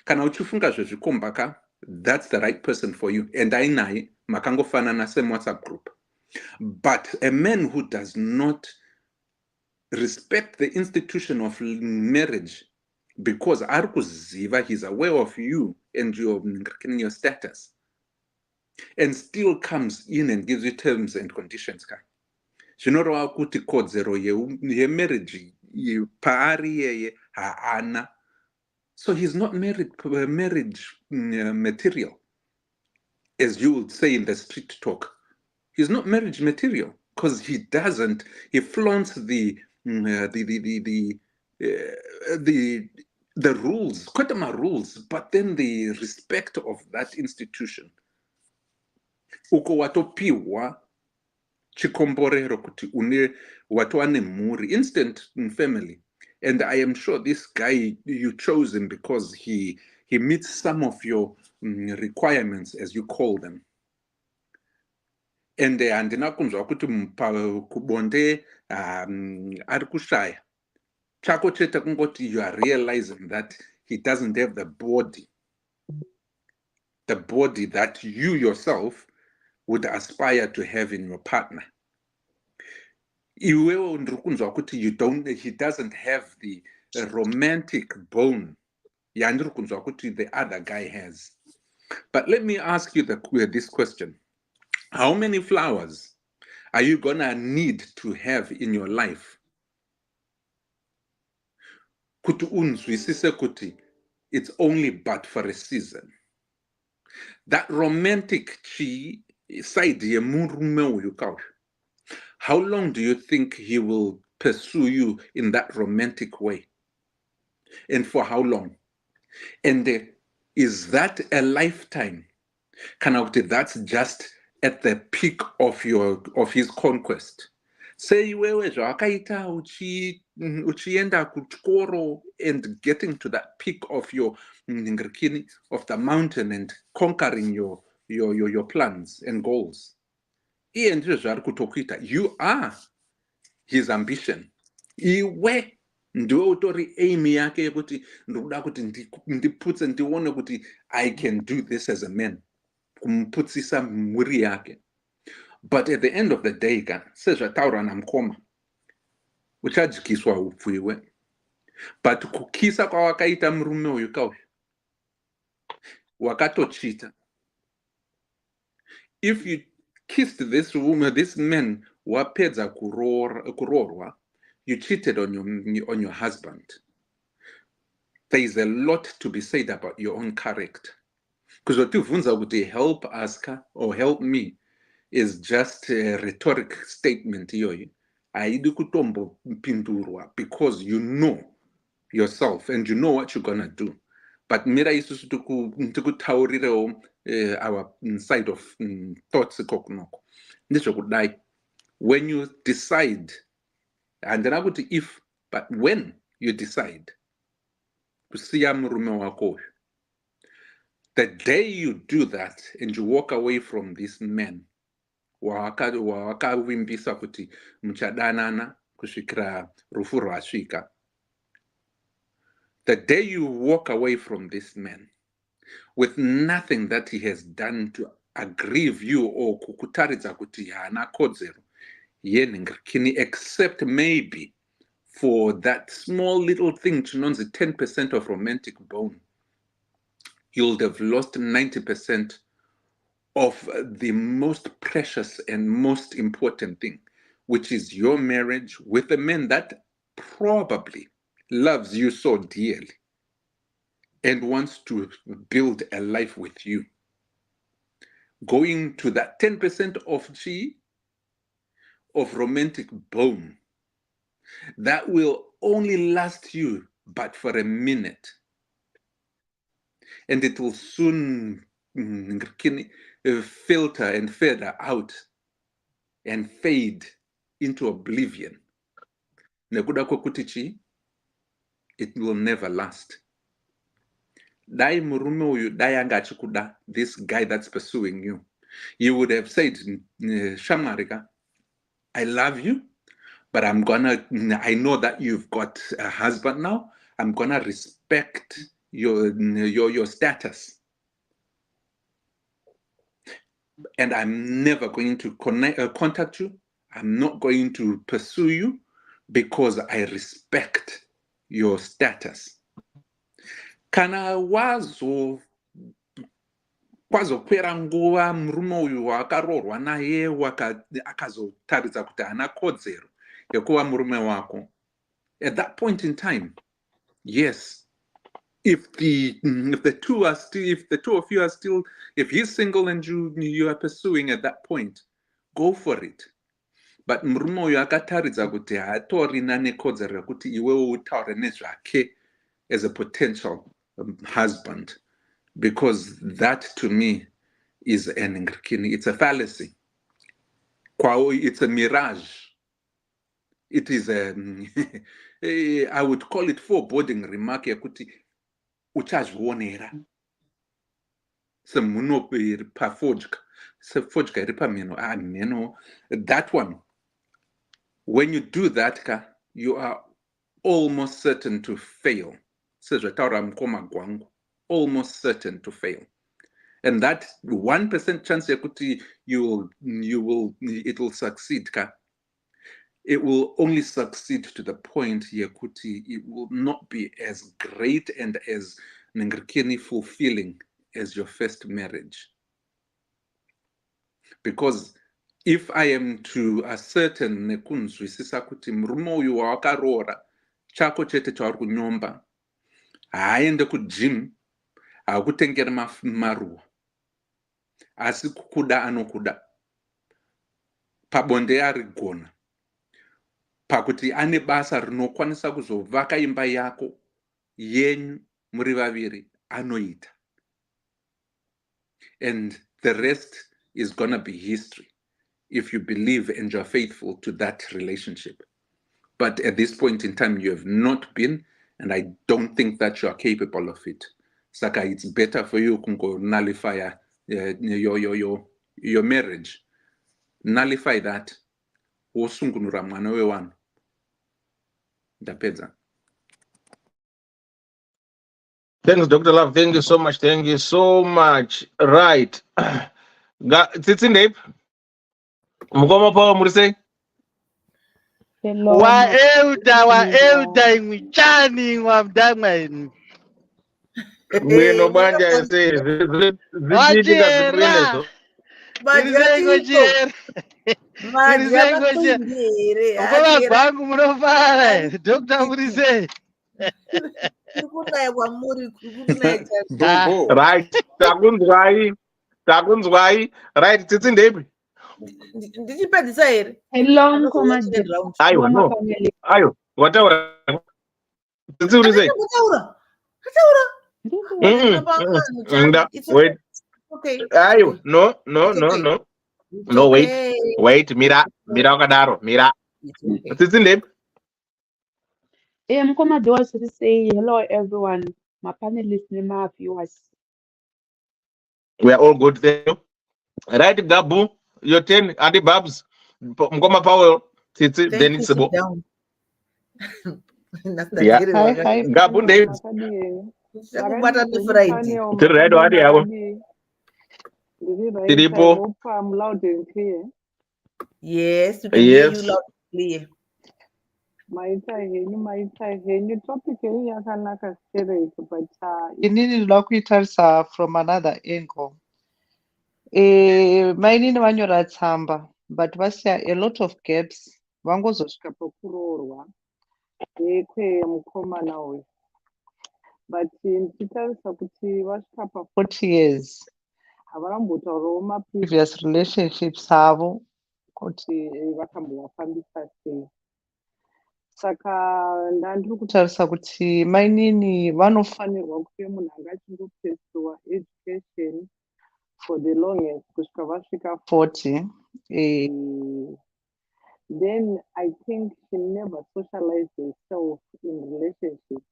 Kana uchifunga zvezvikomba ka, that's the right person for you. And ainaye makangofanana same WhatsApp group. But a man who does not respect the institution of marriage, because ari kuziva, he's aware of you and your status, and still comes in and gives you terms and conditions. Zvinoreva kuti kodzero yemarriage paari yeye haana. So he's not marriage material, as you would say in the street talk. He's not marriage material because he flaunts the rules, Kotama rules, but then the respect of that institution. Uko watopiwa chikomborero kuti une watoane mhuri, instant family. And I am sure this guy, you chose him because he meets some of your requirements, as you call them. And andina kunzwa kuti kubonde ari kushaya. Chako chete kungoti you are realizing that he doesn't have the body that you yourself would aspire to have in your partner. Iwewe ndiri kunzwa kuti he doesn't have the romantic bone yandiri kunzwa kuti the other guy has. But let me ask you this question. How many flowers are you gonna need to have in your life kuti unzwisise kuti it's only but for a season? That romantic side yemurume uyu kauyu, how long do you think he will pursue you in that romantic way? And for how long? And is that a lifetime? That's just at the peak of his conquest. Say iwewe zvakaita uchienda kuchikoro and getting to that peak of your of the mountain and conquering your plans and goals. You are his ambition. Iwe ndiwe utori aim yake yekuti ndoda kuti ndiputse ndione kuti I can do this as a man. Kumputsisa muri yake. But at the end of the day, sezvataura namukoma, uchadzikiswa upfu iwe. But kukisa kwawakaita murume uyu kauyu, wakatochita. If you kissed this man wapedza kurorwa, you cheated on your husband. There is a lot to be said about your own character. Kuzotibvunza kuti help us or help me is just a rhetoric statement iyoyo. Haidi kutombopindurwa because you know yourself and you know what you're gonna do. But mira isusu tikutaurirewo our side of thoughts kokunoko. Ndizvokudai. When you decide, handina kuti if, but when you decide kusiya murume wako, the day you do that and you walk away from this man wawakavimbisa kuti muchadanana kusvikira rufu rwasvika, the day you walk away from this man with nothing that he has done to aggrieve you or kukutaridza kuti haana kodzero yenhingirikini, except maybe for that small little thing chinonzi 10% of romantic bone, you'll have lost 90% of the most precious and most important thing, which is your marriage with a man that probably loves you so dearly and wants to build a life with you. Going to that 10% of romantic bone that will only last you but for a minute, and it will soon filter and feather out and fade into oblivion. Nekuda kwekuti chi, it will never last. Dai murume uyu dai anga achikuda, this guy that's pursuing you, you would have said, Shamarika, I love you, but I know that you've got a husband now. I'm gonna respect your status. And I'm never going to contact you. I'm not going to pursue you because I respect your status. Kana kwazokwera nguva murume uyu wakarorwa naye akazotaridza kuti haana kodzero yekuva murume wako, at that point in time, yes, if the two of you are still, if he's single and you are pursuing at that point, go for it. But murume uyu akataridza kuti haatorina nekodzero yekuti iwewe utaure nezvake as a potential husband, because that to me is it's a fallacy. It's a mirage. It is a I would call it foreboding remark yekuti uchazvionera semunope iri pafodya sefodya iri pamheno mheno. That one, when you do that, you are almost certain to fail. Sezvataura mukoma gwangu, almost certain to fail. And that 1% chance yekuti it will succeed, it will only succeed to the point yekuti it will not be as great and as fulfilling as your first marriage. Because if I am to ascertain nekunzwisisa kuti murume uyu wawakarora chako chete chauri kunyomba, haaende kugym, haakutengera maruva, asi kukuda anokuda, pabonde arigona, pakuti ane basa rinokwanisa kuzovaka imba yako yenyu muri vaviri, anoita. And the rest is gonna be history if you believe and you're faithful to that relationship. But at this point in time, you have not been, and I don't think that you are capable of it. Saka, it's better for you to nullify your marriage. Nullify that. Wosungunura mwana wewanu. Ndapedza. Thanks, Dr. Love. Thank you so much. Thank you so much. Right. Tsitsindeip. Mukoma pawo muri sei? Waeuda imwichani wamdamweni. Mwino banja sei zichiitika zvirenezo. Ubaba gwangu munofara, Dr. Murise. Kurikunaya kwamuri, kurikunaya charo. Bobo. Right. Takunzwai. Right. Tsitsi ndepi? Ndichipedzisa here? Hello, Akazouya chine Mkomaji. ground. Aiwa, Hello, no. family. Ayo, wataura. Tsitsi uri sei? Ataura. It's Wait. okay. Ayo, no. It's No, okay. wait, mira wakadaro, mira. It's okay. Tsitsi ndepi? Mkomaji wants to say hello, everyone. My panelists, my viewers. We are all good, thank you. Right, Gabu, your turn. Adi Babs, Mkoma Powell, Tsitsi, Thank then you. it's Sit Bo. down. Yeah. Hi, Gabu ndepi? Kubata Friday. Tiri right wadi yabo. Tiripo. I hope I'm loud and clear. Yes, you can hear you Yes. loud and clear. Maita henyu topic yenyu yakanaka straight, but inini ndinoda kuitarisa from another angle. Mainini vanyora tsamba but vasiya a lot of gaps, vangozosvika pakuroorwa kwemukomana uyu, but ndichitarisa kuti vasvika pa40 years havarambotaurawo maprevious relationships avo kuti vakambovafambisa sei. Saka ndandiri kutarisa kuti mainini vanofanirwa kuve munhu anga achingopesiwa education for the longest kusvika vasvika 40. Then I think she never socialized herself in relationships.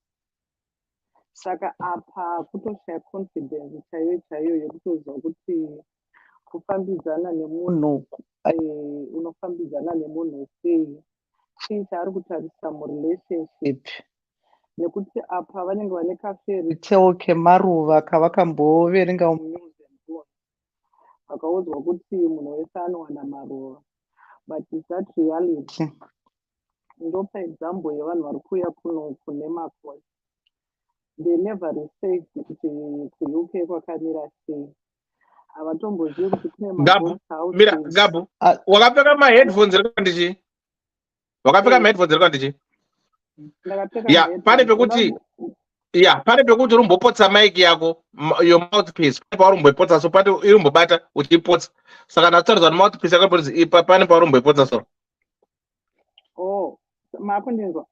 Saka apa kutoshaya confidence chaiyo yekutoziva kuti kufambidzana nemunhu unofambidzana nemunhu sei, chii chaari kutarisa murelationship. Nekuti apa vanenge vane kafairy tale kemaruva kavakamboverenga munews and books, vakaudzwa kuti munhu wese anowana maruva, but is that reality? Ndopa example yevanhu vari kuuya kuno kune makosi, they never researched kuti kuuk kwakamira sei. Havatombozivi kuti kune Gabu, mira, Gabu. Wakapfeka ma-headphones iri kwandichi? Wakapfeka ma-headphones iri kwandichi? Yeah, pane pekuti urumbopotsa mic yako, your mouthpiece. Pane paurumbopotsa, so pane irumbobata uchipotsa. Saka ndataridza kuti mouthpiece yakapotsa ipa pane paurumbopotsa so. Oh, makundinzwa?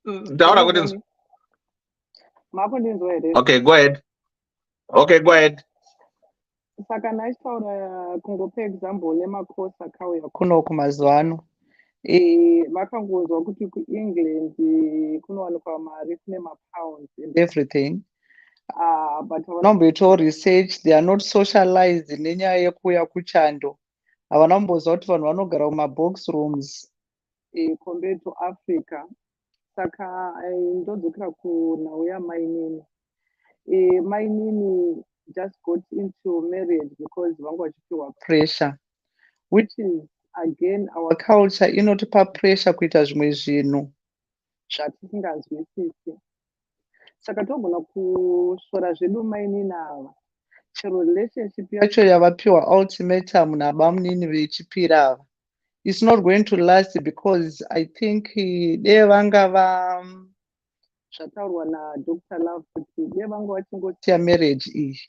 Ndaura kuti nzwa. Makundinzwa here? Okay, go ahead. Saka ndachitaura kungopa example nemakosi akauya kuno kumazuva ano. Vakangonzwa kuti kuEngland kunowanikwa mari kune mapounds and everything, but havanamboitawo research, they are not socialized nenyaya yekuuya kuchando. Havanambozwa kuti vanhu vanogara mumabox rooms compared to Africa. Saka ndodzokera kunhau yamainini. Mainini just got into marriage because vanga vachipiwa pressure, which is again our culture inotipa pressure kuita zvimwe zvinhu zvatisingazwisisi. Saka togona kusvora zvedu mainini ava, chero relationship yacho yavapiwa ultimatum nabamunini vechipira ava, it's not going to last because I think dee vanga zvataurwa naDr. Love kuti dee vanga vachingosiya marriage iyi,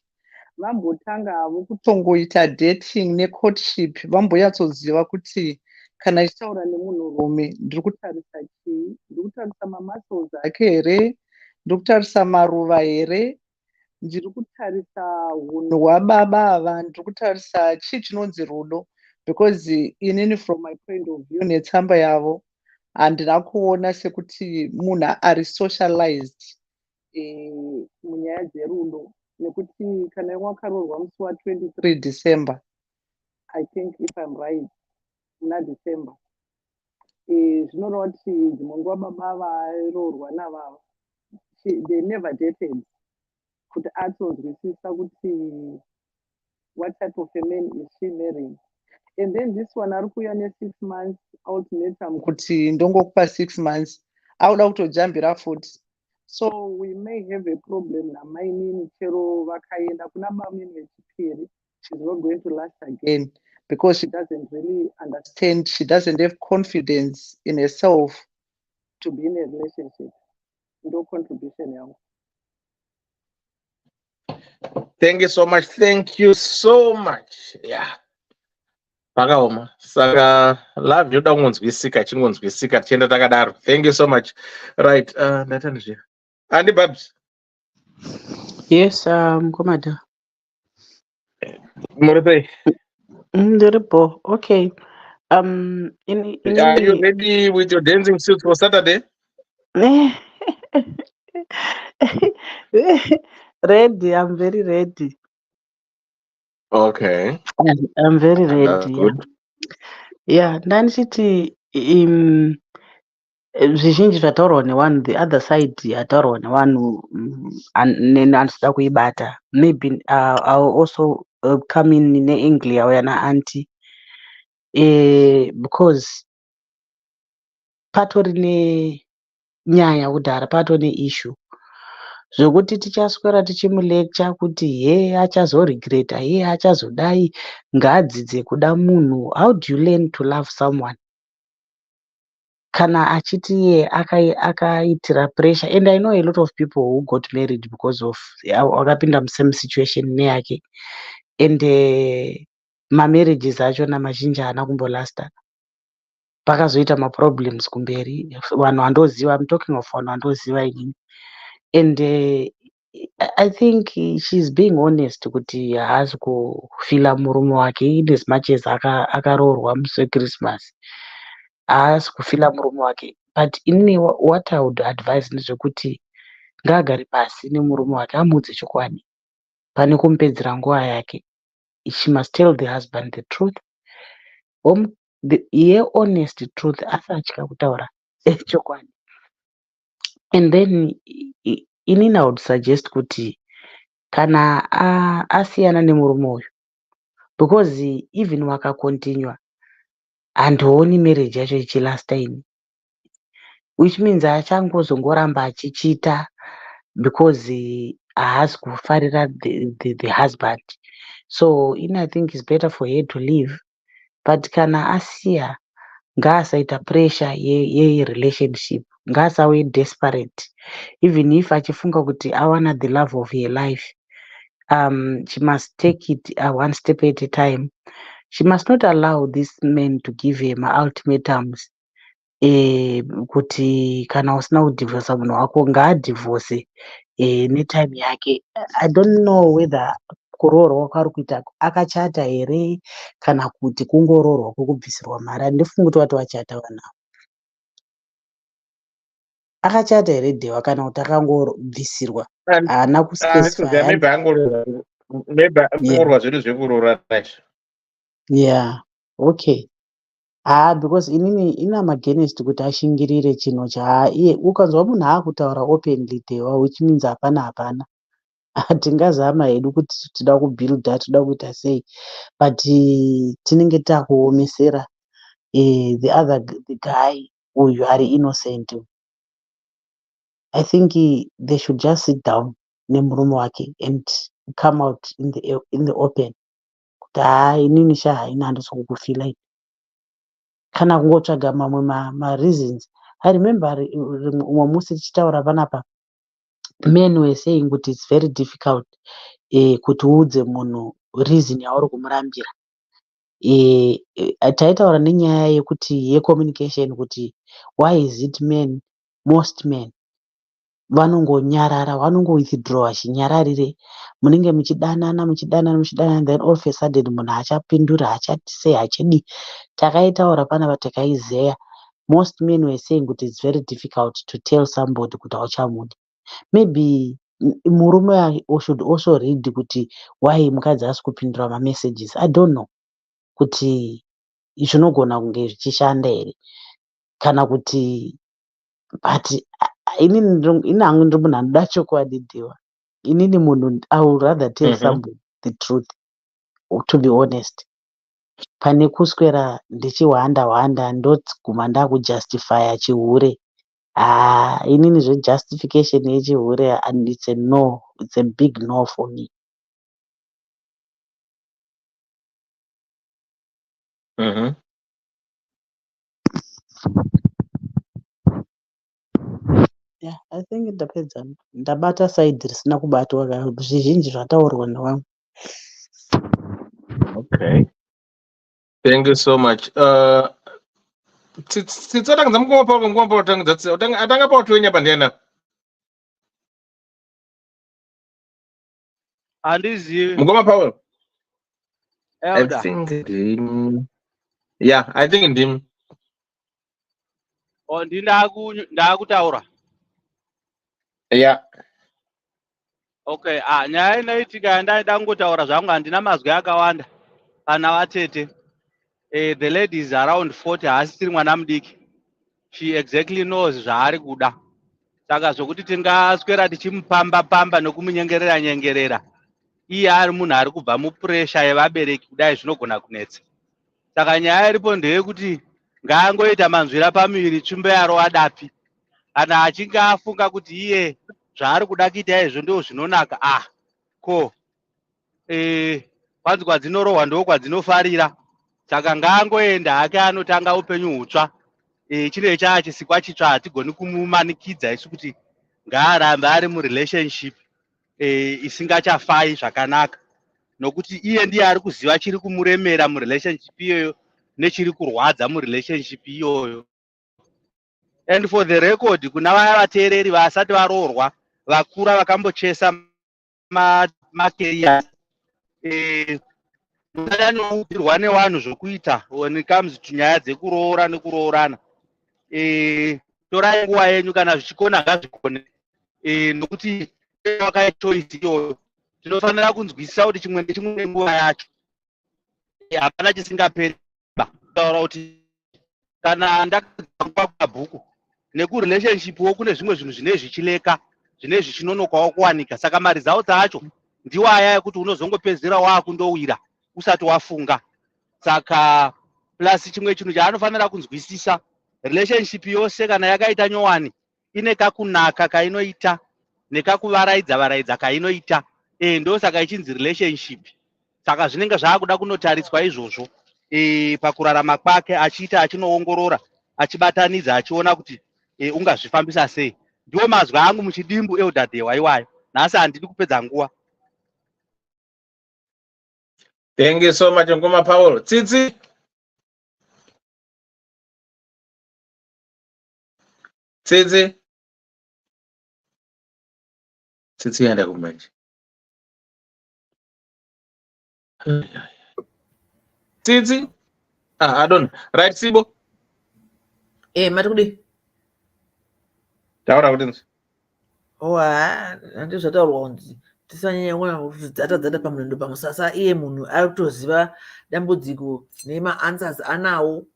vambotanga havo kutongoita dating necourtship, vambonyatsoziva kuti kana ichitaura nemunhurume ndiri kutarisa chii, ndiri kutarisa mamuscles ake here, ndiri kutarisa maruva here, ndiri kutarisa unhu hwababa ava, ndiri kutarisa chii chinonzi rudo, because inini from my point of view netsamba yavo handina kuona sekuti munhu ari socialized munyaya dzerudo. Nekuti kana wakaroorwa musi wa23 December, I think if I'm right, muna December, zvinoreva kuti dzimwe nguva baba varoorwa navava, they never dated kuti atonzwisisa kuti what type of a man is she marrying. And then this one ari kuuya ne6 months ultimatum kuti ndongokupa 6 months, auda kutojambira futi. So we may have a problem namainini, chero vakaenda kuna bamunini vechipiri, she's not going to last again because she doesn't really understand, she doesn't have confidence in herself to be in a relationship. No contribution yangu. Thank you so much. Thank you so much. Yeah. Pakaoma. Saka love yoda kungonzwisika chingonzwisika tienda takadaro. Thank you so much. Right. Ndatandizve. Andi Babs. Yes, Komada. Muripe. Ndiripo. Okay. Are you Inini. ready with your dancing suits for Saturday? Ready. I'm very ready. Okay. I'm very That's ready. Yeah. good. Yeah. Ndanishiti zvizhinji zvataurwa nevanhu the other side yataurwa nevanhu nendinoda kuibata maybe I'll also come in neangle yauya naanti because patori nenyaya kudhara patori neissue zvokuti tichaswera tichimulecture kuti he achazoregreta he achazodai ngaadzidze kuda munhu. How do you learn to love someone kana achiti iye akaitira pressure? And I know a lot of people who got married because of wakapinda musame situation neyake and mamarriages achona mazhinji haana kumbolasta, pakazoita maproblems kumberi. Vanhu vandoziva, I'm talking of vanhu vandoziva inini. And I think she's being honest kuti haazi kufila murume wake in as much as akaroorwa musi weChristmas. Haasi kufila murume wake, but inini what I would advise ndezvekuti ngaagare pasi nemurume wake amuudze chokwadi pane kumupedzera nguva yake. She must tell the husband the truth, the honest truth, asatya kutaura chokwadi. And then inini I would suggest kuti kana asiyana nemurume uyu, because even wakakontinua handioni marriage yacho ichilasta ini, which means achangozongoramba achichita because haasi kufarira the husband. So I think it's better for her to leave, but kana asiya ngaasaita pressure relationship, ngaasave desperate. Even if achifunga kuti awana the love of her life, she must take it one step at a time. She must not allow this man to give her ultimatums kuti kana usina kudhivorsa munhu wako ngaadhivorce netime yake. I don't know whether kuroorwa kwari kuita akachata here kana kuti kungoroorwa kwokubvisirwa mari. Handifungi kuti wati wachata vanhu akachata here Dhewa kana kuti akangobvisirwa, haana kuspecify. Maybe angororwa zvinhu zvekuroora nacho. Yeah, okay. Because inini ina magainst kuti ashingirire chinhu iye ukanzwa munhu aakutaura openly Dhewa, which means hapana tingazama hedu kuti tida kubuilda, tida kuita sei, but tinenge takuomesera the guy uyu ari innocent. I think they should just sit down nemurume wake and come out in the open kuti inini haina handisi kukufila ini, kana kungotsvaga mamwe ma-reasons. I remember umwe musi tichitaura panapa, men were saying kuti it's very difficult kuti uudze munhu reason yauri kumurambira. Taitaura nenyaya yekuti yecommunication kuti why is it most men vanongonyarara, vanongowithdraw chinyararire. Munenge muchidanana, then all of a sudden munhu hachapindura, hachati sei, hachadi. Takaitaura panapa takaizeya. Most men were saying kuti it's very difficult to tell somebody kuti hauchamudi. Maybe murume should also read kuti why mukadzi haasi kupindura mamessages. I don't know kuti zvinogona kunge zvichishanda here kana kuti, but inini hangu ndiri munhu anoda chokwadi Dhewa. Inini munhu I would rather tell somebody the truth, to be honest, pane kuswera ndichihwanda ndoguma ndakujustifya chihure. Inini zvejustification yechihure, and it's a no, it's a big no for me. Yeah, I think it depends on ndabata side risina kubatwa zvizhinji zvataurwa nevanhu. Okay. Thank you so much. Titsatanga mukoma Paul ngoma Paul atanga Paul twenya pandena. Handizivi. Mukoma Paul. I Elder. think him. Yeah, I think him. Ndakutaura. Yeah. Okay, nyaya inoitika ndangotaura zvangu handina mazwi akawanda pana vatete. The lady is around 40, haasiri mwana mudiki. She exactly knows zvaari kuda. Saka zvokuti tingaswera tichimupamba nekumunyengerera. Iye ari munhu ari kubva mupuresha yevabereki kudai zvinogona kunetsa. Saka nyaya iripo ndeyekuti ngaangoita manzwira pamuviri tsvimbo yaro adapi. Kana achinge afunga kuti iye zvaari kuda kuita izvo ndo zvinonaka, ko kwanzi kwadzinorohwa ndo kwadzinofarira. Saka ngaangoenda hake anotanga upenyu hutsva. Chine chaachisikwa chitsva hatigoni kumumanikidza isu kuti ngaarambe ari murelationship isingachafai zvakanaka. Nokuti iye ndiye ari kuziva chiri kumuremera murelationship iyoyo nechiri kurwadza murelationship iyoyo. And for the record, kuna vaya vateereri vasati varoorwa vakura vakambochesa makeria munodanoubhirwa nevanhu zvokuita when it comes to nyaya dzekuroora nekuroorana. Torai nguva yenyu, kana zvichikona ngazvikone, nokuti wakachoisi iyoyo tinofanira kunzwisisa kuti chimwe nechimwe nenguva yacho. Hapana chisingaperi. Taura kuti kana ndakadzangwa pabhuku nekurelationship wo kune zvimwe zvinhu zvine zvichileka, zvine zvichinonokawo kuwanika. Saka maresults acho ndiwo aya ekuti unozongopedzera wakundowira usati wafunga. Saka plus chimwe chinhu chaanofanira kunzwisisa, relationship yose kana yakaita nyowani ine kakunaka kainoita nekakuvaraidza kainoita. Ndo saka ichinzi relationship. Saka zvinenge zvaakuda kunotariswa izvozvo pakurarama kwake, achiita achinoongorora, achibatanidza, achiona kuti ungazvifambisa sei. Ndiwo mazwi angu muchidimbu eudhadhe waiwayo. Nhasi handidi kupedza nguva. Thank you so much ngoma Paul. Tsitsi. Tsitsi yanda kumanje. Tsitsi. I don't know. Right, Sibo? Matikudi. Taura kuti. Handizvataurwa kunzi tisanyanya kuona kuti dzata pamunondo pamusasa. Iye munhu ari kutoziva dambudziko nema-answers anawo.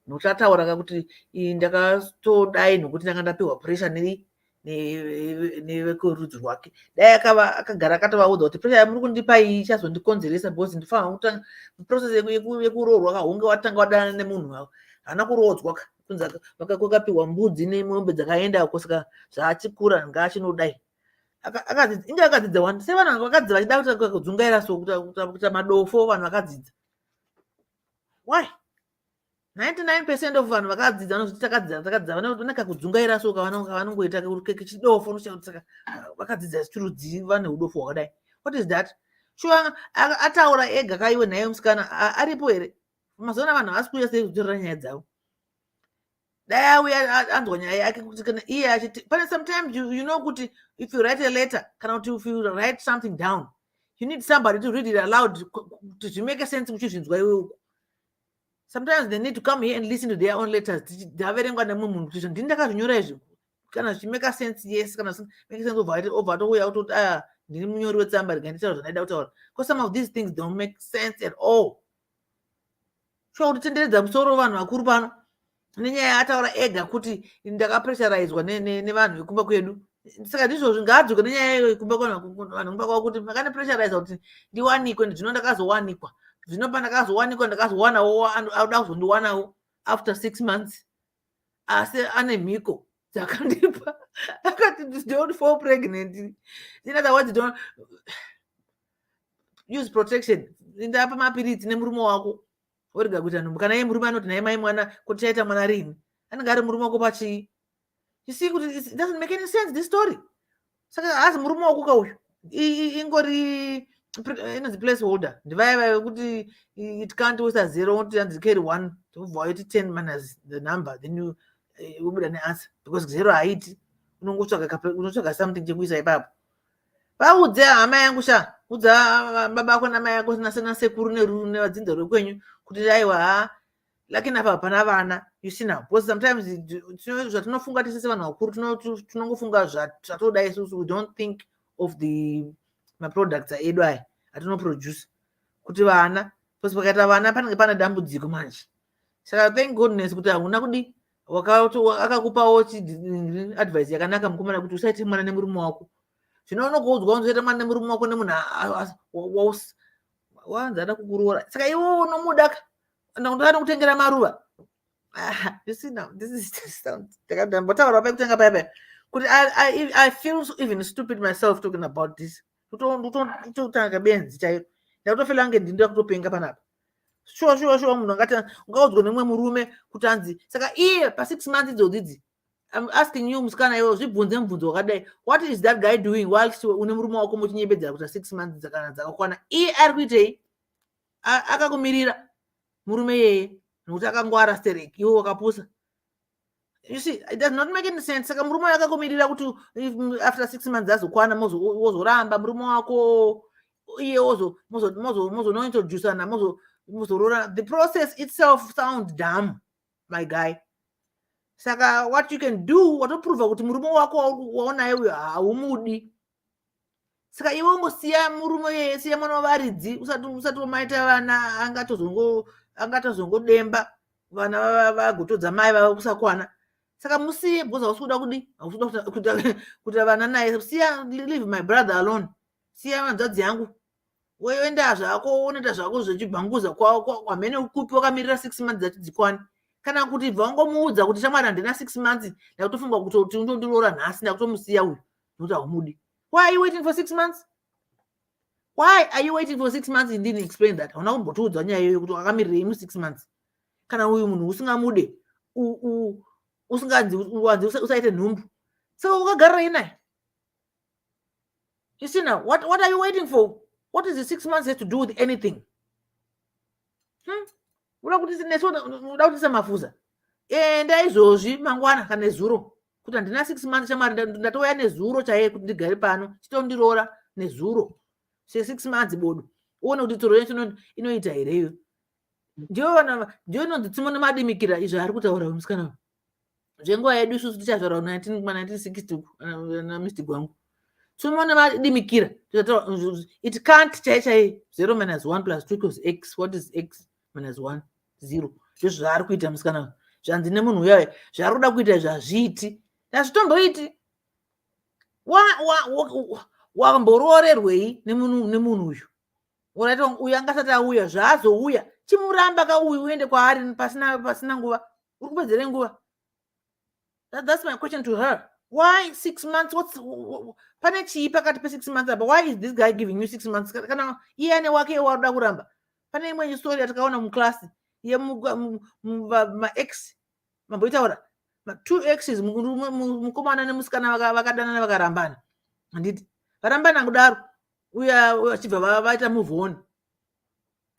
Muchataura kuti ndakatodai nokuti ndanga ndapiwa pressure nevekurudzi rwake. Dai akagara akatovaudza kuti pressure yamuri kundipa iyi ichazondikonzeresa because ndifanira kutanga process yekuroorwa kahunge watanga wadana nemunhu hana kurodzwa kunzi kwakapiwa mbudzi nemombe dzakaenda saka zvaachikura ngaachinodai. Inge akadzidza wani sei vanhu vakadzidza vachida kudzungaira so kuita madofo vanhu vakadzidza. Why? 99% of vanhu vakadzidza vanozoti takadzidza vanoneka kudzungaira so kavanongoita chidofo saka vakadzidza chiturudzi vane udofo hwakadai. What is that? Shuwa ataura ega kaiwe naye musikana aripo here. Mazona vanhu havasi kuuya sei kutorera nyaya dzavo. Dai auya anzwa nyaya yake kuti kana iye achiti pane sometimes you know kuti if you write a letter kana kuti if you write something down you need somebody to read it aloud to make a sense kuchizvinzwa iwe. Sometimes they need to come here and listen to their own letters. Ndaverengwa nemumwe munhu kuti ndini ndakazvinyora izvi kana zvichimeka sense yes kana make sense over touya kuti ndini munyori wetsamba rikandiitaura zvandaida kutaura. Because some of these things don't make sense at all. Sure kutitenderedza musoro vanhu vakuru pano nenyaya ataura ega kuti ndakapressurizwa nevanhu vekumba kwedu. Saka ndizvo ngaadzoke nenyaya iyoyo kumba vanhu kumba kwavo kuti makanipressuriza kuti ndiwanikwe zvino ndakazowanikwa. Zvino pandakazowanikwa ndakazowanawo auda kuzondiwanawo after 6 months. Asi ane mhiko dzakandipa akati don't fall pregnant. In other words, don't use protection. Ndapa mapiritsi nemurume wako orega kuita nhumbu. Kana iye murume anoti naye mai mwana kuti chaita mwana rini anenge ari murume wako pachii. You see, it doesn't make any sense, this story. Saka hazi murume wakuka uyu ingori inonzi placeholder ndivaiva kuti it can't wisa 0 kuti hanzi carry 1 tobva waiti 10 minus the number then you ubuda neanswer because 0 haiti unotsvaga something chekuisa ipapo. Vaudze hama yangu sha, udza baba ako namai ako nasekuru nevadzidza rwekwenyu kuti aiwa lakini apa hapana vana. You see now, because sometimes zvatinofunga tisese vanhu vakuru tinongofunga zvatoda isusu. We don't think of my products edu aya atinoproduce kuti vana, because pakaita vana panenge pane dambudziko manje. Saka thank goodness kuti hakuna kudi akakupawo advice yakanaka mukomana kuti usaite mwana nemurume wako. Zvino unogoudzwa unozoita mwana nemurume wako nemunhu wanzi ada kukuroora. Saka iwe unomuda ndakutanga kutengera maruva. You see now, this is just ndambotaura pekutenga paipa kuti I feel even stupid myself talking about this. Kutotanga benzi chairo ndakutofela nge ndinda kutopenga panapa. Sure munhu ungaudzwa nemumwe murume kuti anzi saka iye pa 6 months idzodzidzi. I'm asking you musikana iwe zvibvunze mubvunzo wakadai, what is that guy doing whilst une murume wako muchinyepedzera kuti 6 months dzakakwana? Iye ari kuitei? Akakumirira murume yeye nokuti akangwara stereki iwe wakapusa. You see, it does not make any sense. Saka murume akakumirira kuti after 6 months azokwana wozoramba murume wako iye mozonointroducana mozorora. The process itself sounds dumb, my guy. Saka what you can do, watoprova kuti murume wako waonaye uyo haumudi. Saka iwe ungosiya murume yeye, siya mwana wavaridzi, usati wamaita vana angatozongodemba vana vagotodza mai vakusakwana. Saka musiye because hausuda kudi kuti vana naye. Siya, leave my brother alone. Siya hanzvadzi yangu. Woenda zvako unoita zvako zvechibhanguza kwamene ukupi wakamirira 6 months dzati dzikwane. Kana kuti bva wangomuudza kuti shamwari handina 6 months ndakutofunga kuti unondiroora nhasi ndakutomusiya uyu nokuti haumudi. Why are you waiting for 6 months? Why are you waiting for 6 months? You didn't explain that. Hauna kumbotiudza nyaya iyoyo kuti wakamirirei mu 6 months. Kana uyu munhu usingamude usinganzi usaite nhumbu. Saka ukagarira naye. You see now, what are you waiting for? What does the 6 months have to do with anything? Uda kuti nesuda mafuza. Ndaizvozvi mangwana kana nezuro kuti handina 6 months shamwari ndatouya nezuro chaiye kuti ndigare pano chitondiroora nezuro. 6 months bodo. Uone kuti tsoro yecho inoita here. Ndio inonzi tsimo nemadimikira izvo ari kutaura musikana. Zvenguva yedu isusu tichazvara 1960 na Mr. Gwangu. Tsimo nemadimikira. It can't chaiye 0 minus 1 plus 2 equals x. What is x minus 1? 0. Ndizvo zvaari kuita musikana. Zvanzi nemunhu uyaye zvaari kuda kuita zvazviiti. Hazvitomboiti. Wamboroorerwei nemunhu uyu. Unaita uyu angasati auya zvaazouya. Chimuramba kauya uende kwaari pasina nguva. Uri kupedzere nguva. That's my question to her. Why 6 months? Pane chii pakati pe 6 months apa? Why is this guy giving you 6 months? Kana iye ane wake waruda kuramba. Pane imwe story yatakaona muklasi ma-x mamboitaura 2 x's mukomana nemusikana vakadanana vakarambana. Handiti varambana kudaro uya achibva vaita move on.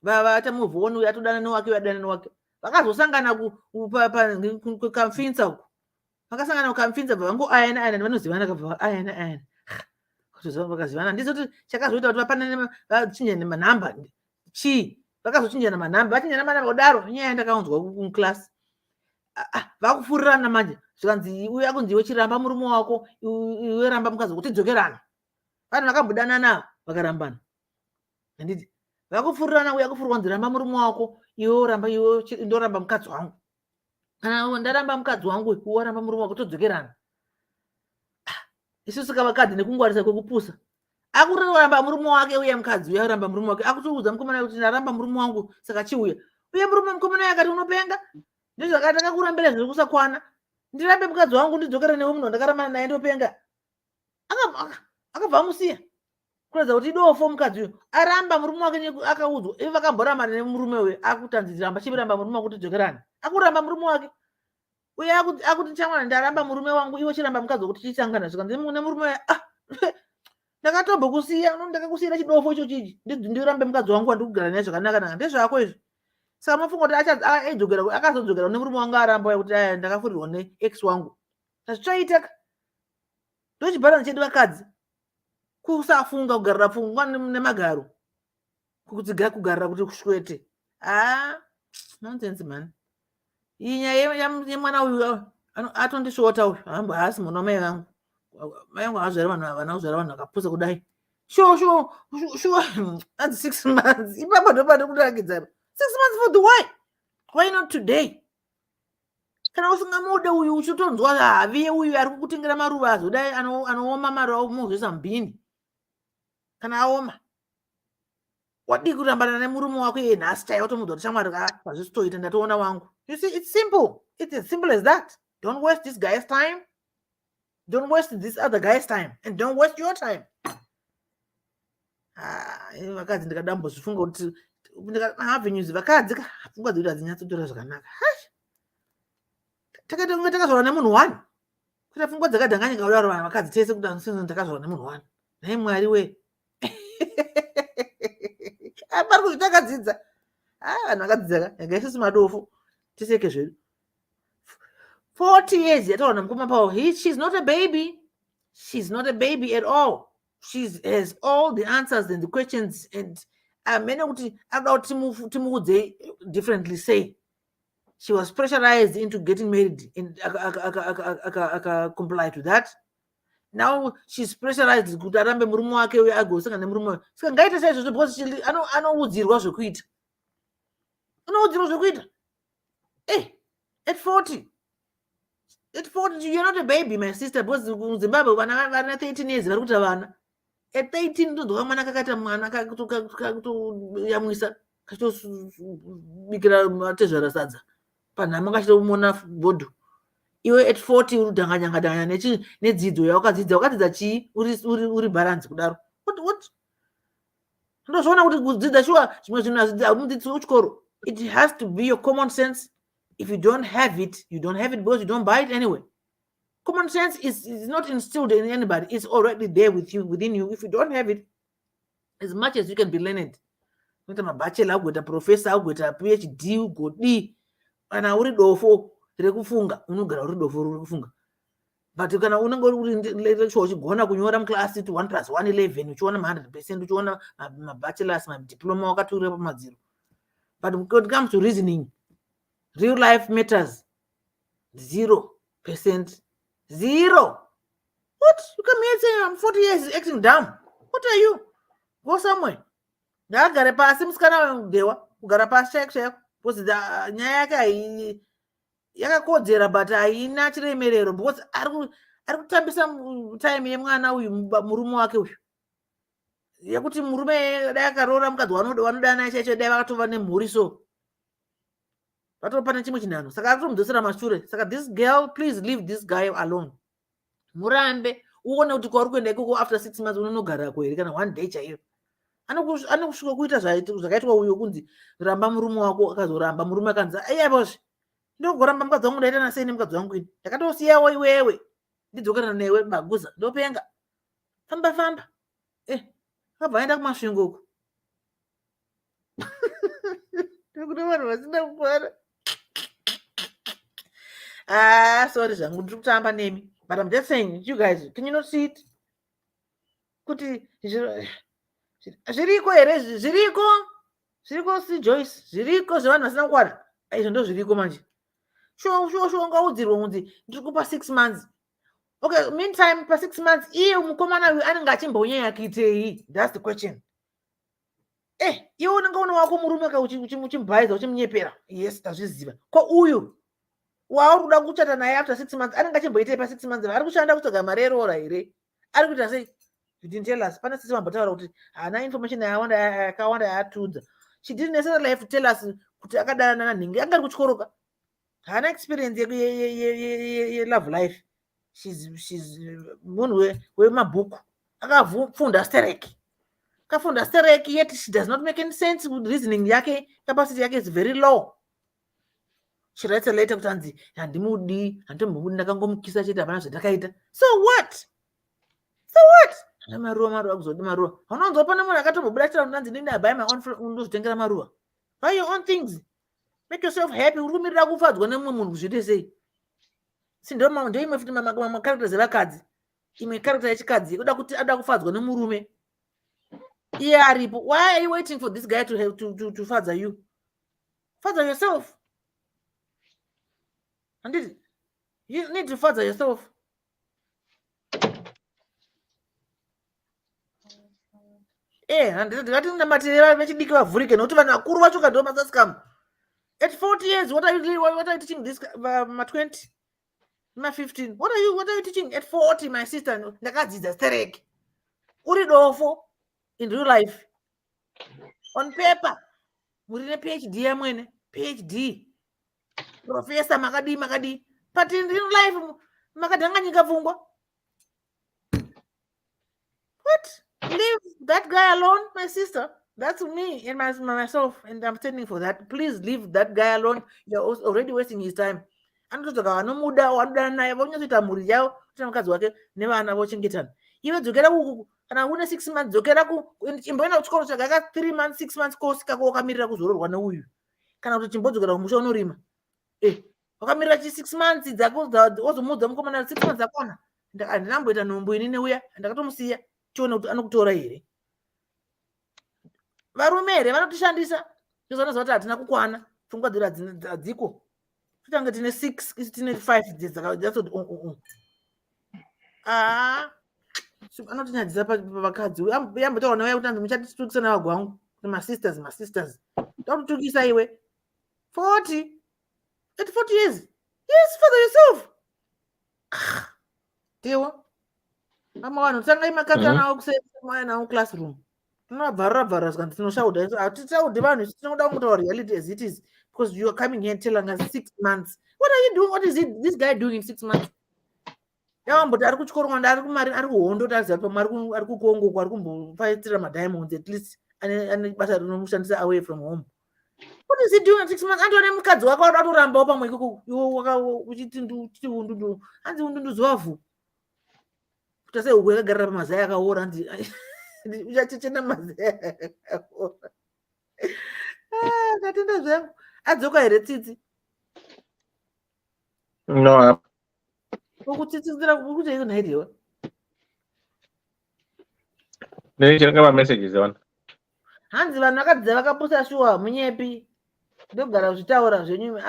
Vaita move on uya atodana newake uyadana newake. Vakazosangana kukamfinza uko. Vakasangana kukamfinza bva vangu ayana vanozivana kabva ayana. Kutozova vakazivana. Ndizoti chakazoita kuti vapanane vachinja nemanhamba. Chii? Vakazochinjana manhamba. Vachinjana manhamba kudaro nyaya yandakaunzwa muklasi. Vakufurirana manje. Zvikanzi uya kunzi iwe chiramba murume wako, iwe ramba mukazi wako tidzokerana. Vanhu vakambodana navo vakarambana. Handiti vakufurirana uya kufurirwa kunzi ramba murume wako, iwe ramba iwe ndoramba mukadzi wangu. Kana ndaramba mukadzi wangu iwe ramba murume wako todzokerana. Isusu kavakadzi nekungwarisa kwekupusa. Akutoramba murume wake uye mukadzi uya ramba murume wake. Akutoudza mukomana kuti ndaramba murume wangu saka chiuya. Uye murume mukomana akati unopenga. Ndizvo akati akakurambira zviri kusakwana. Ndirambe mukadzi wangu ndidzokere newe munhu ndakarambana naye ndopenga. Akabva amusiya. Kuratidza kuti idofo mukadzi uyu. Aramba murume wake akaudzwa. Ivo vakamboramba nemurume uyu akutanzi ramba chibiramba murume wako tidzokerana. Akuramba murume wake. uye akuti chamwana ndaramba murume wangu iwe chiramba mukadzi wokuti chisangana zvikanzi mune murume ndakatombokusiya ndakakusiyira chidofo icho chichi ndirambe mukadzi wangu wandikugara naye zvakanaka naka ndezvako izvi saka mafunga kuti akazodzokera kune murume wangu aramba kuti ndakafurirwa nex wangu hazvichaiteka ndochibharani chedu vakadzi kusafunga kugarira pfungwa nemagaro kudziga kugarira kuti kushwete nonsense man iyi nyaya yemwana uyu atondisvota uyu hamba hasi muna mai vangu mai vangu hazvara vanhu vakapusa kudai hanzi 6 months ipapo ndopande kutakidzana 6 months for the why not today kana usingamude uyu uchitonzwa havi uyu ari kukutengera maruva azodai anooma maruva mozvisa mbini kana aoma wadi kurambana nemurume wako iye nhasi chaiwo tomudzwa kuti shamwari pazvisitoita ndatoona wangu. You see, it's simple. It's as simple as that. Don't waste this guy's time. Don't waste this other guy's time. And don't waste your time. Vakadzi ndikadambozvifunga kuti avenues vakadzi pfungwa dzedu hadzinyatsotora zvakanaka. Takaita takazorwa nemunhu wani. Kuti pfungwa dzakadhanganyika kudaro vanhu vakadzi tese kuti ndakazorwa nemunhu wani. Nhai Mwari we. Pari kuti takadzidza. Vanhu vakadzidza ega isusu madofu tiseke zvedu. 40 years yataona mukoma pawo. She's not a baby. She's not a baby at all. She has all the answers and the questions, and many about Timuze differently say she was pressurized into getting married and comply to that. Now she's pressurized kuti arambe murume wake uye agosanga nemurume. Saka ngaita sei izvozvo because anoudzirwa zvekuita. Anoudzirwa zvekuita. At 40. At 40, you're not a baby, my sister, because in Zimbabwe, when I was 13 years, at 18, mwana kakata mwana yamwisa bikira tezvara sadza panhama kachitomuona bhodho iwe at 40 uri danganya nedzidzo wakadzidza chii uri balance kudaro what ndozvoona kuti kudzidza shuwa zvimwe zvinhu hamudzidzisi kuchikoro. It has to be your common sense. If you don't have it, you don't have it because you don't buy it anyway. Common sense is not instilled in anybody. It's already there within you. If you don't have it, as much as you can be learned, with a bachelor, with a professor, with a PhD, good and I would do for rekufunga, unugara uri dofo rekufunga. But you can only go to church, go on kunyora class to 1 + 1 11, uchiona 100%, uchiona my bachelor's, my diploma wakatura pamadziro. But when it comes to reasoning, real life matters 0%. Zero. What? You come here and say I'm 40 years acting dumb. What are you? Go somewhere. Ndagare pasi musikana dewa kugara pasi chaiko because nyaya yake yakakodzera but haina chiremerero because ari kutambisa time yemwana uyu murume wake uyu yekuti murume dai akaroora mukadzi wanoda naye chaicho dai vakatova nemhuri so patopana chimwe chinhano saka akatomudzosera mashure. Saka this girl, please leave this guy alone. Murambe uone kuti kwauri kuenda ikoko after 6 months unonogara kweri kana 1 day chaiyo. Anokusvika kuita zvakaitwa uyo kunzi ramba murume wako, akazoramba murume akanzi aiyabozve ndogoramba mukadzi wangu ndaita nasei nemukadzi wangu ini ndakatosiyawo iwewe ndidzokerana newe baguza ndopenga famba akabva aenda kumasvingo uko ndikuti vanhu vasina kukwana. Sorry zvangu ndiri kutamba nemi, but I'm just saying, you guys, can you not see it? Kuti zviriko here, zviriko si Joyce, zviriko zvevanhu vasina kukwana. Izvo ndo zviriko manje. Shuwa ngaudzirwa kunzi ndiri kupa 6 months. Okay, meantime pa 6 months iye mukomana uyu anenge achimbonyanya kuitei? That's the question. Iwe unenge una wako murume uchimubhaiza uchimunyepera. Yes, tazviziva. Ko uyu wauri kuda kuchata naye after 6 months anenge achimboitei pa 6 months? Ari kushanda kutsvaga mari erora here? Ari kuita sei? You didn't tell us. Pana sisi mambotaura kuti hana information yakawanda yaatudza. She didn't necessarily have to tell us kuti akadana nanhingi angari kuchikoroka. Hana experience ye love life. She's munhu wemabhuku. Akafunda stereki. Kafunda stereki, yet she does not make any sense with reasoning yake. Capacity yake is very low. chiraitsa later kuti hanzi handimudi handimbomudi ndakangomukisa chete hapana zvandakaita. So what? Maruva kuzodi maruva. Haunonzopana munhu akatombobuda chira kuti hanzi ndini I buy my own ndozvitengera maruva. Buy your own things. Make yourself happy. Uri kumirira kufadzwa nemumwe munhu kuzviite sei? Ndio imwe futi makaracters evakadzi. Imwe character yechikadzi kuda kuti ada kufadzwa nemurume. Iye aripo. Why are you waiting for this guy to father you? Father yourself. And you need to father yourself. Ndikati ndamatireva vechidiki vavhurike nokuti vanhu vakuru vacho kandiwo masasikamo. At 40 years, what are you teaching this ma 20? Ma 15? What are you teaching at 40, my sister? Ndakadzidza stereke. Uri dofo in real life. On paper, muri ne PhD yamwene, PhD. Professor makadi. But in real life, makadanganyika pfungwa. What? Leave that guy alone, my sister. That's me and myself, and I'm standing for that. Please leave that guy alone. You're already wasting his time. Anotoka vanomuda wanoda naye vonyasoita mhuri yavo kuti mukadzi wake nevana vochengetana. Iwe dzokera uku kana une 6 months dzokera chimboenda kuchikoro chakaka 3 months 6 months kosi kako wakamirira kuzororwa neuyu. Kana kuti chimbodzokera kumusha unorima. Wakamirira 6 months dzako wozomudza mukomana 6 months dzakona. Ndinamboita nhombo ini neuya ndakatomusiya tione kuti anokutora here. Varume here vanotishandisa ndizvona zvati hatina kukwana pfungwa dzedu hadziko. Tutange tine 6 isi tine 5 dzakadzoti anotinyadzisa pavakadzi. Yambotaura nawe kuti muchatitukisa navagwa vangu masisters takutukisa iwe 40 at 40 years. Yes, father yourself. Ndiwo amawanhu tanga imakatana nawo kusema nawo classroom. Tinobvarira zvikandi tinoshaudha. Hatitaudi vanhu tinoda kutaura reality as it is, because you are coming here telling us 6 months. What are you doing? What is this guy doing in 6 months? Yawamboti ari kuchikoro kwanda ari kumari ari kuhondo taziva pamwe ari kukongo ari kumbofaitira madiamonds at least ane basa rinomushandisa away from home. What is he doing in 6 months? Andone mukadzi wako atorambawo pamwe ikoko uchiti undundu hanzi undundu zvavu. Kuti sehuku yakagarira pamazai akaora hanzi uchachechena mazai akaora. Ndatenda zvangu adzoka here tsitsi. No. Ukutsitsira kuti iko nhaidiwa. Ndichenga messages on. Hanzi vanhu vakadzi vakapusa shuwa munyepi. Ndogara kuzvitaura zvenyu.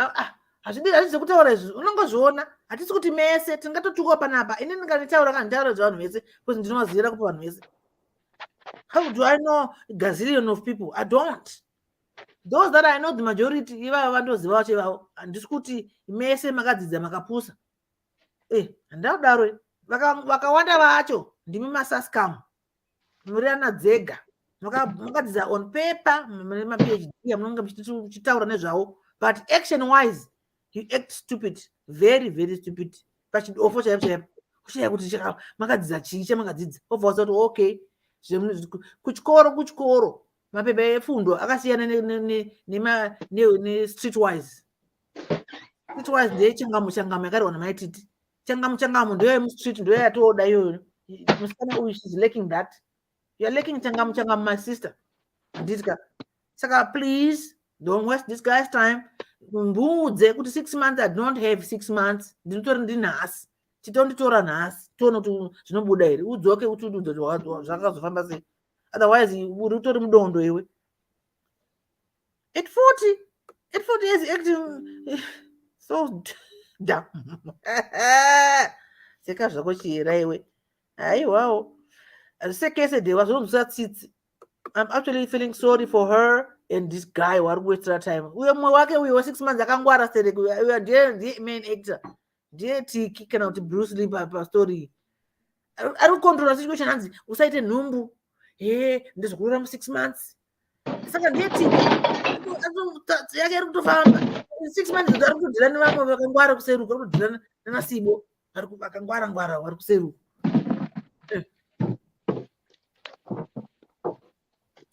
Hazvisi kutaura izvi unongozviona. Hatisi kuti mese tingatotukwa panapa. Ini ndinganitaura kanitaura zvavanhu vese because ndinomazivira kupa vanhu vese. How do I know a gazillion of people? I don't. Those that I know the majority ivava vandoziva vacho ivavo. Handisi kuti mese makadzidza makapusa. Handadaro vakawanda vacho ndimi masaskamu. Muri ana dzega. Makadzidza on paper ma PhD yamunenge muchitaura nezvavo, but action wise you act stupid, very very stupid. Pachidofo chaipo kushaya kuti makadzidza chii chamakadzidza obva wasati okay kuchikoro mapepa efundo akasiyana ne streetwise. Streetwise ndeye changamu yakariwana maititi. Changamu ndoyo mustreet ndoyo yatoda iyoyo. Musikana uyu she's lacking that. You are lacking changamu my sister. Nditika saka please don't waste this guy's time. Mbudze kuti 6 months I don't have 6 months. Ndinotori ndinhasi. Chitonditora nhasi. Tono kuti zvinobuda here. Udzoke utududze zvakazofamba sei. Otherwise uri utori mudondo iwe. At 40 years acting so dumb. Seka zvako chira iwe. Aiwawo. Sekese was tsitsi. I'm actually feeling sorry for her and this guy who wasted her time. We were 6 months akangwara stereke. We are the main actor. Ndiye tiki kana kuti Bruce Lee pa story. Ari control situation hanzi usaite nhumbu. Ndizokura mu 6 months. Saka ndiye tiki. Yake ari kutofamba. 6 months ari kudhilana vamwe vakangwara kuseruka, ari kudhilana nasibo. Ari vakangwara vari kuseruka.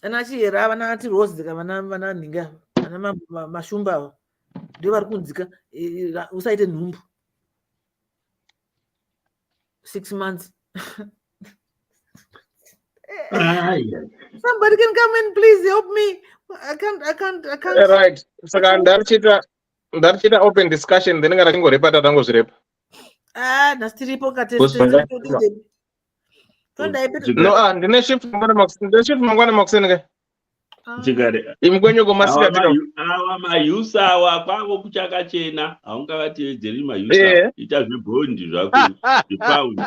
Ana chira vana ati Rose vana ninga vana mashumba ndovari kunzika usaite nhumbu 6 months. Somebody can come and please help me. I can't. Right. Saka ndarichita open discussion then ngara chingorepa tangozvirepa. Nasitiripo No, ndine shift mangwana makuseneka. Chigare. Imgwenyo komasika tino. Awa mayusa awa kwavo kuchakachena haungavatevedzeri mayusa ita zvebhondi zvako zvepauni.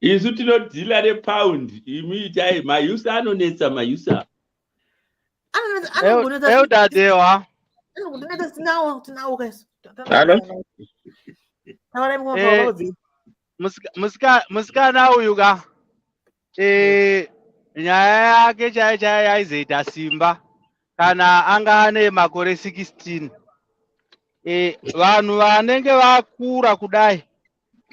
Isu tinodhila nepaundi imi itai mayusa anonetsa mayusa. Eudadewa. Musikana uyu ka nyaya yake chaichaya yaizoita simba kana anga ane makore 16. Vanhu vanenge vakura kudai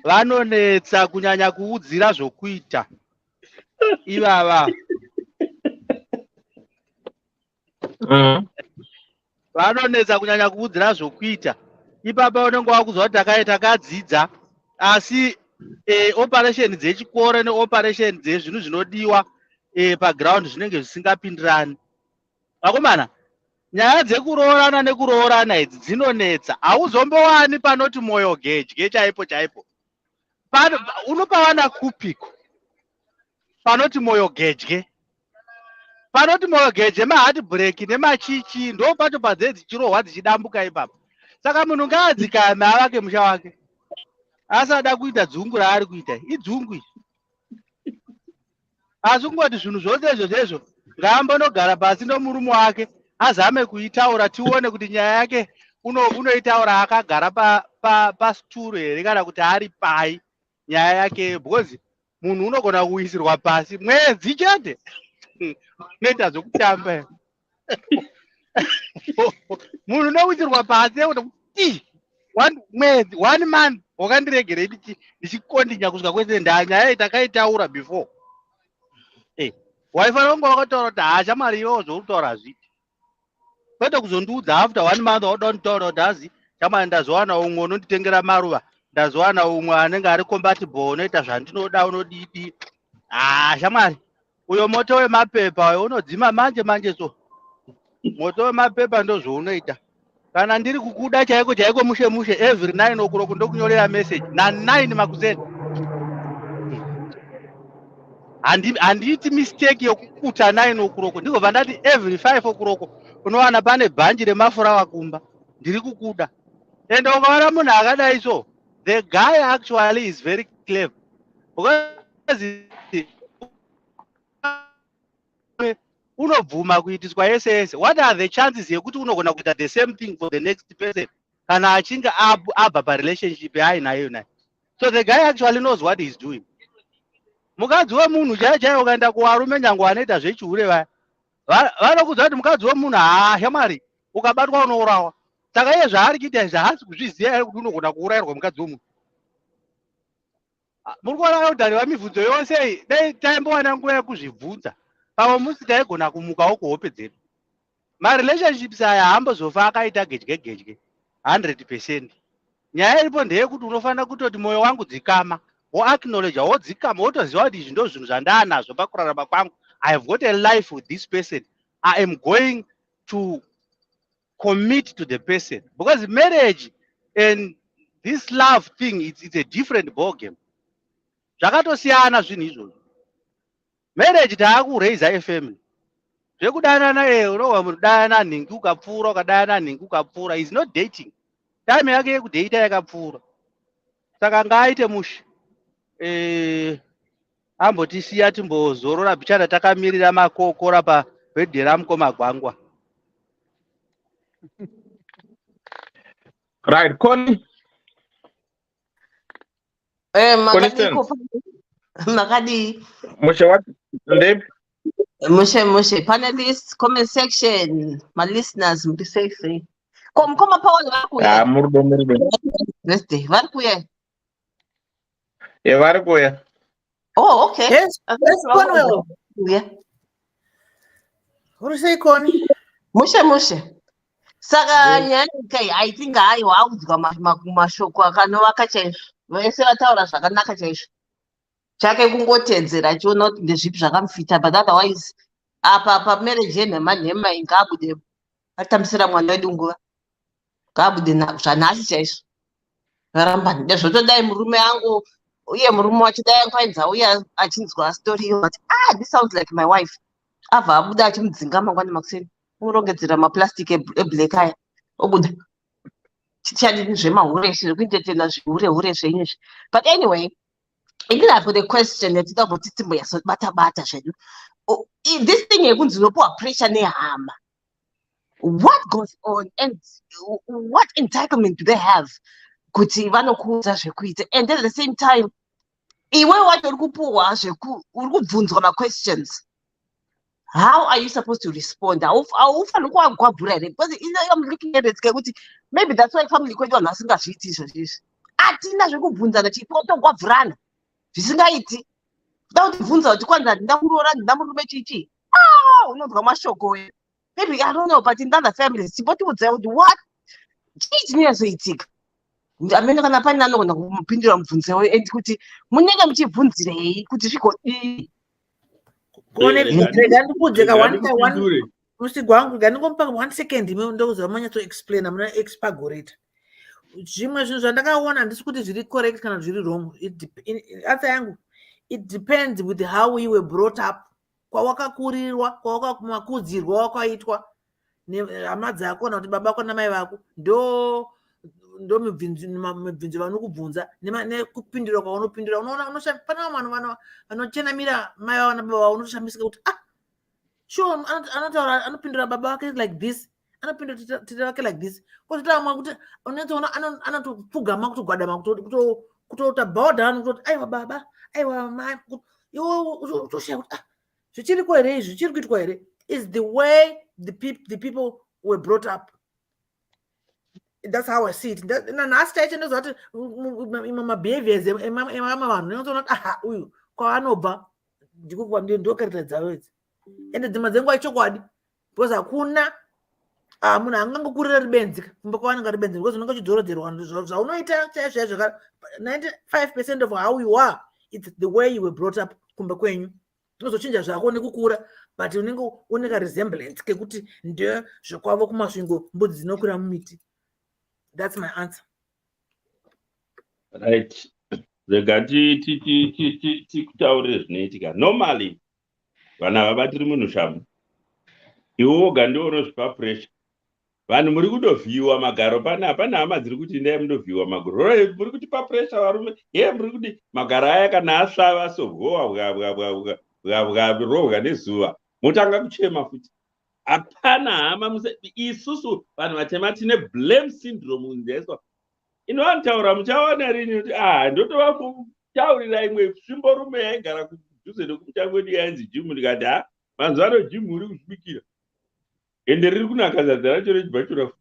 vanonetsa kunyanya kuudzira zvokuita ivava. Vanonetsa kunyanya kuudzira zvokuita. Ipapa unenge wakuzwa kuti takadzidza asi operation dzechikoro neoperation dzezvinhu zvinodiwa paground zvinenge zvisingapindirani. Vakomana, nyaya dzekuroorana nekuroorana idzi dzinonetsa. Hauzombowani panoti moyo gedye chaipo chaipo. Unopawana kupiko panoti moyo gedye. Panoti moyo gedye mahati break nemachichi ndo pato padze dzichirohwa dzichidambuka ipapa. Saka munhu ngaadzikame avake musha wake. Asada kuita dzungu raari kuita. Idzungu. Asi kungoti zvinhu zvose izvozvo ngaambonogara pasi nomurume wake azame kuitaura tione kuti nyaya yake unoitaura akagara pasituro here kana kuti ari pai nyaya yake, because munhu unogona kuisirwa pasi mwedzi chete unoita zvokutamba. Munhu unoisirwa pasi kuti mwedzi 1 month wakandiregera ndichikondinya kusvika kwese nyaya takaitaura before. Waifanira kunge wakataura kuti hasha mari iwewo zvoutaura zviti. Kwete kuzondiudza after 1 month waudontaura kuti hazi shamari ndazowana umwe unonditengera maruva, ndazowana umwe anenge ari compatible unoita zvandinoda unodidi. Shamari uyo moto wemapepa uyo unodzima manje so. Moto wemapepa ndozvounoita. Kana ndiri kukuda chaiko chaiko mushe every 9 o'clock ndokunyorera message na 9 makuzeni. Handiiti mistake yokukuta 9 o'clock ndiko vandati every 5 o'clock unowana pane bhanji remafurawa kumba ndiri kukuda. Ende ukaona munhu akadai so, the guy actually is very clever. Because unobvuma kuitiswa yese. What are the chances yekuti unogona kuita the same thing for the next person kana achinga abva parelationship yainayo nayo? So the guy actually knows what he's doing. Mukadzi wemunhu chaichaiwo ukaenda kuvarume nyange vanoita zvechihure vaya vanokudza kuti mukadzi wemunhu shamwari ukabatwa unourawa. Saka iye zvaari kuita zvaasi kuzviziva here kuti unogona kuurayirwa mukadzi wemunhu. Muri kuona udhari wamibvunzo yose dai taimbowana nguva yekuzvibvunza pamwe musi taigona kumukawo kuhope dzedu. Marelationships aya haambozofa akaita gedye 100%. Nyaya iripo ndeyekuti unofanira kutoti moyo wangu dzikama, woacknowledge, wodzikama, wotoziva kuti izvi ndo zvinhu zvandaanazvo pakurarama kwangu. I have got a life with this person. I am going to commit to the person. Because marriage and this love thing, it's a different ball game. Zvakatosiyana zvinhu izvozvo. Marriage taakuraise a family. Zvekudanana unowa munhu danana nhingi ukapfuura ukadanana nhingi ukapfuura is not dating. Time yake yekudata yakapfuura. Saka ngaaite mushe. Ambotisiya timbozorora bichana takamirira makokora pabhedhe ramukoma gwangwa. Right, Connie. Makadi. Mushe what? Ndeb. Mushe. Panelists, comment section. My listeners, say. Come Paul. Murdo. Wednesday. Varkuye. Varkuye. Oh, okay. Yes. Yes, Conwell. Yeah. What do you say, Connie? mushe saka nyanyika I think hayi waudzwa mashoko akanowaka chaizvo vese vataura zvakanaka chaizvo chake kungotedzera achiona kuti ndezvipi zvakamufita but otherwise apa pamarriage yenhema ingabude atambisira mwana wedu nguva ngabude zvanhasi chaizvo ramba ndezvotodai murume angu uye murume wacho dai angwainza uya achinzwa story iyo but this sounds like my wife abva abuda achimudzinga mangwana makuseni urongedzera maplastic eblack aya obuda chichadini zvemahureshe zvekuindetena zvihure zvenyezvi but anyway ikina for the question yatida kuti timboyasobata zvedu this thing yekunzi unopiwa pressure nehama, what goes on and what entitlement do they have kuti vanokuudza zvekuita and at the same time iwe wacho uri kupuhwa uri kubvunzwa ma-questions. How are you supposed to respond? Aufaniri kuagwabhura here because I'm looking at it kuti maybe that's why family kwedu vanhu vasingazviiti izvozvizvi. Atina zvekubvunzana totogwabhurana zvisingaiti. Kuda kutibvunza kuti kwanza ndinda kuroora ndinda murume chichi. Unonzwa mashoko we. Maybe I don't know but in other families tipotiudza kuti what chii chinoyazoitika. Amene kana pane anogona kumupindura mubvunzo we and kuti munenge muchibvunzirei kuti zvigodii. Ndikudze one musigwa wangu ngandingompa 1 second ndokuza manyatso explain amuna expagorate zvimwe zvinhu zvandakaona ndisi kuti zviri correct kana zviri wrong. Answer yangu it depends with how you were brought up, kwawakakurirwa kwawakakudzirwa wakaitwa nehama dzako kana kuti baba vako namai vako ndo mibvunzo vanokubvunza nekupindura kwaunopindura. Unoona pane vanhu vanochenamira mai vavo nababa vavo unotoshamisika kuti sure anotaura anopindura baba vake like this anopindura tete vake like this kwozotaamwa kuti unotoona anotopfugama kutogwadama kutota bow down kutoti aiwa baba aiwa mai iwe utoshaya kuti zvichiriko here izvi zvichiri kuitwa here is the way the people were brought up. That's how I see it. Nhasi chaicho ndoziva kuti mabehaviors emama vanhu ndinotoona kuti uyu kwaanobva ndokarita dzavo idzi ende dzimwe dzenguva ichokwadi because hakuna munhu angangokurira ribenzika kumba kwavanenge ribenzika because unenge uchidzorodzerwa zvaunoita chaizvo chaizvo 95% of how you are it's the way you were brought up kumba kwenyu. Unozochinja zvako nekukura but unenge une karesemblance kekuti ndio zvokwavo kumasvingo mbudzi dzinokwira mumiti. That's my answer. Right. Rega tikutaurire zvinoitika. Normally vana vabatiri munhu shamu iwe woga ndiwo unozvipa pressure. Vanhu muri kudovhiyiwa magaro pana hama dziri kuti ndai mundovhiyiwa magaro muri kutipa pressure varume muri kuti magaro aya kana asvava sobwowa bwarohwa nezuva motanga kuchema futi. Hapana hama isusu vanhu vatema tine blame syndrome munzeswa inoantaura muchaona rini kuti ndotova kutaurira imwe svimborume yaigara kudhuze nekumuchangwedu yainzi jimu ndikati manzuva ano jimu uri kuzvibikira ende riri kunakazadza racho rechibhachura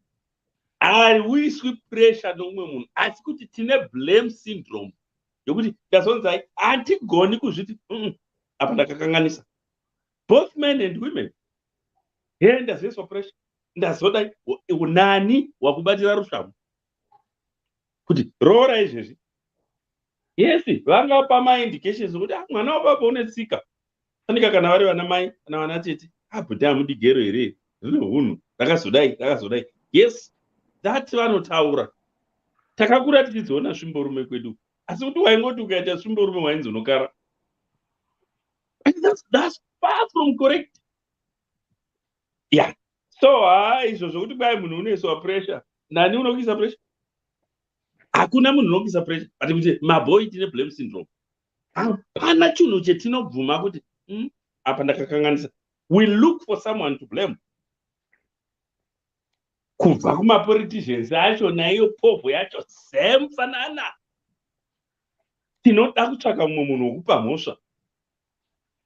hauiswi pressure nomumwe munhu asi kuti tine blame syndrome yokuti ndazonzai hatigoni kuzviti apa ndakakanganisa both men and women. Ndaziswa pressure ndazodai nani wakubatira rushamu kuti roora izvezvi. Yes, vangapa maindications kuti mwana wababa unetsika anika kana vari vana mai kana vana tete bhuti hamudigero here zvine hunhu rakazodai. Yes, that vanotaura takakura tichizoona svimborume kwedu asi kuti waingoti ukaita svimborume wainzi unokara. That's far from correct. Yeah. So izvo zvokuti kwai munhu unoiswa pressure nani unokuisa pressure? Hakuna munhu unokuisa pressure but kuti mabhoi tine blame syndrome. Hapana chinhu chetinobvuma kuti apa ndakakanganisa. We look for someone to blame. Kubva kumapoliticians acho naiyo povho yacho semfanana. Tinoda kutsvaka mumwe munhu wokupa mhosva.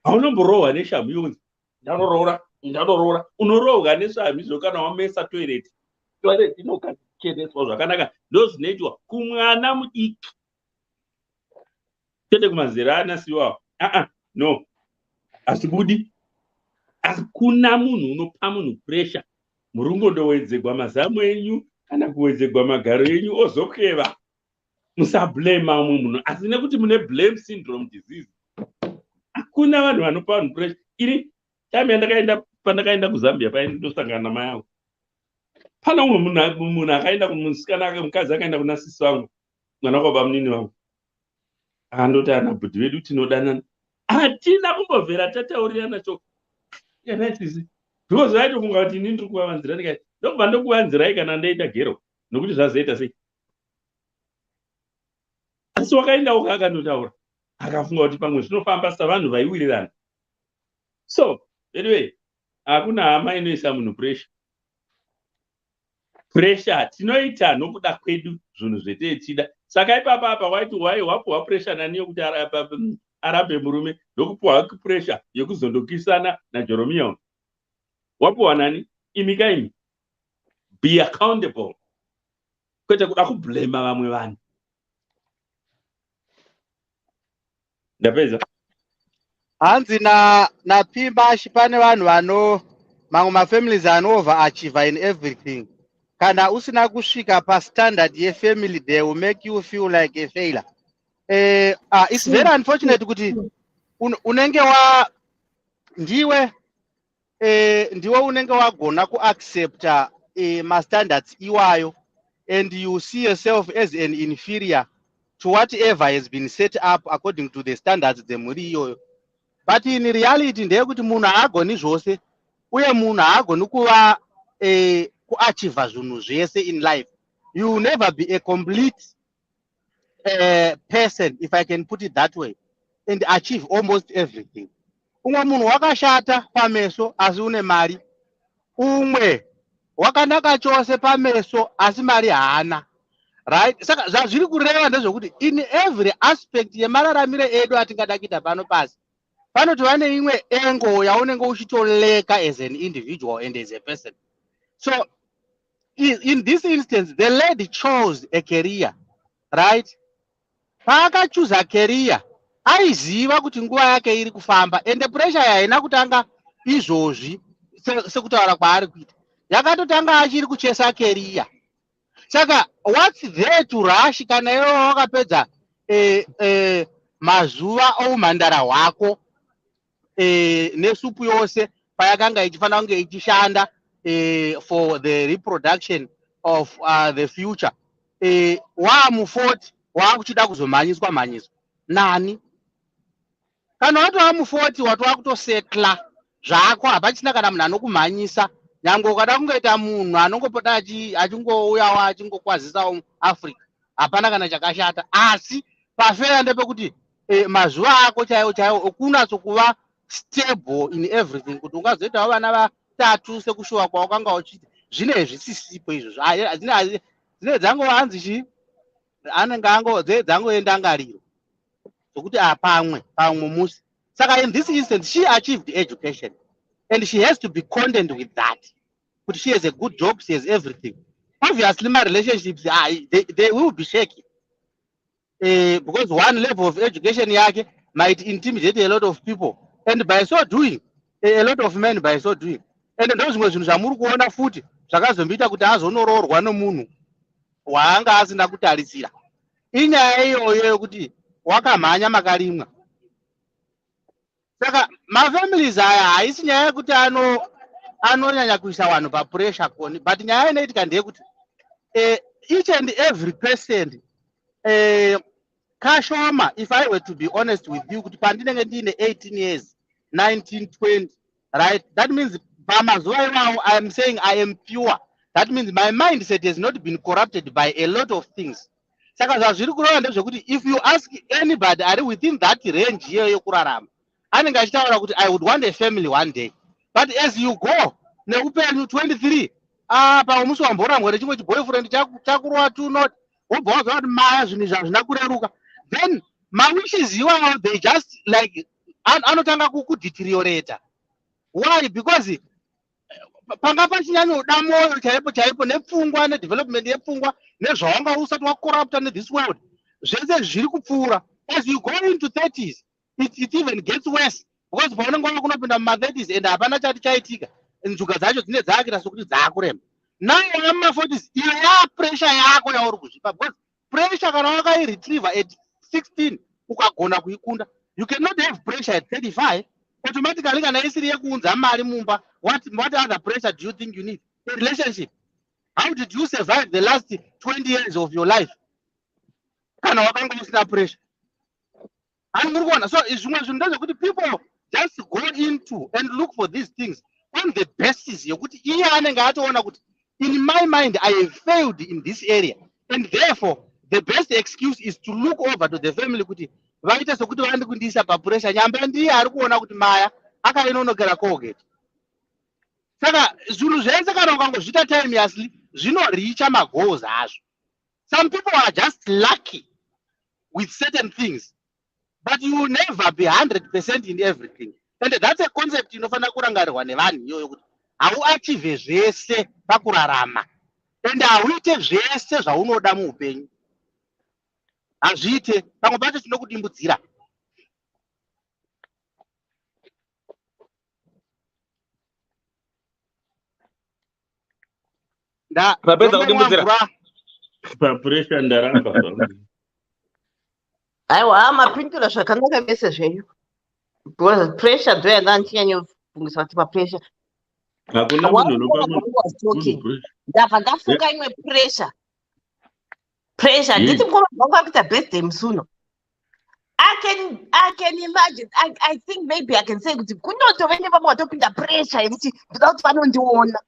Haunomborohwa neshamu yonzi ndanoroora unorohwa nesvamizvo kana wamesa toilet inocheneswa zvakanaka ndo zvinoitwa kumwana mudiki tete kumazera anasiwawo no hazvibudi. Hakuna munhu unopa munhu pressure murungondowedzegwa mazamu enyu kana kuwedzegwa magaro enyu ozokeva. Musablame mamwe munhu asi nekuti mune blame syndrome disease. Hakuna vanhu vanopa vanhu pressure. Ini time pandakaenda kuZambia paya ndosangana namai angu. Pana umwe munhu akaenda kumusikana ake mukadzi akaenda kuna sisi vangu mwana wababa munini vangu. Akandoti ana bhudhi vedu tinodanana. Hatina kumbobvera tataurirana cho. Yana sisi. Because vaitofunga kuti ini ndiri kuvavanzira ndikati ndobva ndokuvanzirai kana ndoita gero nokuti zvazoita sei. Asi wakaenda uka akandotaura akafunga kuti pamwe zvinofamba savanhu vaiwirirana. So anyway, hakuna hama inoisa munhu pressure. Pressure tinoita nokuda kwedu zvinhu zvetechida. Saka ipapa apa waiti wapuwa pressure nani yokuti arape murume ndokupuwa pressure yekuzondokisana naJeromia. Wapuwa nani? Imi. Be accountable. Kwete kuda kublame vamwe vanhu. Ndapedza. Hanzi napimba pane vanhu mamwe mafamilies overachieve in everything. Kana usina kusvika pastandard yefamily, they will make you feel like a failure. It's very unfortunate kuti unenge ndiwe unenge wagona kuaccepta mastandards iwayo, and you see yourself as an inferior to whatever has been set up according to the standards dzemhuri iyoyo. But in reality ndeyekuti munhu haagoni zvose uye munhu haagoni kuva kuachieva zvinhu zvese in life. You will never be a complete person, if I can put it that way, and achieve almost everything. Umwe munhu wakashata pameso asi une mari, umwe wakanaka chose pameso asi mari haana. Right? Saka zvazviri kureva ndezvekuti in every aspect yemararamiro edu atingada kuita pano pasi panotova neimwe engo yaunenge uchitoleka as an individual and as a person. So in this instance, the lady chose a career, right? Paakachoose a career, aiziva kuti nguva yake iri kufamba, and the pressure haina kutanga izvozvi sekutaura kwaari kuita. Yakatotanga achiri kuchesa career. Saka what's there to rush kana iwe wakapedza mazuva oumhandara hwako nesupu yose payakanga ichifanira kunge ichishanda for the reproduction of the future. Waamu40 waakuchida kuzomhanyiswa nani? Kana watova mu40 watova kutosetla zvako, hapachina kana munhu anokumhanyisa. Nyangwe ukada kungoita munhu anongopota achingouyawo achingokwazisa Africa, hapana kana chakashata. Asi pafera ndepekuti mazuva ako chaiwo okunatsokuva stable in everything, kuti ungazoitawo vana vatatu sekushuwa kwawakanga uchiti. Zvinezvi sisipo izvozvo. Dzine dzango hanzi anenge dzangoenda ngariro zokuti pamwe musi. Saka in this instance she achieved education and she has to be content with that. But she has a good job, she has everything. Obviously my relationships they will be shaky because one level of education yake might intimidate a lot of people, and by so doing a lot of men by so doing. And ndozvimwe zvinhu zvamuri kuona futi zvakazomboita kuti azonoroorwa nomunhu waanga asina kutarisira. Inyaya iyoyo yokuti wakamhanya makarimwa. Saka mafamilies aya haisi nyaya yekuti anonyanya kuisa vanhu papressure koni, but nyaya inoitika ndeyekuti each and every person kashoma, if I were to be honest with you, kuti pandinenge ndine 18 years 19 20, right? That means pamazuva iwawo I am saying I am pure. That means my mindset has not been corrupted by a lot of things. Saka zvazviri kureva ndezvekuti if you ask anybody ari within that range iyoyo yokurarama, anenge achitaura kuti I would want a family one day. But as you go neupenyu 23, pamwe musi wamborangwa nechimwe chiboyfriend chakurova too not, wobva waziva kuti maya zvinhu izvi hazvina kureruka, then mawishes iwawo they just like anotanga kudeteriorata. Why? Because panga pachinyanyoda moyo chaipo nepfungwa nedevelopment yepfungwa nezvaunga usati wakorrupta this world, zvese zviri kupfuura. As you go into 30s, it even gets worse, because paunenge wava kunopinda muma 30s and hapana chati chaitika, nzuka dzacho dzine dzaakira sokuti dzaakurema. Naye wama40s iya pressure yako yauri kuzvipa, because pressure kana wakairetrieve at 16 ukagona kuikunda, you cannot have pressure at 35 automatically. Kana isiri yekuunza mari mumba, what other pressure do you think you need? A relationship. How did you survive the last 20 years of your life kana wakanga usina pressure? So people just go into and look for these things on the basis in my mind I have failed in this area, and therefore the best excuse is to look over to the family kuti vaita sokuti vandi kundiisa papressure nyamba ndiye ari kuona kuti maya akainonogera kogeti. Saka zvinhu zvese kana ukangozvita timelessly zvinoricha magoals azvo. Some people are just lucky with certain things, but you will never be 100% in everything. And that's a concept inofanira kurangarirwa nevanhu iyoyo kuti hauachieve zvese pakurarama and hauite zvese zvaunoda muupenyu. Hazviite, pamwe pacho tinokudimbudzira. Papedza kudimbudzira. Papressure ndaramba. Aiwa mapindura zvakanaka vese zvenyu. Because pressure ndo yanga ndichanyofungisa kuti papressure. Hakuna munhu unopa ndabva ndafunga imwe pressure. Pressure nditi mukoma wangu akuita birthday musuno. I can imagine. I think maybe I can say kuti kunotove nevamwe vatopinda pressure yekuti ndoda kuti vanondiona.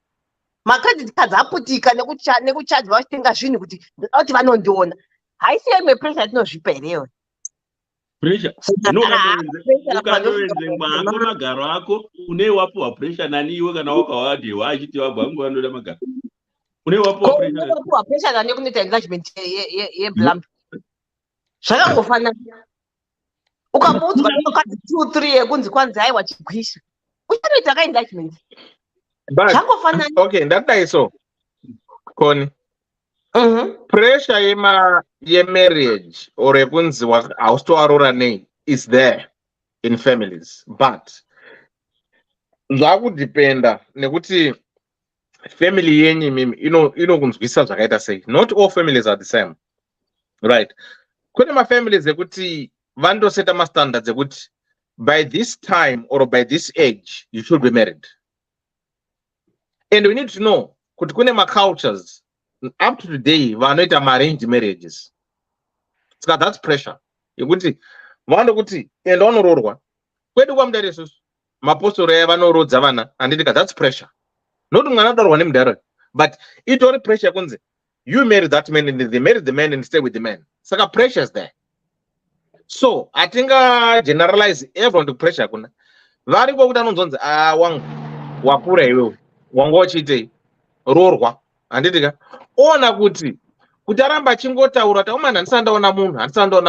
Macredit cards aputika nekucharge vachitenga zvinhu kuti ndoda kuti vanondiona. Haisi imwe pressure yatinozvipa here. Pressure. Ukanoenze mwako magaro ako une wapuwa pressure nani iwe kana wakawadiwa achiti wabwangu vanoda magaro. Une wapuwa pressure. Une wapuwa pressure nani kunoita engagement yeblump. Zvakangofanana. Ukambodzwa nokati 2-3 yekunzi kwanzi aiwa chigwisha. Uchanoita engagement. Zvakangofanana. Okay, ndadai so. Koni. Pressure marriage or yekunzi haustoarora nei is there in families, but zvakudependa nekuti family yenyu imimi inokunzwisa zvakaita sei. Not all families are the same, right? Kune mafamilies ekuti vandoseta mastandards ekuti by this time or by this age you should be married, and we need to know kuti kune macultures up to today vanoita arranged marriages. So that's pressure yekuti vandokuti enda vanoroorwa kwedu kwamudare isusu mapostori aya vanorodza vana handitika. That's pressure, not mwana adarwa nemudhara, but itori pressure kunzi you marry that man and they marry the man and stay with the man. Saka pressure is there. So atinga generalize everyone to pressure kuna variko kuti anonzonzi wangu wakura iwewe wangu wachiitei roorwa handitika. Ona kuti aramba achingotaura kuti umana handisandaona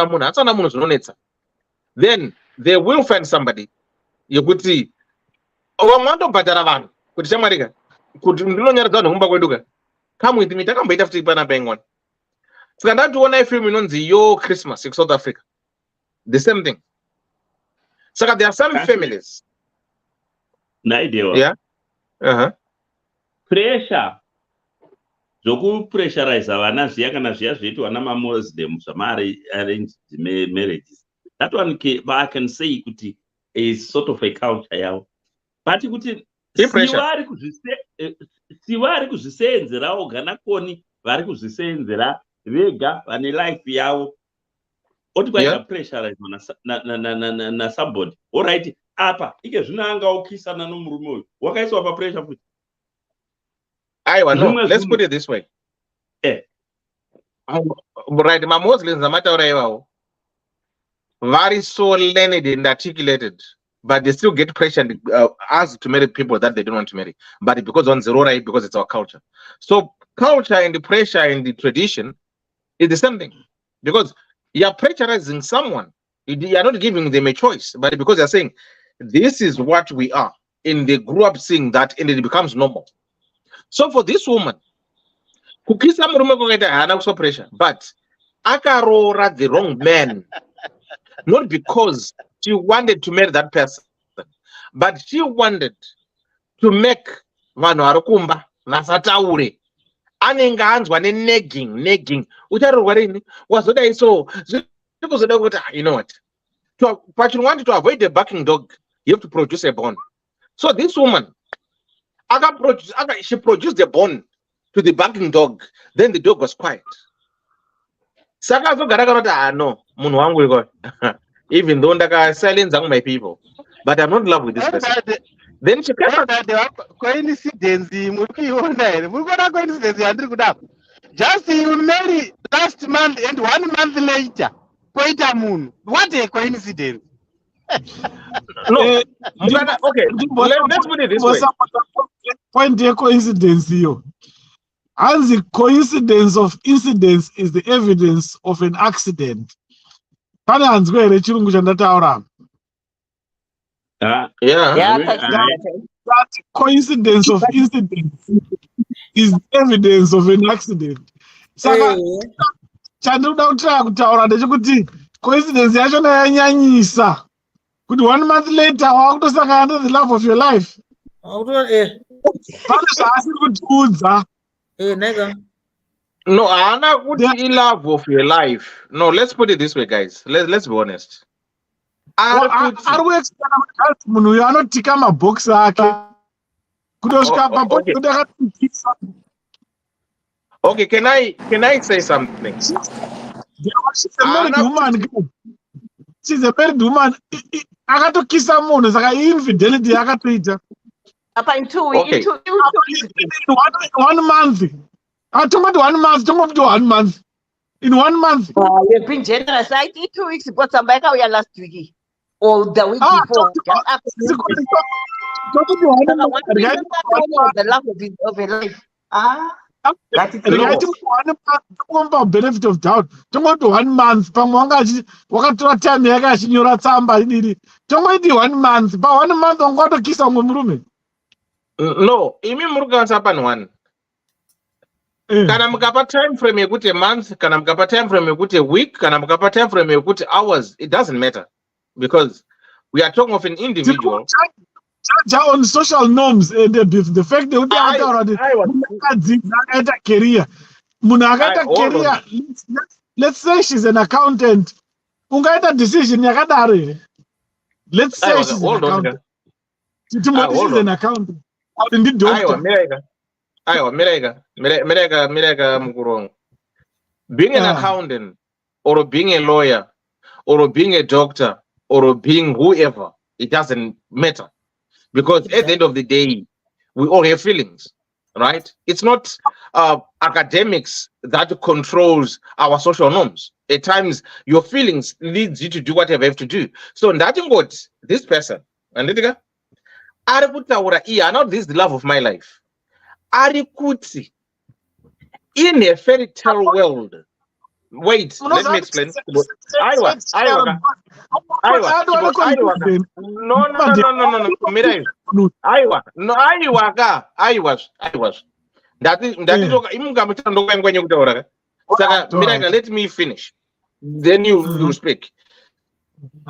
munhu zvinonetsa, then they will find somebody yekuti vamwe vandobhadhara vanhu kuti chamwarika kuti ndinonyaradza vanhu kumba kweduka come with me takamboita futi panapa ing'wana. Saka ndationa ifilm inonzi Yo Christmas South Africa, the same thing. Saka there are some families naidewa pressure zvokupressurize vana zviya kana zviya zvoitwa namamuslim arranged marriages, that one I can say kuti is sort of a culture yavo, but kuti sivari kuzviseenzerawo gana koni vari kuzviseenzera vega vane life yavo oti kwaita pressurize na somebody. Alright, apa ike zvino anga ukisana nomurume uyu wakaiswa papressure futi. Aiwa, no, let's put it this way. Right, my Muslims amataura ivavo very so learned and articulated, but they still get pressured asked to marry people that they don't want to marry, but because on zero right, because it's our culture. So culture and the pressure and the tradition is the same thing, because you're pressurizing someone. You're not giving them a choice, but because you're saying this is what we are, and they grew up seeing that, and it becomes normal. So for this woman, kukisa murume kwakaita hana kuso pressure, but akarora the wrong man, not because she wanted to marry that person, but she wanted to make vanhu vari kumba vasataure anenge anzwa nenegging ucharoorwa rini wazodai so zviri kuzoda kuti you know what pachirwandi to avoid a barking dog you have to produce a bone. So this woman she produced a bone to the barking dog, then the dog was quiet. Saka azogara kanoti no munhu wangu iko even though ndaka silence my people but I'm not in love with this person. Then she came back. Coincidence muri kuiona here muri kuona coincidence yandiri kuda just you marry last month and 1 month later koita munhu what a coincidence. No, okay, let's put it this way. Point the coincidence here. As the coincidence of incidents is the evidence of an accident. Yeah. That coincidence of incidents is evidence of an accident. Saka chandoda kutaura ndechekuti coincidence yacho yanyanyisa. Could 1 month later, walk to the love of your life? No, Anna would be love of your life. No, let's put it this way, guys. Let's be honest. Are we expecting you are not taking a box? Okay, can I say something? She's a married woman. She's a married woman. I got to kiss a moon. It's like infidelity. I got to eat. In 2 weeks. Okay. 1 month. I told you 1 month. Don't do 1 month. In 1 month. You've been generous. I did 2 weeks. But somebody we are last week or the week before. The love of a life. That is the benefit of doubt. Don't go 1 month. What time you guys in your samba? Don't go 1 month. But 1 month on go to kiss on room. No, imi muruga happen one. Kana mukapa time frame a month, kana mukapa time frame a week, kana mukapa time frame hours, it doesn't matter because we are talking of an individual. On social norms, the fact that we are already career. Let's say she's an accountant. Ungaita decision yakadare. Let's say she's an accountant. She's an accountant. Being an accountant or being a lawyer or being a doctor or being whoever, it doesn't matter. Because at the end of the day, we all have feelings, right? It's not academics that controls our social norms. At times, your feelings leads you to do whatever you have to do. So, nothing what this person, and not this is the love of my life. In a fairy tale world. Wait, let me explain. No. That is let me finish. Then you speak.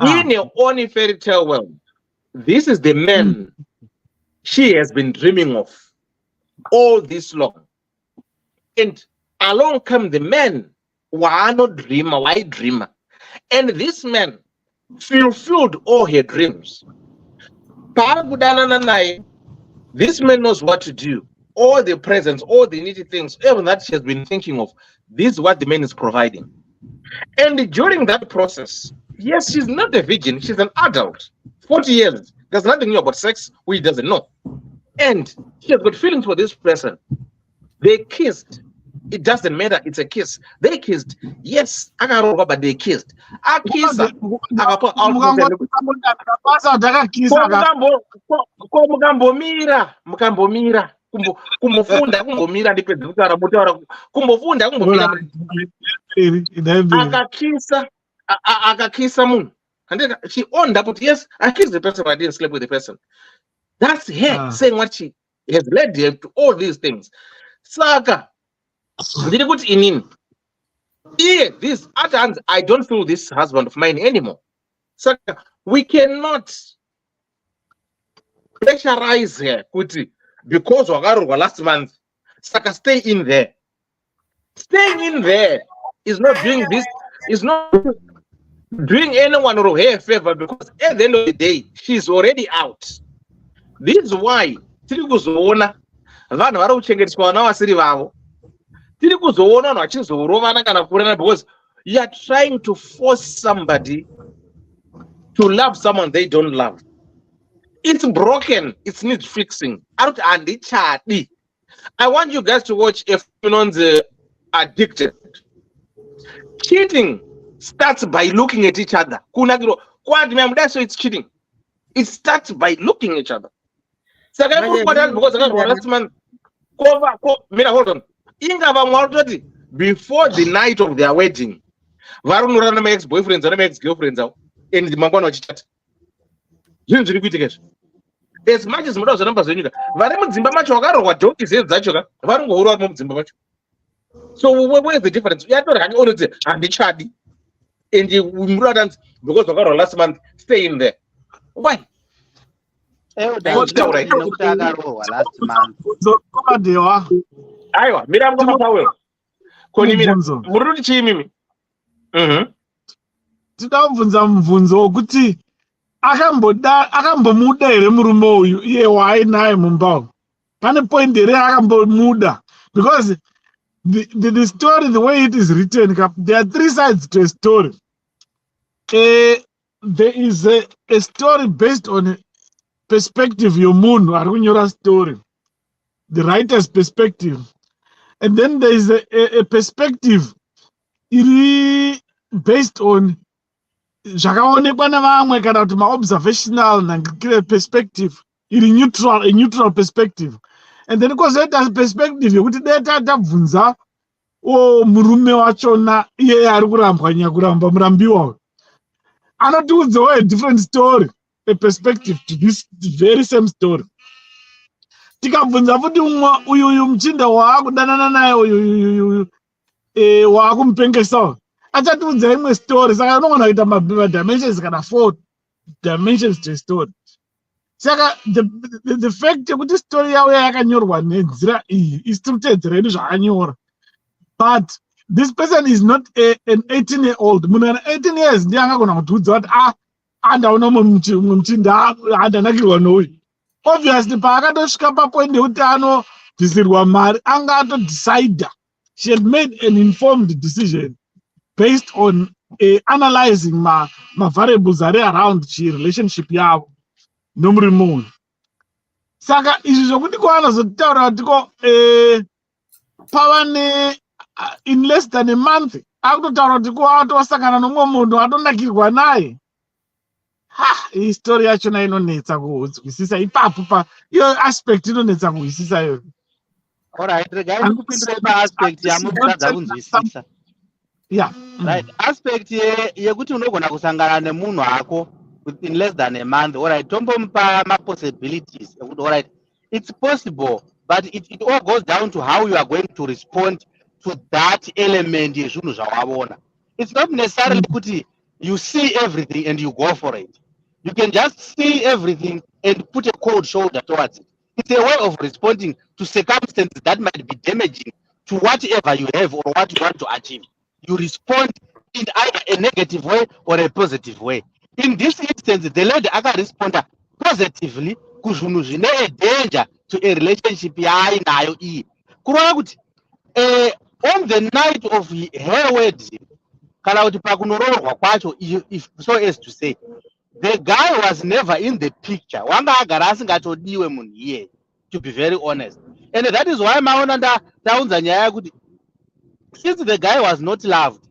In your own fairy tale world, this is the man she has been dreaming of all this long. And along come the man. Why not dreamer? Why dreamer? And this man fulfilled all her dreams. This man knows what to do. All the presents, all the needy things, even that she has been thinking of. This is what the man is providing. And during that process, yes, she's not a virgin. She's an adult. 40 years. There's nothing new about sex which doesn't know. And she has got feelings for this person. They kissed. It doesn't matter. It's a kiss. They kissed. Yes, but they kissed. I kissed. And then she owned up, but yes, I kissed the person, but I didn't sleep with the person. That's her saying what she has led her to all these things. Saga. Did it in him? Yeah, this at times I don't feel this husband of mine anymore. So we cannot pressurize her. because wakaroorwa last month. Saka stay in there. Staying in there is not doing this, is not doing anyone or her a favor, because at the end of the day, she's already out. This is why tiri kuzoona vanhu vari kuchengeteswa vana vasiri vavo. Tiri kuzoona vanhu vachizorovana kana kurana, because you are trying to force somebody to love someone they don't love. It's broken. It needs fixing. I want you guys to watch a film on the Addicted. Cheating starts by looking at each other. That's so it's cheating. It starts by looking at each other. Hold on. Before the night of their wedding, my ex-boyfriends and my ex-girlfriends out in the Mangwana chat. As much as Mudas numbers in you, what joke is that sugar? So where's the difference? We are not only and the chat in the Muradans because of our last month stay in there. Why? Last month. Aiwa, mira mko pawe. Koni mira murudi chi mimi. Tidamvunza mvunzo wokuti akambomuda here murume uyu iye waainaye mumba. Pane point here akambomuda, because the story, the way it is written, there are three sides to a story. There is a story based on a perspective yomunhu ari kunyora story, the writer's perspective, and then there is a perspective iri based on zvakaonekwa nevamwe kana kuti maobservational nangikire perspective iri neutral, a neutral perspective. And then kwozoita perspective yekuti dai tabvunza murume wachona iye ari kurambwa nyakuramba murambiwa anotiudzawo a different story, a perspective to this very same story. Tikabvunza futi uyu muchinda waakudanana naye uyu waakumupengesa achatiudza imwe story. Saka anogona kuita madimensions kana 4 dimensions to a story. Saka the fact yekuti story yawo yakanyorwa nenzira iyi isiri kuteedzera ini zvakanyora, but this person is not an 18-year-old. Munhu ana 18 years ndiye angagona kutiudza kuti andaona mumwe muchinda andanakirwa nouyu. Obviously paakatosvika papoint yekuti anobvisirwa mari anga atodecida. She had made an informed decision based on analyzing ma variables ari around relationship yavo nomurume uyu. Saka izvi zvokuti kwanozotaura kutiko pava in less than a month akutotaura kuti atosangana nomumwe munhu atonakirwa naye. Hii story yachona inonetsa kunzwisisa ipapo iyo aspect inonetsa kunzwisisa iyo. Alright, regai kupindura paaspect yamunotadza kunzwisisa. Yeah. Right. Aspect yekuti unogona kusangana nemunhu wako within less than a month. Alright, tombomupa possibilities. Alright, it's possible, but it all goes down to how you are going to respond to that element yezvinhu zvawawona. It's not necessarily kuti you see everything and you go for it. You can just see everything and put a cold shoulder towards it. It's a way of responding to circumstances that might be damaging to whatever you have or what you want to achieve. You respond in either a negative way or a positive way. In this instance, the lady responded positively kuzvinhu zvine a danger to a relationship yainayo iyi. Kurova kuti on the night of her wedding, kana kuti pakunoroorwa kwacho, if so as to say, the guy was never in the picture. Wanga agara asingatodiwe munhu iye, to be very honest. And that is why maona taunza nyaya kuti since the guy was not loved,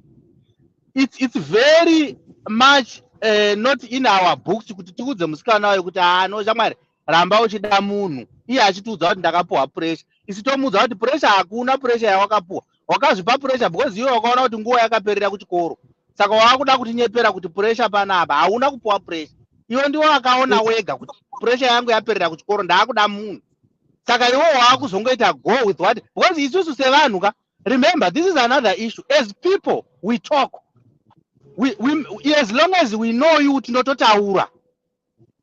it's very much not in our books kuti tiudze musikana wayo kuti no shamwari ramba uchida munhu iye achitiudza kuti ndakapuwa pressure. Isi tomuudza kuti pressure hakuna, pressure yawakapuwa wakazvipa pressure because iwe wakaona kuti nguva yakaperera kuchikoro, saka wakuda kutinyepera kuti pressure panapa hauna kupuwa pressure. Iwe ndiwe wakaona wega kuti pressure yangu yaperera kuchikoro ndakuda munhu, saka iwe wakuzongoita go with what, because isusu sevanhu ka. Remember, this is another issue. As people, we talk. We as long as we know you tinototaura.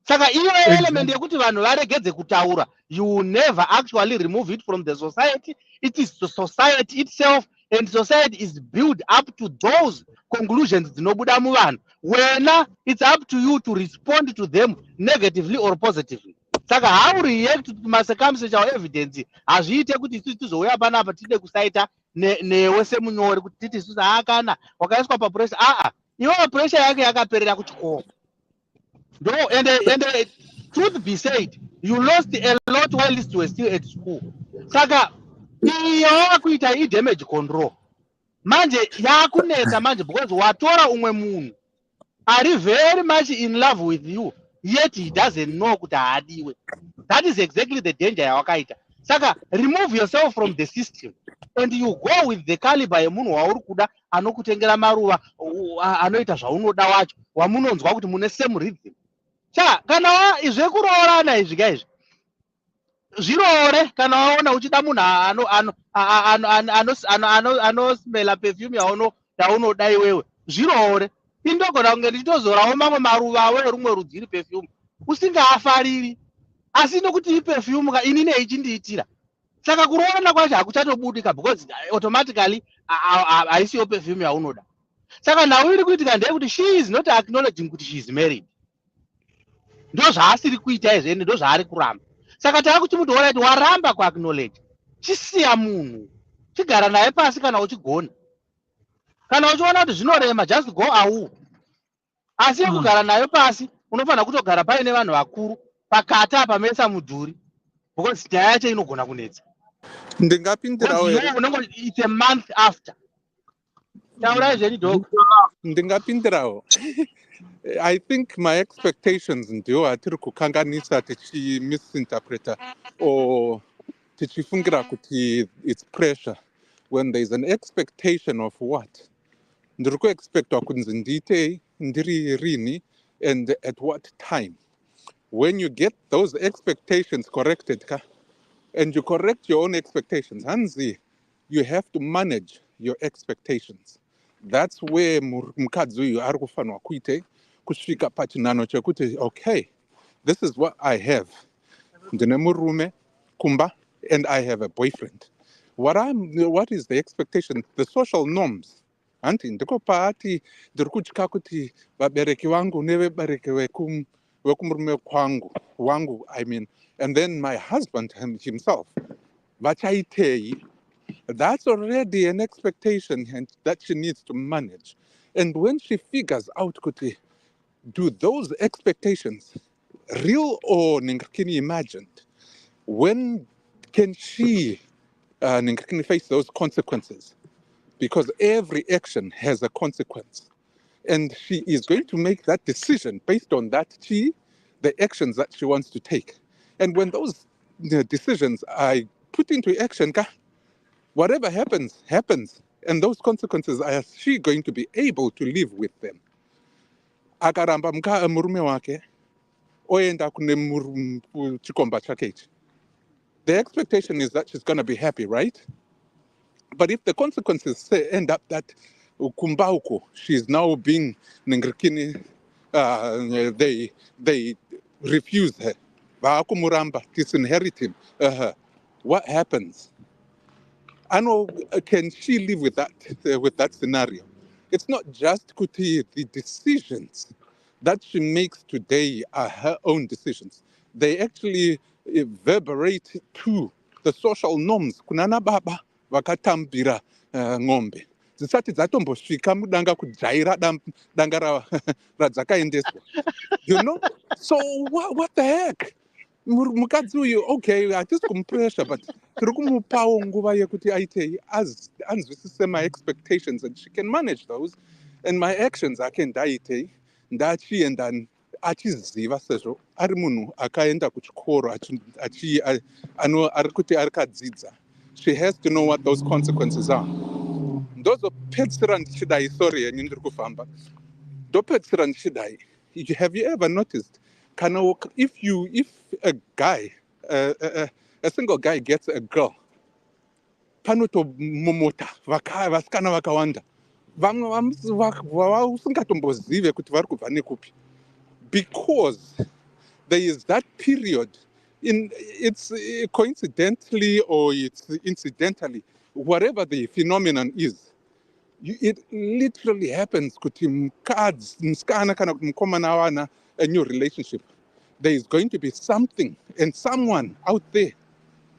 Saka iyo element yekuti vanhu varegedze kutaura, you will never actually remove it from the society. It is the society itself, and society is built up to those conclusions dzinobuda muvanhu. Wena, it's up to you to respond to them negatively or positively. Saka how react to circumstantial evidence hazviite kuti isusu tizouya panapa tide kusaita newe semunyori kuti titi isusu kana wakaiswa papressure. Iwewe pressure yake yakaperera kuchikoro. No, and truth be said, you lost a lot while you were still at school. Saka iyo kuita damage control. Manje yakunetsa manje because watora umwe munhu are very much in love with you, yet he doesn't know kuti haadiwe. That is exactly the danger yawakaita. Saka remove yourself from the system and you go with the caliber yemunhu wauri kuda, anokutengera maruva, anoita zvaunoda wacho, wamunonzwa kuti mune same rhythm. Kana zvekuroorana izvi guys, zviroore kana waona uchida munhu anosmela perfume yaunoda iwewe, zviroore. Indogona kunge ndichitozorawo mamwe maruva awe rumwe rudziri perfume usingaafariri, asi nokuti perfume inini ichindiitira. Saka kuroorana kwacho hakuchatobudika because automatically haisiyo perfume yaunoda. Saka nhau iri kuitika ndeyekuti she is not acknowledging kuti she is married. Ndo zvaasiri kuita izvi ende ndo zvaari kuramba. Saka taakuti muti orati waramba kuacknowledge, chisiya munhu, chigara naye pasi kana uchigona. Kana uchiona kuti zvinorema, just go awu. Asi kugara nayo pasi, unofanira kutogara paine vanhu vakuru, pakati apa mesa mudhuri, because nyaya yacho inogona kunetsa. Ndingapindirawo it's a month after. Taurai zveni dog. Ndingapindirawo. I think my expectations ndio atiri kukanganisa tichi misinterpreta or tichifungira kuti it's pressure when there is an expectation of what. Ndiri kuexpectwa kunzi ndiite ndiri rini and at what time. When you get those expectations corrected and you correct your own expectations, hanzi, you have to manage your expectations. That's where mukadzi uyu ari kufanwa kuite kusvika pachinano chekuti okay, this is what I have. Ndine murume kumba and I have a boyfriend. What is the expectation? The social norms. Anti ndiko paati ndiri kutya kuti vabereki vangu nevebereki vekumurume wangu, I mean, and then my husband himself, vachaitei. That's already an expectation and that she needs to manage. And when she figures out kuti, do those expectations real or ningakini imagined, when can she ningakini face those consequences? Because every action has a consequence. And she is going to make that decision based on that the actions that she wants to take. And when those decisions are put into action, whatever happens, happens. And those consequences, are she going to be able to live with them? Akaramba murume wake, oenda kune chikomba chake ichi. The expectation is that she's going to be happy, right? But if the consequences end up that kumbauko, she's now being ningirikini, they refuse her. Vaakumuramba, disinheriting her. What happens? I know, can she live with that scenario? It's not just kuti, the decisions that she makes today are her own decisions. They actually reverberate to the social norms. Kunana baba vakatambira ng'ombe. Zisati dzatombosvika mudanga kujaira danga radzakaendeswa. You know? So what the heck? Mukadzi uyu, okay, hatisi kumupressure, but tiri kumupawo nguva yekuti aite anzwisise my expectations and she can manage those. And my actions ake ndaite ndachienda achiziva sezvo ari munhu akaenda kuchikoro ari kuti akadzidza. She has to know what those consequences are. Ndozopedzisira ndichidai, sorry henyu ndiri kufamba. Ndopedzisira ndichidai. Have you ever noticed? If a guy, a single guy gets a girl, panoto momota, vasikana vakawanda, vamwe usingatombozive kuti vari kubva nekupi, because there is that period. It's coincidentally or it's incidentally, whatever the phenomenon is, it literally happens kuti msikana kana kuti mukomana awana a new relationship. There is going to be something and someone out there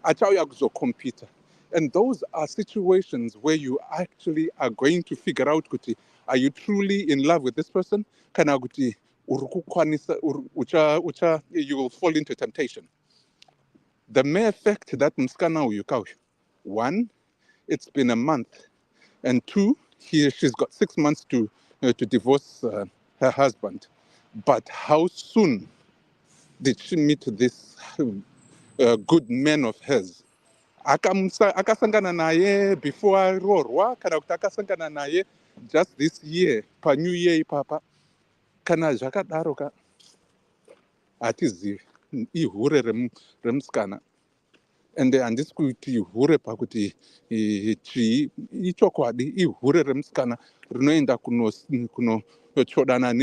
achauya kuzokompita. And those are situations where you actually are going to figure out kuti, are you truly in love with this person? Kana kuti you will fall into temptation. The mere fact that mskana uyukau, one, it's been a month, and two, she's got 6 months to divorce her husband. But how soon did she meet this good man of hers? Akasangana naye before arorwa kana kuti akasangana naye just this year pa new year ipapa kana zvakadaro ka hatizivi ihure remusikana. Ende handisi kuti ihure pakuti chii ichokwadi, ihure remusikana rinoenda kunochodana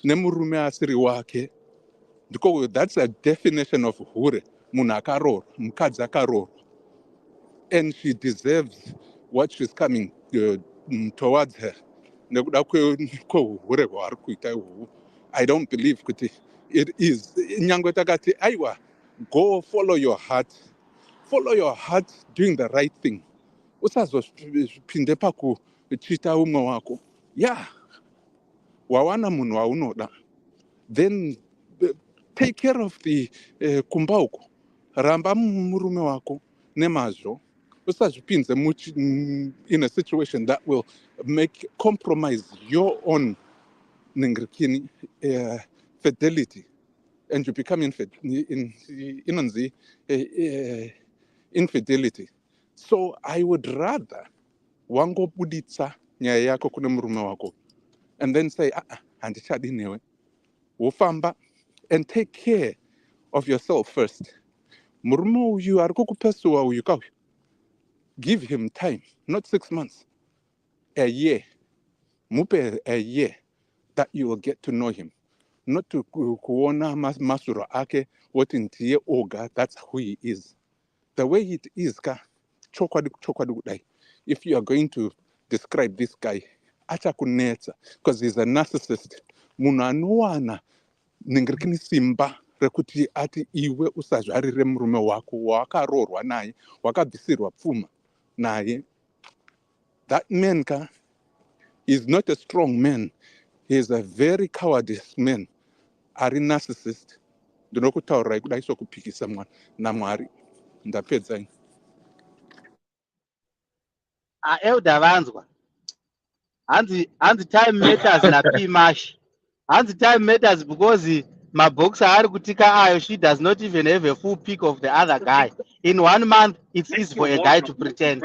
nemurume asiri wake. That's a definition of hure. Munhu akarorwa, mukadzi akarorwa. And she deserves what she's coming towards her. Nekuda kwehure hwaari kuita ihwohwo, I don't believe kuti it is. Nyangwe takati aiwa, go follow your heart. Follow your heart doing the right thing. Usazopinde pakuchita umwe wako. Yeah. Wawana munhu waunoda. Then take care of the kumba uko. Ramba murume wako nemazvo. Usazvipinze in a situation that will compromise your own fidelity, and you become infidelity. So I would rather wangobuditsa nyaya yako kune murume wako and then say handichadi newe, wofamba, and take care of yourself first. Murume uyu ari kukupesuwa uyu kauyu, give him time, not 6 months, a year. Mupe a year that you will get to know him. Not to kuona masuro ake, what in tiye oga, that's who he is. The way it is, if you are going to describe this guy, acha kunetsa, because he's a narcissist. Munanuana ningirikini simba rekuti ati iwe usazvarire murume wako wakarorwa naye, wakabvisirwa pfuma naye. That man is not a strong man. He is a very cowardice man. Ari narcissist. Ndinokutaura kudai sokupikisa naMwari. Ndapedza. Elder vanzwa. Hanzi time matters na P-Mash. Hanzi time matters because my boxer ari kutika ayo, she does not even have a full pic of the other guy. In 1 month, it's easy for a guy to pretend.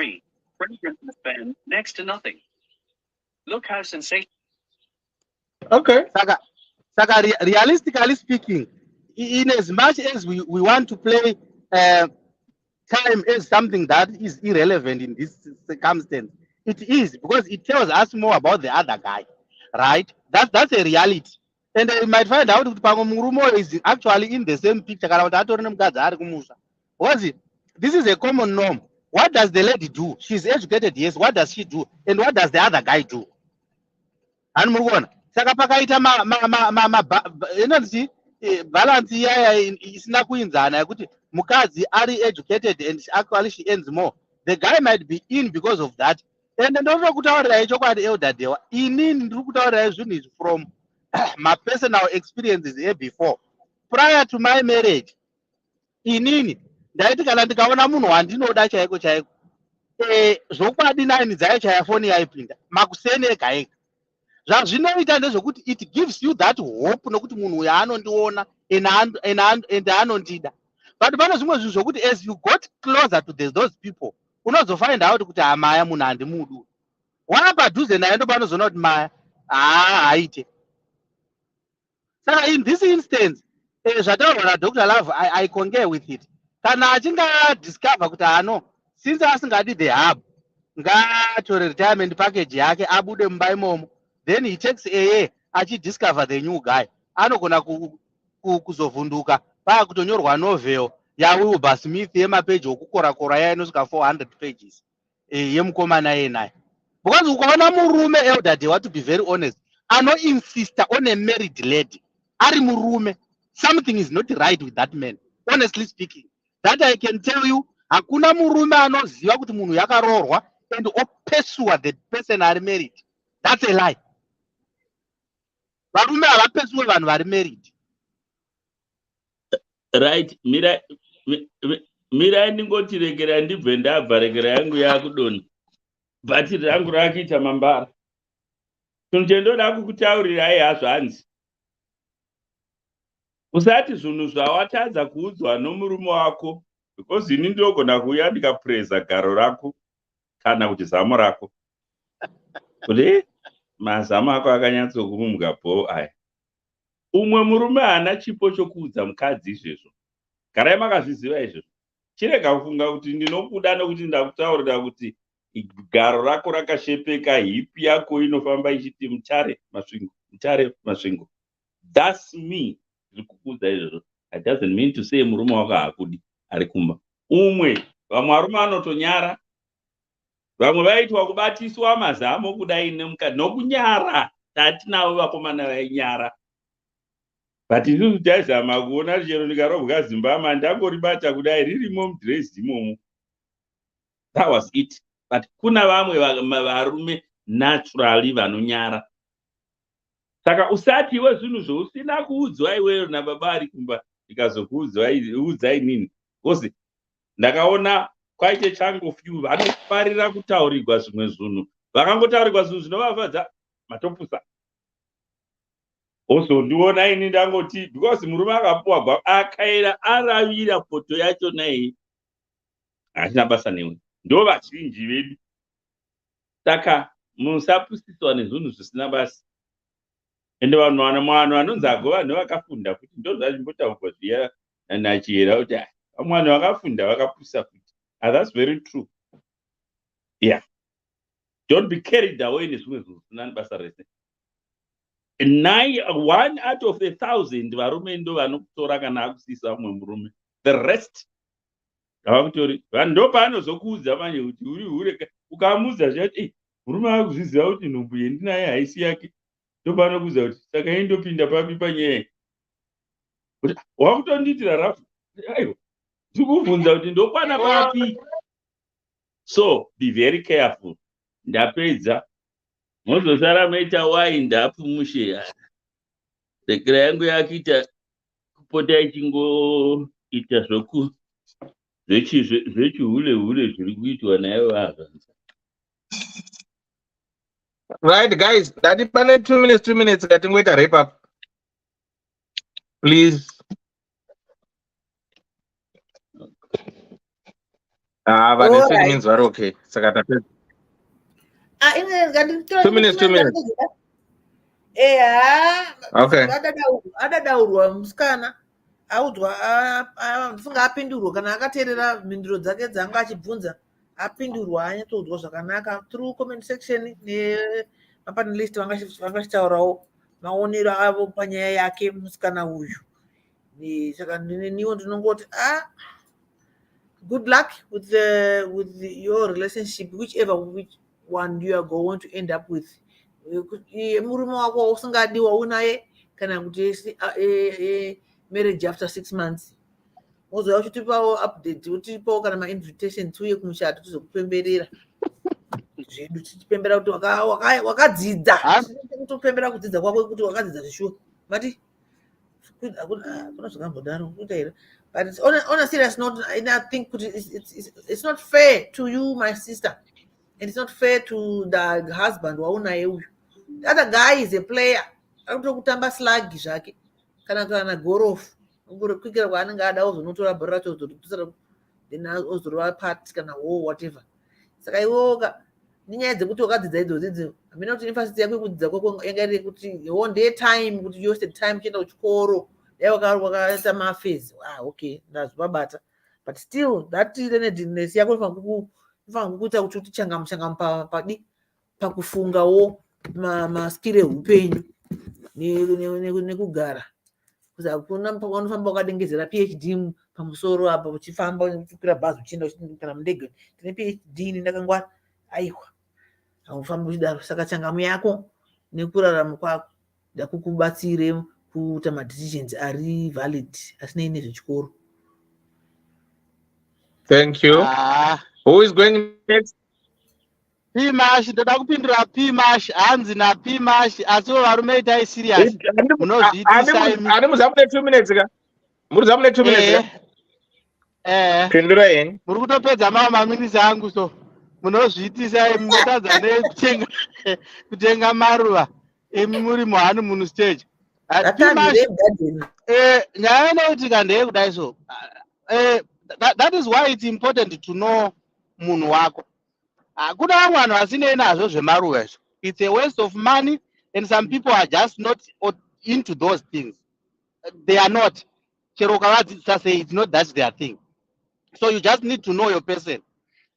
Next to nothing. Look how sensational. Okay. Saka, realistically speaking, in as much as we want to play time as something that is irrelevant in this circumstance, it is, because it tells us more about the other guy, right? That's a reality. And you might find out that Murumo is actually in the same picture. This is a common norm. What does the lady do? She's educated, yes. What does she do? And what does the other guy do? And Murugona. Saka pakaita balance is not kuinzana kuti mukadzi ari educated and actually she earns more. The guy might be in because of that. And then don't kutaurira chokwadi elder dewa. Inini ndiri kutaurira zvinhu izvi from my personal experiences here before. Prior to my marriage, inini ndaiti kana ndikaona munhu wandinoda chaiko chaiko, zvokwadi 9 dzaichaya foni yaipinda makuseni ega ega. Zvazvinoita ndezvokuti it gives you that hope nokuti munhu uyu anondiona and anondida. But pane zvimwe zvinhu zvokuti as you got closer to those people, unozofind out kuti maya munhu handimudu. Wapadhuze naye ndo panozoona kuti maya haite. Saka in this instance, zvataurwa naDr. Love, I concur with it. Kana achinga discover kuti since asingadi the hub, ngaatore retirement package yake abude mumba imomo, then he takes a year achi discover the new guy. Anogona kuzovhunduka pakutonyorwa novel yaWilbur Smith yemapeji okukora-kora iya inosvika 400 pages yemukomana yenaye. Because ukaona murume elderly, want to be very honest, insista on a married lady, ari murume, something is not right with that man, honestly speaking. That I can tell you, hakuna murume anoziva kuti munhu yakaroorwa and opesua the person ari married. That's a lie. Varume havapesue vanhu vari married. Right, mira ndingoti regera ndibve ndabva, regera yangu yakudoni bhatiri rangu rakuita mambara. Chinhu chendoda kukutaurirai hazvo hanzi, usati zvinhu zvawatadza kuudzwa nomurume wako, because ini ndinogona kuuya ndikapreza garo rako kana kuti zamo rako kuti mazamu ako akanyatsokurumga bho. Aya, umwe murume haana chipo chokuudza mukadzi izvezvo. Garai makazviziva izvezvo. Chirega kufunga kuti ndinokuda nokuti ndakutaurira kuti garo rako rakashepeka, hipi yako inofamba ichiti mutare masvingo. That's me. Zvikuudza izvezvo. It doesn't mean to say murume wako haakudi ari kumba. Umwe vamwe varume vanotonyara, vamwe vaitwa kubatiswa mazamu kudai nemukadzi nokunyara. Tatinavo vakomana vainyara. But isusu taizama kuona chero ndikarobwa Zimbabwe ndangoribata kudai ririmo mudhirezi imomo. That was it. But kuna vamwe varume naturally vanonyara. Saka usati iwe zvinhu zvousina kuudzwa iweyo nababa ari kumba ndikazokuudzai nini. Because ndakaona kwaite chango few vanofarira kutaurirwa zvimwe zvinhu. Vakangotaurirwa zvinhu zvinovafadza matopusa. Also ndiona ini ndangoti because murume akapuwa akaira aravira poto yacho naye achina basa newe. Ndo vazhinji vedu. Saka musapusiswa nezvinhu zvisina basa. Ende vanhu vanonzi agova nevakafunda kuti ndo zvazvimbotaurwa zviya nachiyera kuti vamwe vanhu vakafunda vakapusa futi. That's very true. Yeah. Don't be carried away nezvimwe zvinhu zvisina basa rese. 1 out of 1,000 varume ndo vanokutora kana akusisa umwe murume. The rest havakutori. Vanhu ndo paanozokuudza manje kuti uri hure, ukamuudza zvati murume akuzviziva kuti nhumbu yendinaye haisi yake, ndo paanokuudza kuti saka indopinda papi panyaya. Wakutondiitira rafu. Aiwa, ndikubvunza kuti ndokwana papi. So be very careful. Ndapedza. Mozosara maita wind up mushe. Regera yangu yakuita kupota ichingoita zvechihule zviri kuitwa nayo vanhu. Right, guys, that pane 2 minutes ngatingoita wrap up. Please. But the 2 minutes were okay. Saka tapedza. 2 minutes. Okay. Adadaurwa musikana audzwa funga apindurwa kana akateerera mhinduro dzake dzanga achibvunza apindurwa anyatsodzwa zvakanaka through comment section nemapanelist vangachitaurawo maonero avo panyaya yake musikana uyu. Saka niwo ndinongoti good luck with your relationship, whichever one you are going to end up with. Murume wako usingadiwa unaye kana kuti marriage after 6 months. Uzoya uchitipawo update, utipawo kana ma-invitation tuye kumuchato tizokupemberera. Zvedu tichipembera kuti wakadzidza. Kutopembera kudzidza kwako kuti wakadzidza zveshuwa. Mati kuna zvakambodaro kutaira. But it's on a serious note, I think it's not fair to you, my sister. And it's not fair to the husband waunaye uyu. The other guy is a player. Anotokutamba slagi zvake kana gorofu. Kwikira kwaanenge ada ozonotora bhora racho ozoripusira then ozorova part kana whatever. Saka iwoga ninyaya dzekuti wakadzidza idzodzo hamina kuti university yako kudzidza kwako yanga iri kuti one day time kuti you wasted time kuenda kuchikoro dai wakaita mafezi. Okay, ndazvibabata. But still that readiness yako inofanira kuita kuti changamu pakufungawo maskire upenyu nekugara. kuzi hakuna unofamba wakadengezera PhD pamusoro apa uchifamba uchikwira bhazi uchienda kana mundege tine PhD ini ndakangwara aiwa haufambi uchidaro saka changamu yako nekurarama kwako ndakukubatsire kuita madecisions ari valid asinei nezvechikoro. Thank you. Who is going next? Pimash, ndoda kupindura Pimash, hanzi naPimash, asiwo varume itai serious. Munozviitisa imi. Ari muzamune 2 minutes ka? Muri zamune 2 minutes ka? Pindura yeni. Muri kutopedza maminisi angu so. Munozviitisa imi munotadza kutenga maruva. Imi muri muhani munhu stage. Pimash, nyaya inoitika ndeyekudai so. That is why it's important to know munhu wako. Kuna vamwe vanhu vasinei nazvo zvemaruva izvo. It's a waste of money and some people are just not into those things. They are not. Chero ukavadzidzisa sei, it's not that their thing. So you just need to know your person.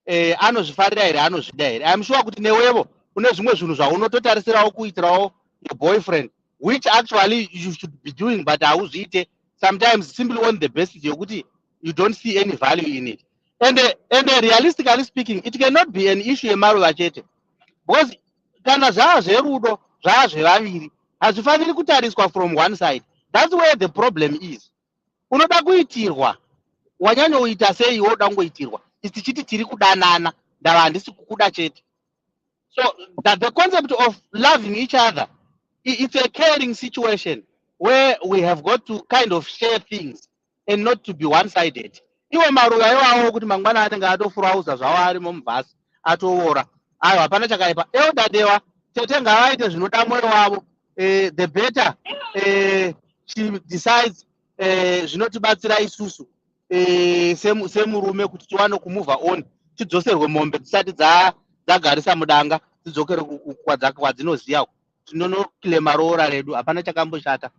Anozvifarira here, anozvida here. I'm sure kuti newevo une zvimwe zvinhu zvaunototarisirawo kuitirawo your boyfriend, which actually you should be doing, but hauzviite. Sometimes simply on the basis yokuti you don't see any value in it. And realistically speaking, it cannot be an issue yemaruva chete. Because kana zvava zverudo, zvava zvevaviri, hazvifaniri kutariswa from one side. That's where the problem is. Unoda kuitirwa, wanyanyoita sei woda ngoitirwa. Tichiti tiri kudanana, ndava handisi kukuda chete. So that the concept of loving each other, it's a caring situation where we have got to kind of share things and not to be one-sided. Iwe maruva iwawo kuti mangwana atenga atofurauza zvawo ari mumubhasi atoora ayo hapana chakaipa eudadewa tete ngavaite zvinoda mwoyo wavo. The better she decides zvinotibatsira isusu semurume kuti tiwane kumuvha on tidzoserwe mombe dzisati dzagarisa mudanga tidzokere kwadzinoziya tinonokilema roora redu hapana chakamboshata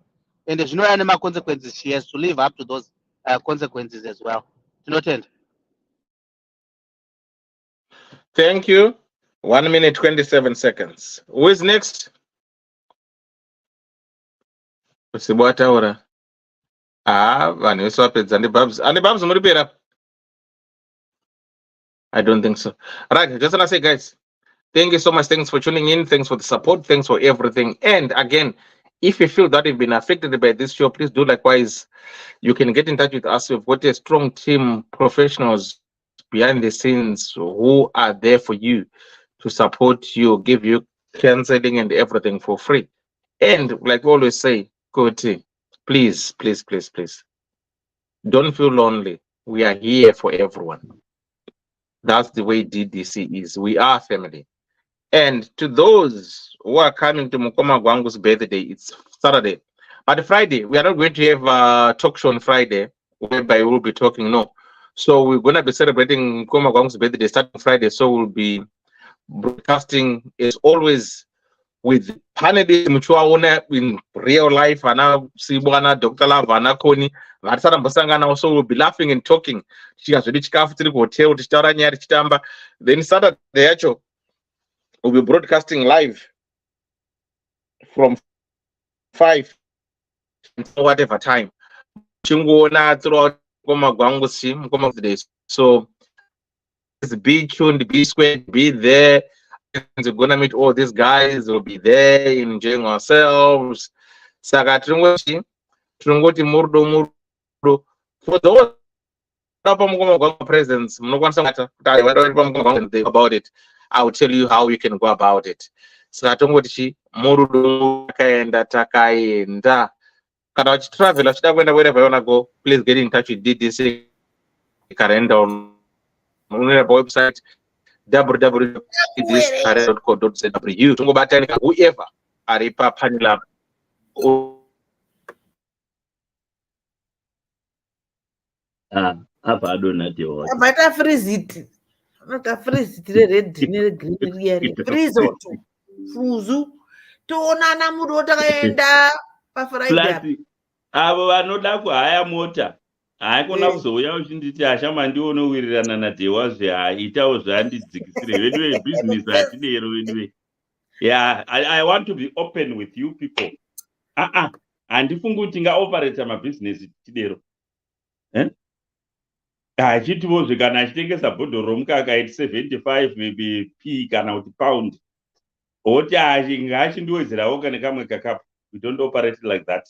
and zvinouya nemaconsequences. She has to live up to those consequences as well. Thank you. 1 minute 27 seconds. Who is next? Usibwataura. Vanhu vese vapedza andi Babs. Andi Babs muripera? I don't think so. Right, just want to say guys, thank you so much. Thanks for tuning in. Thanks for the support. Thanks for everything. And again, if you feel that you've been affected by this show, please do likewise. You can get in touch with us. We've got a strong team, professionals behind the scenes who are there for you to support you, give you counseling and everything for free. And like we always say, Koti, please, please, please, please, don't feel lonely. We are here for everyone. That's the way DDC is. We are family. And to those who are coming to Mukoma Gwangu's birthday, it's Saturday. But Friday, we are not going to have a talk show on Friday, whereby we will be talking, no. So we're going to be celebrating Mukoma Gwangu's birthday starting Friday. So we'll be broadcasting, as always, with panelists muchiwaona in real life. Ana Sibwana, Dr. Lava, Ana Koni, Vatsara Mbasangana. Also, we'll be laughing and talking. Then Saturday, actually, we'll be broadcasting live from 5 until whatever time. Throughout the days. So be tuned, be squared, be there. We're gonna meet all these guys. We'll be there enjoying ourselves. Saka Trungoti Murdo for those presence about it. I will tell you how you can go about it. Saka Murdo Takaenda. Can I travel? Wherever you wanna go, please get in touch with DDC calendar on our website www.ddc.co.zw. Whoever Aripa Panila. Apa adonati what? But I freeze it. Not a freeze it. Red, green, freeze it. Fuzu. Tona mudota kaenda. Flati. Avo vanoda kuhaya mota. Haikona kuzouya uchinditi ashama ndionowirirana naDhewa zveaitawo zvaandidzikisire. Anyway, business hatidero anyway. Yeah, I want to be open with you people. handifungi kuti tingaoperata mabhizinesi tidero. Achitivozve kana achitengesa bhodhoro romukaka aiti 75 maybe p kana kuti pound. Oti ngachindiwedzerawo kana kamwe kakapu. We don't operate like that.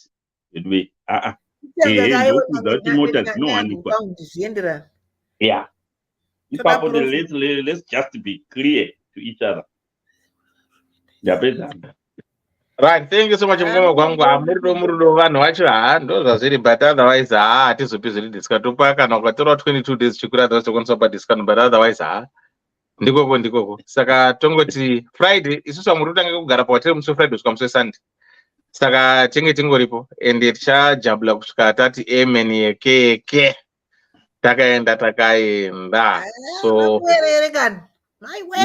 Anyway, ndokuudza kuti mota dzinowanikwa. Yeah. Ipapo let's just be clear to each other. Ndapedza. Right, thank you so much mukoma kwangu. Murudo vanhu vacho ndo zvazviri, but otherwise hatizopi zviri diskatopa kana ukatora 22 days chikura dzakwanisa pa discount, but otherwise ndikoko. Saka tongoti Friday isusu amuri kutanga kugara pa hotel musi Friday kusvika musi Sunday. Saka tingoripo ende tichajabula kusvika tati amen yekeke. Takaenda. So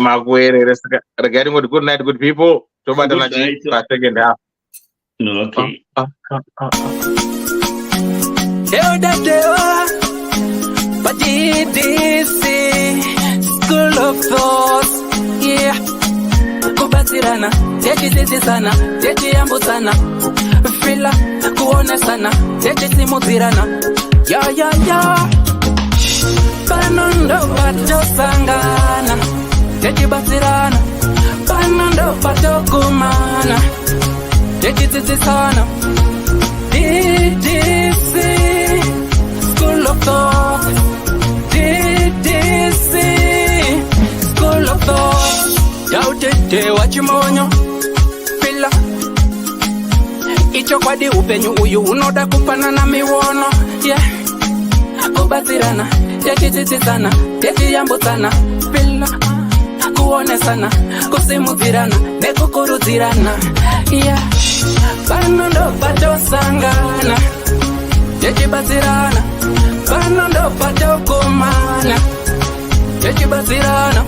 makuerere saka regarding what good night good people. Tobatana chi pa second half. Okay. Ddc Skool of Thoughts, yeah. Kubatirana, techisisana, techiyambusana, fila, kuonesana, techisimutirana, ya. Panondo patosangana, techibatirana, panondo patokumana, techisisana. Ddc Skool of Thoughts, Ddc Skool of Thoughts. Yautete wachimonyo pila icho kwadi upenyu uyu unoda kupanana miwono, yeah. Kubatirana, techitsitsana, techiyambutsana, pila kuonesana, kusimudzirana, nekukurudzirana, yeah. Pano ndo patosangana, techibatsirana, pano ndo patokumana, techibatsirana.